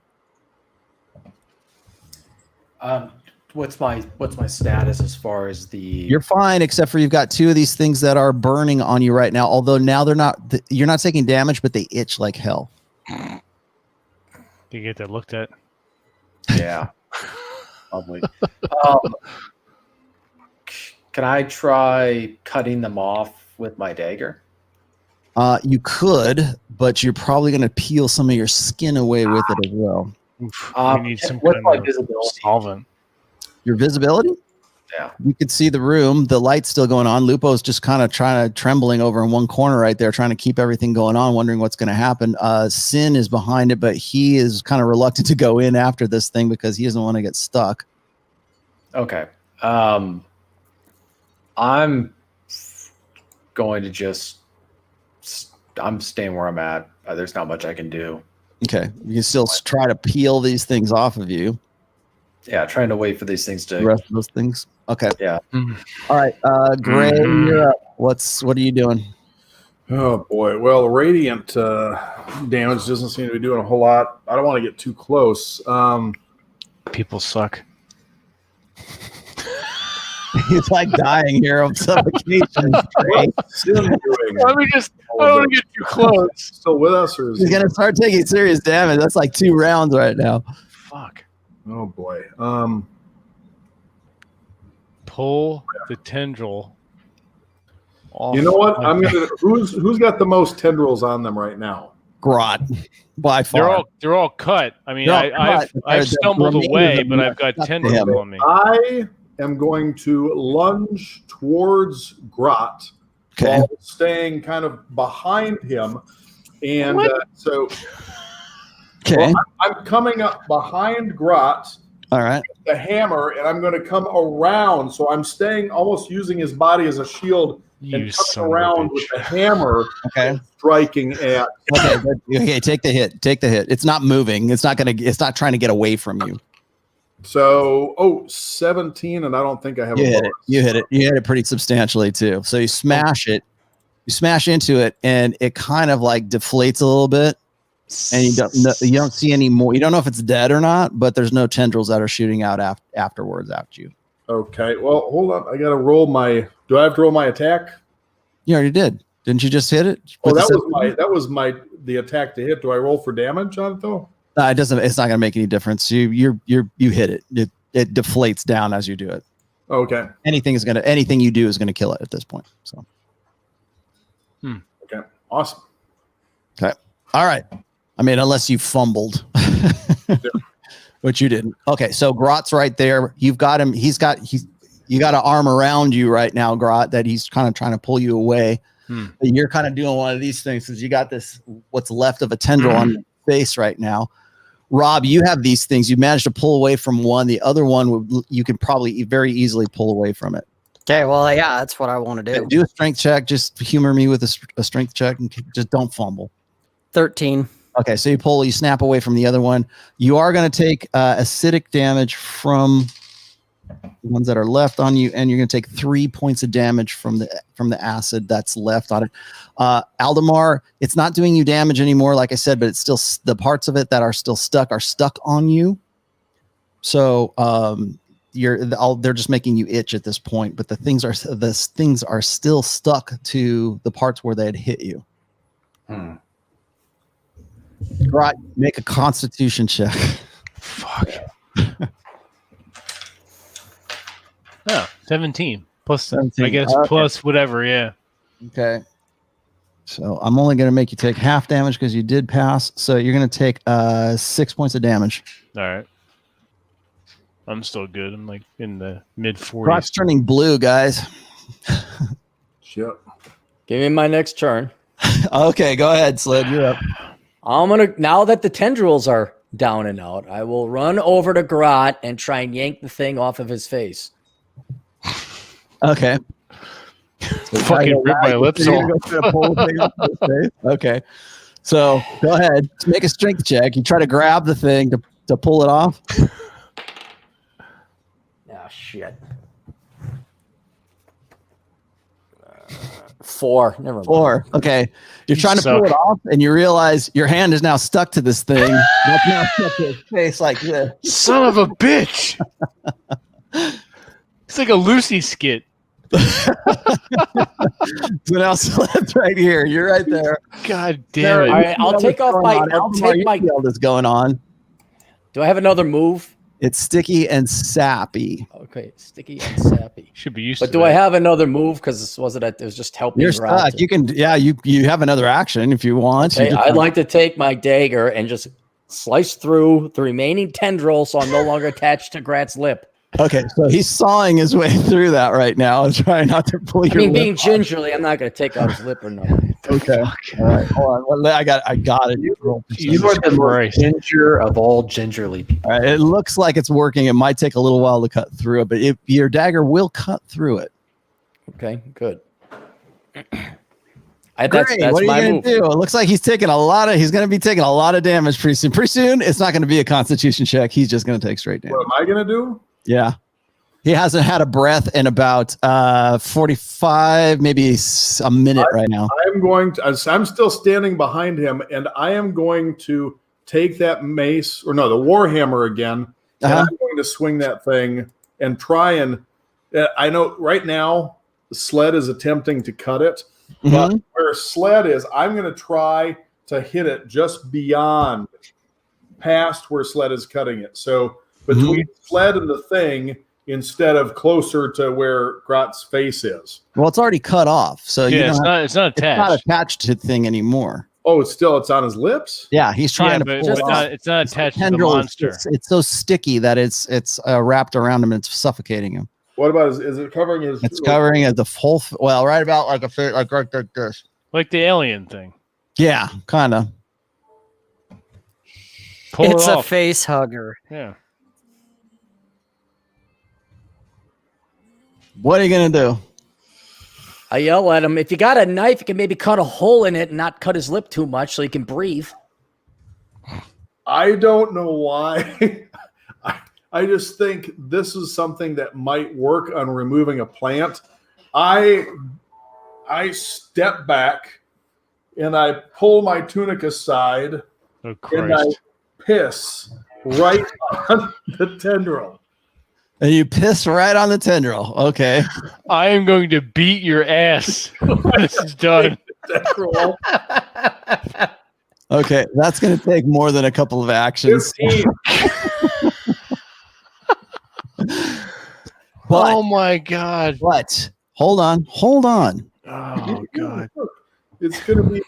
What's my status as far as the? You're fine, except for you've got 2 of these things that are burning on you right now. Although now you're not taking damage, but they itch like hell. You get that looked at? Yeah, probably. Can I try cutting them off with my dagger? You could, but you're probably going to peel some of your skin away with it as well. You need some what's kind my of visibility? solvent. Your visibility? Yeah. You could see the room. The light's still going on. Lupo's just kind of trembling over in one corner right there, trying to keep everything going on, wondering what's going to happen. Sin is behind it, but he is kind of reluctant to go in after this thing because he doesn't want to get stuck. Okay. I'm going to I'm staying where I'm at. There's not much I can do. Okay. You can still try to peel these things off of you. Yeah, trying to wait for these things to. The rest of those things. Okay. Yeah. All right. Gray, you're up. What are you doing? Oh boy. Well, the radiant damage doesn't seem to be doing a whole lot. I don't want to get too close. People suck. He's like dying here of suffocation. Let me just. I don't want to get too close. Still with us, or is He's gonna start taking serious damage. That's like 2 rounds right now. Fuck. Oh boy. Pull the tendril off. You know what? I'm gonna. Who's got the most tendrils on them right now? Grot, by far. They're all cut. I mean, cut. I've stumbled away, but I've got tendrils on me. I am going to lunge towards Grot while staying kind of behind him, and so. Okay. Well, I'm coming up behind Grot. All right. The hammer, and I'm going to come around. So I'm staying, almost using his body as a shield and coming around with the hammer and striking at. Okay, take the hit. Take the hit. It's not moving. It's not trying to get away from you. So 17, and I don't think I have you a hit bonus. it. You hit it. You hit it pretty substantially too. So you smash it. You smash into it, and it kind of like deflates a little bit. And you don't see any more. You don't know if it's dead or not, but there's no tendrils that are shooting out afterwards after you. Okay. Well, hold on. I got to roll my. Do I have to roll my attack? You already did. Didn't you just hit it? That was the attack to hit. Do I roll for damage on it though? It doesn't. It's not going to make any difference. You hit it. It deflates down as you do it. Okay. Anything you do is going to kill it at this point. So. Okay. Awesome. Okay. All right. I mean, unless you fumbled, which you didn't. Okay, so Grot's right there. You've got him. You got an arm around you right now, Grot, that he's kind of trying to pull you away. But you're kind of doing one of these things because you got this, what's left of a tendril on your face right now. Rob, you have these things. You managed to pull away from one. The other one, you can probably very easily pull away from it. Okay, well, yeah, that's what I want to do. Do a strength check. Just humor me with a strength check and just don't fumble. 13. Okay, so you snap away from the other one. You are going to take acidic damage from the ones that are left on you, and you're going to take 3 points of damage from the acid that's left on it. Aldemar, it's not doing you damage anymore, like I said, but it's still the parts of it that are still stuck on you. So they're just making you itch at this point, but the things are still stuck to the parts where they had hit you. Right, make a Constitution check. Fuck. 17 plus 17. I guess plus whatever. Yeah. Okay. So I'm only going to make you take half damage because you did pass. So you're going to take 6 points of damage. All right. I'm still good. I'm like in the mid 40s. Rock's turning blue, guys. Yep. Give me my next turn. Okay, go ahead, Sled. You're up. Now that the tendrils are down and out, I will run over to Grot and try and yank the thing off of his face. Okay. Fucking rip my lips off. Okay. So go ahead. Make a strength check. You try to grab the thing to pull it off. Ah, shit. 4. Never mind. 4. Okay. You're trying to pull it off, and you realize your hand is now stuck to this thing. That's now stuck to his face like this. Son of a bitch. It's like a Lucy skit. So now Sled's right here. You're right there. God damn it. All right, I'll take my that's going on. Do I have another move? It's sticky and sappy. Okay, sticky and sappy. Should be used but to do that. I have another move? Because it was just helping. You're stuck. You can, you have another action if you want. Okay, I'd like to take my dagger and just slice through the remaining tendril so I'm no longer attached to Grat's lip. Okay, so he's sawing his way through that right now and trying not to pull your lip being off. gingerly, I'm not going to take out his lip or nothing. Okay. All right. Hold on. I got it. You are the most ginger of all gingerly people. All right. It looks like it's working. It might take a little while to cut through it, but your dagger will cut through it. Okay, good. That's what are you going to do? It looks like he's going to be taking a lot of damage pretty soon. Pretty soon, it's not going to be a Constitution check. He's just going to take straight damage. What am I going to do? Yeah. He hasn't had a breath in about 45, maybe a minute right now. I'm still standing behind him, and I am going to take that mace, the warhammer again, and I'm going to swing that thing and try and, I know right now the Sled is attempting to cut it, but where Sled is, I'm going to try to hit it just past where Sled is cutting it. So between Sled and the thing, instead of closer to where Grot's face is. Well, it's already cut off, so it's not attached. It's not attached to the thing anymore. Oh, it's on his lips. Yeah, he's trying to pull it off. It's not attached to the monster. It's so sticky that it's wrapped around him and it's suffocating him. What about is it covering his? It's covering the whole. Well, right about like right like this. Like the alien thing. Yeah, kind of. It's a face hugger. Yeah. What are you gonna do? I yell at him. If you got a knife, you can maybe cut a hole in it and not cut his lip too much so he can breathe. I don't know why. I just think this is something that might work on removing a plant. I step back and I pull my tunic aside and I piss right on the tendril. And you piss right on the tendril. Okay. I am going to beat your ass when this is done. Okay, that's going to take more than a couple of actions. Oh my God! But hold on. Oh God! It's gonna be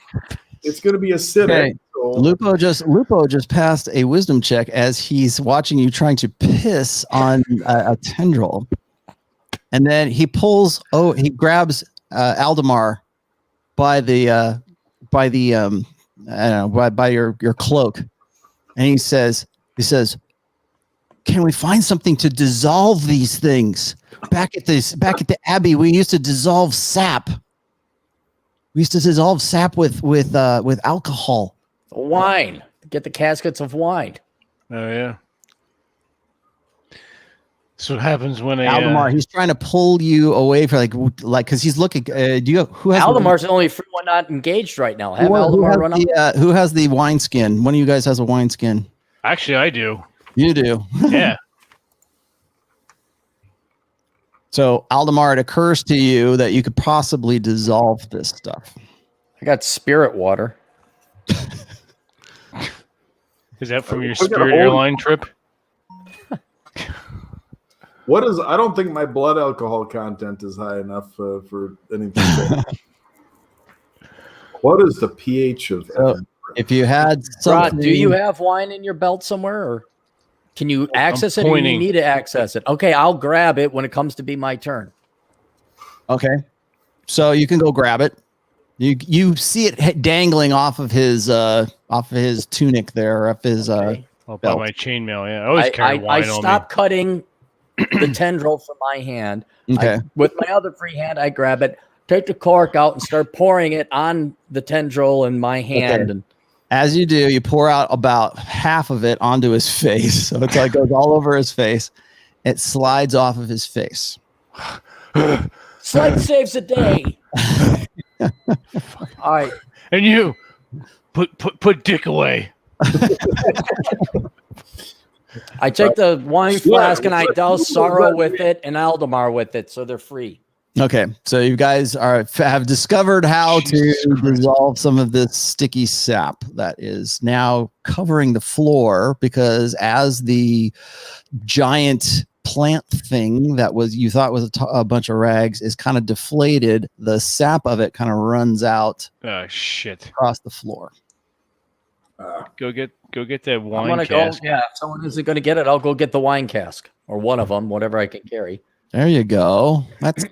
acidic. Okay. So. Lupo just passed a wisdom check as he's watching you trying to piss on a tendril, and then he grabs Aldemar by your cloak, and he says, "Can we find something to dissolve these things? Back at the Abbey, we used to dissolve sap. We used to dissolve sap with alcohol. Wine. Get the caskets of wine. Oh yeah. So what happens when Aldemar, he's trying to pull you away for like because he's looking. Who has Aldemar's the only free one not engaged right now. Have Aldemar run up. Who has the wine skin? One of you guys has a wine skin. Actually, I do. You do. Yeah. So Aldemar, it occurs to you that you could possibly dissolve this stuff. I got spirit water. Is that from your Spirit Airline trip? What is? I don't think my blood alcohol content is high enough for anything. What is the pH of? If you had something, Rod, do you have wine in your belt somewhere, or can you access it? Or you need to access it. Okay, I'll grab it when it comes to be my turn. Okay, so you can go grab it. You see it dangling off of his tunic there, off his by my chainmail. Yeah, I always carry wine I on me. stop cutting the tendril from my hand. Okay. With my other free hand, I grab it, take the cork out, and start pouring it on the tendril in my hand. Okay. And as you do, you pour out about half of it onto his face, so it's like goes all over his face. It slides off of his face. Slide saves a day. All right, and you put Dick away. I take the wine flask and I douse Sorrow with it and Aldemar with it, so they're free. Okay, so you guys have discovered how to dissolve some of this sticky sap that is now covering the floor, because as the giant plant thing that you thought was a bunch of rags is kind of deflated, the sap of it kind of runs out. Oh shit! Across the floor. Go get that wine. I'm gonna cask. go. Yeah, if someone isn't gonna get it, I'll go get the wine cask or one of them, whatever I can carry. There you go. That's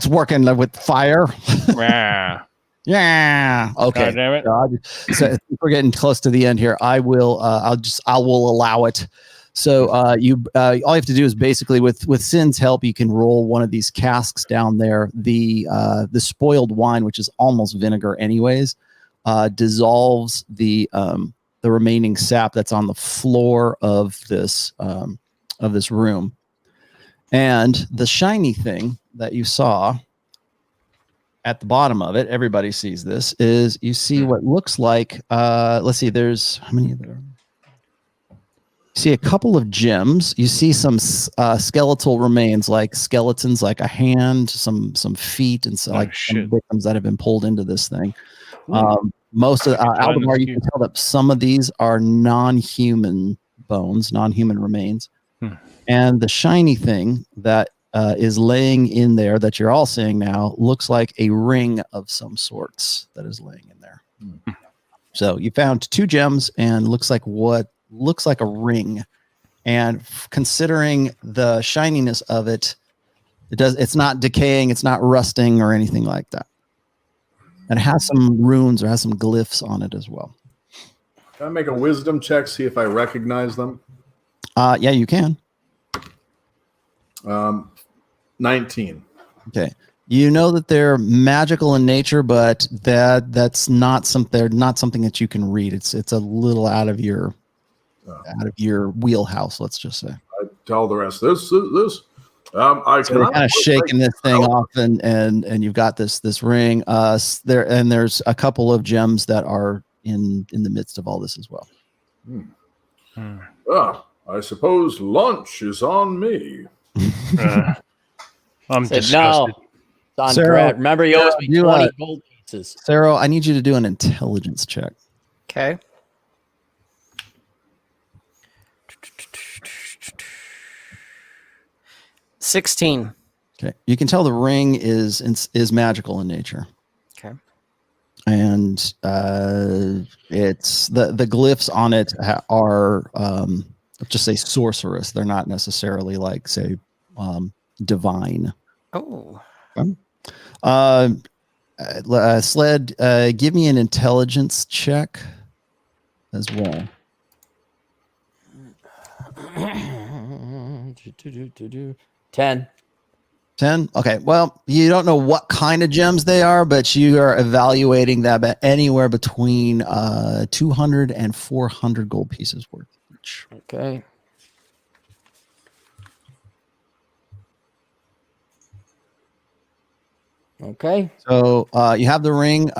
working with fire. Yeah. Yeah. Okay. God damn it. So if we're getting close to the end here. I will allow it. So all you have to do is basically with Sin's help, you can roll one of these casks down there. The spoiled wine, which is almost vinegar anyways, dissolves the remaining sap that's on the floor of this room. And the shiny thing that you saw at the bottom of it, everybody sees this, is you see what looks like, let's see, there's how many of there? You see a couple of gems. You see some skeletal remains, like skeletons, like a hand, some feet, and some victims that have been pulled into this thing. Most of Aldemar, you can tell that some of these are non-human bones, non-human remains. And the shiny thing that is laying in there that you're all seeing now looks like a ring of some sorts that is laying in there. So you found 2 gems and looks like a ring. And considering the shininess of it, it's not decaying, it's not rusting or anything like that. And it has some runes or has some glyphs on it as well. Can I make a wisdom check, see if I recognize them? Yeah, you can. 19. Okay. You know that they're magical in nature, but that's not something that you can read. It's a little out of your wheelhouse. Let's just say. I tell the rest. This. So you're kind of shaking this thing off, and you've got this ring. There's a couple of gems that are in the midst of all this as well. I suppose lunch is on me. I'm Said, disgusted. no, it's on Sarah, Brad. Remember, you owes me 20 gold pieces. Sarah, I need you to do an intelligence check. Okay. $16. Okay, you can tell the ring is magical in nature. Okay. And it's the glyphs on it are let's just say sorcerous. They're not necessarily like say divine. Oh. Sled, give me an intelligence check as well. 10. 10. Okay. Well, you don't know what kind of gems they are, but you are evaluating that at anywhere between 200 and 400 gold pieces worth each. Okay. Okay. So you have the ring.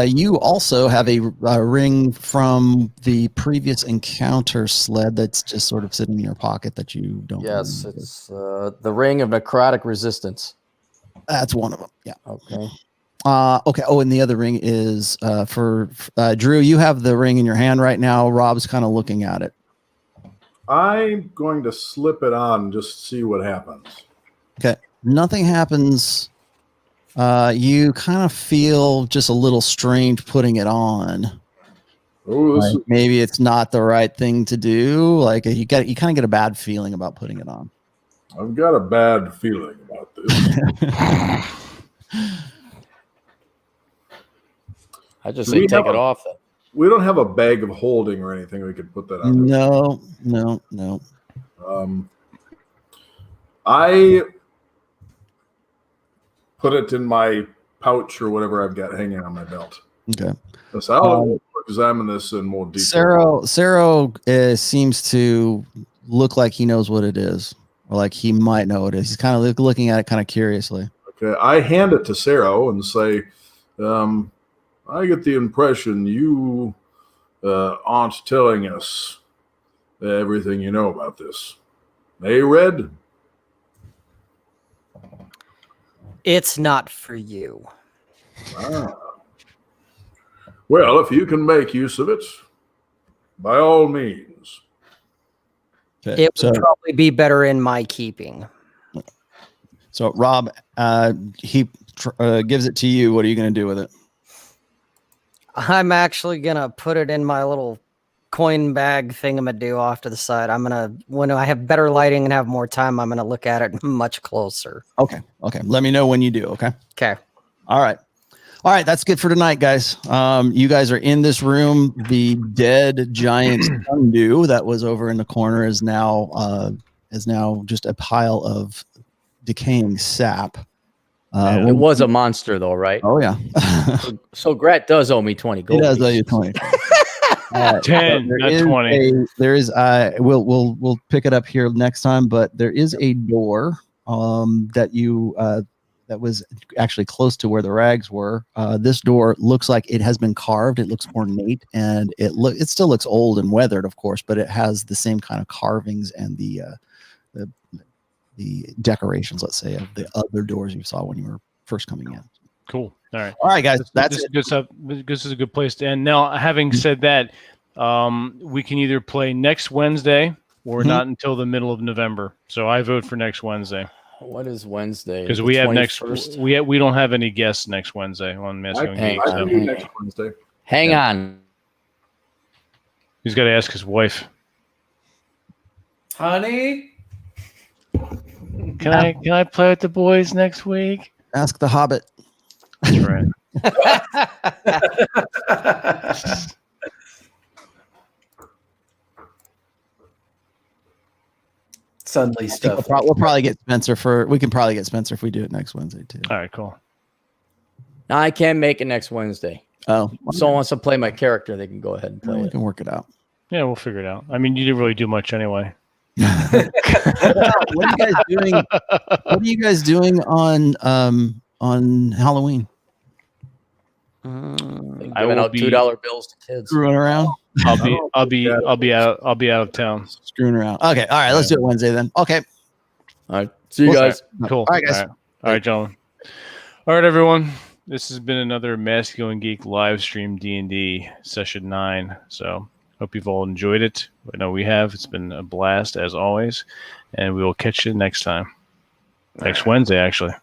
You also have a ring from the previous encounter, Sled, that's just sort of sitting in your pocket that you don't. Yes, remember. it's the ring of necrotic resistance. That's one of them. Yeah. Okay. Okay. Oh, and the other ring is for Drew. You have the ring in your hand right now. Rob's kind of looking at it. I'm going to slip it on just to see what happens. Okay. Nothing happens. You kind of feel just a little strange putting it on. Oh, Maybe it's not the right thing to do. Like you kind of get a bad feeling about putting it on. I've got a bad feeling about this. I just say take it off. Then. We don't have a bag of holding or anything we could put that on. No. I put it in my pouch or whatever I've got hanging on my belt. Okay. So I'll examine this in more detail. Sarah seems to look like he knows what it is, or like he might know what it is. He's kind of looking at it kind of curiously. Okay, I hand it to Sarah and say, I get the impression you aren't telling us everything you know about this. Hey, Red? It's not for you. Well, if you can make use of it, by all means. Okay, It would probably be better in my keeping. So, Rob, he gives it to you. What are you going to do with it? I'm actually going to put it in my little coin bag thingamadoo off to the side. When I have better lighting and have more time, I'm going to look at it much closer. Okay. Let me know when you do. Okay. All right. That's good for tonight, guys. You guys are in this room. The dead giant sundew that was over in the corner is now just a pile of decaying sap. It was a monster, though, right? Oh yeah. So Grat does owe me 20 gold. He does owe you 20. 10, not 20. There is. We'll pick it up here next time. But there is a door that was actually close to where the rags were. This door looks like it has been carved. It looks ornate, and it still looks old and weathered, of course, but it has the same kind of carvings and the decorations, let's say, of the other doors you saw when you were first coming in. Cool. All right, guys. This is good stuff. This is a good place to end. Now, having said that, we can either play next Wednesday or not until the middle of November. So I vote for next Wednesday. What is Wednesday? Because we have we don't have any guests next Wednesday on Masculine Geek. So. Next Wednesday. Hang on. He's got to ask his wife. Honey, can I play with the boys next week? Ask the Hobbit. That's right. Suddenly stuff. We'll probably get Spencer for. We can probably get Spencer if we do it next Wednesday too. All right, cool. No, I can't make it next Wednesday. Oh, if someone wants to play my character, they can go ahead and play we it. can work it out. Yeah, we'll figure it out. I mean, you didn't really do much anyway. What are you guys doing? What are you guys doing on Halloween? Giving I will out be $2 bills to kids. Screwing around. I'll be out of town. Screwing around. Okay, all right. Let's do it Wednesday then. Okay. All right. See you guys. Cool. All right, guys. All right, gentlemen. All right, everyone. This has been another Masculine Geek live stream D&D session 9. So hope you've all enjoyed it. I know we have. It's been a blast as always, and we will catch you next time. Next Wednesday, actually.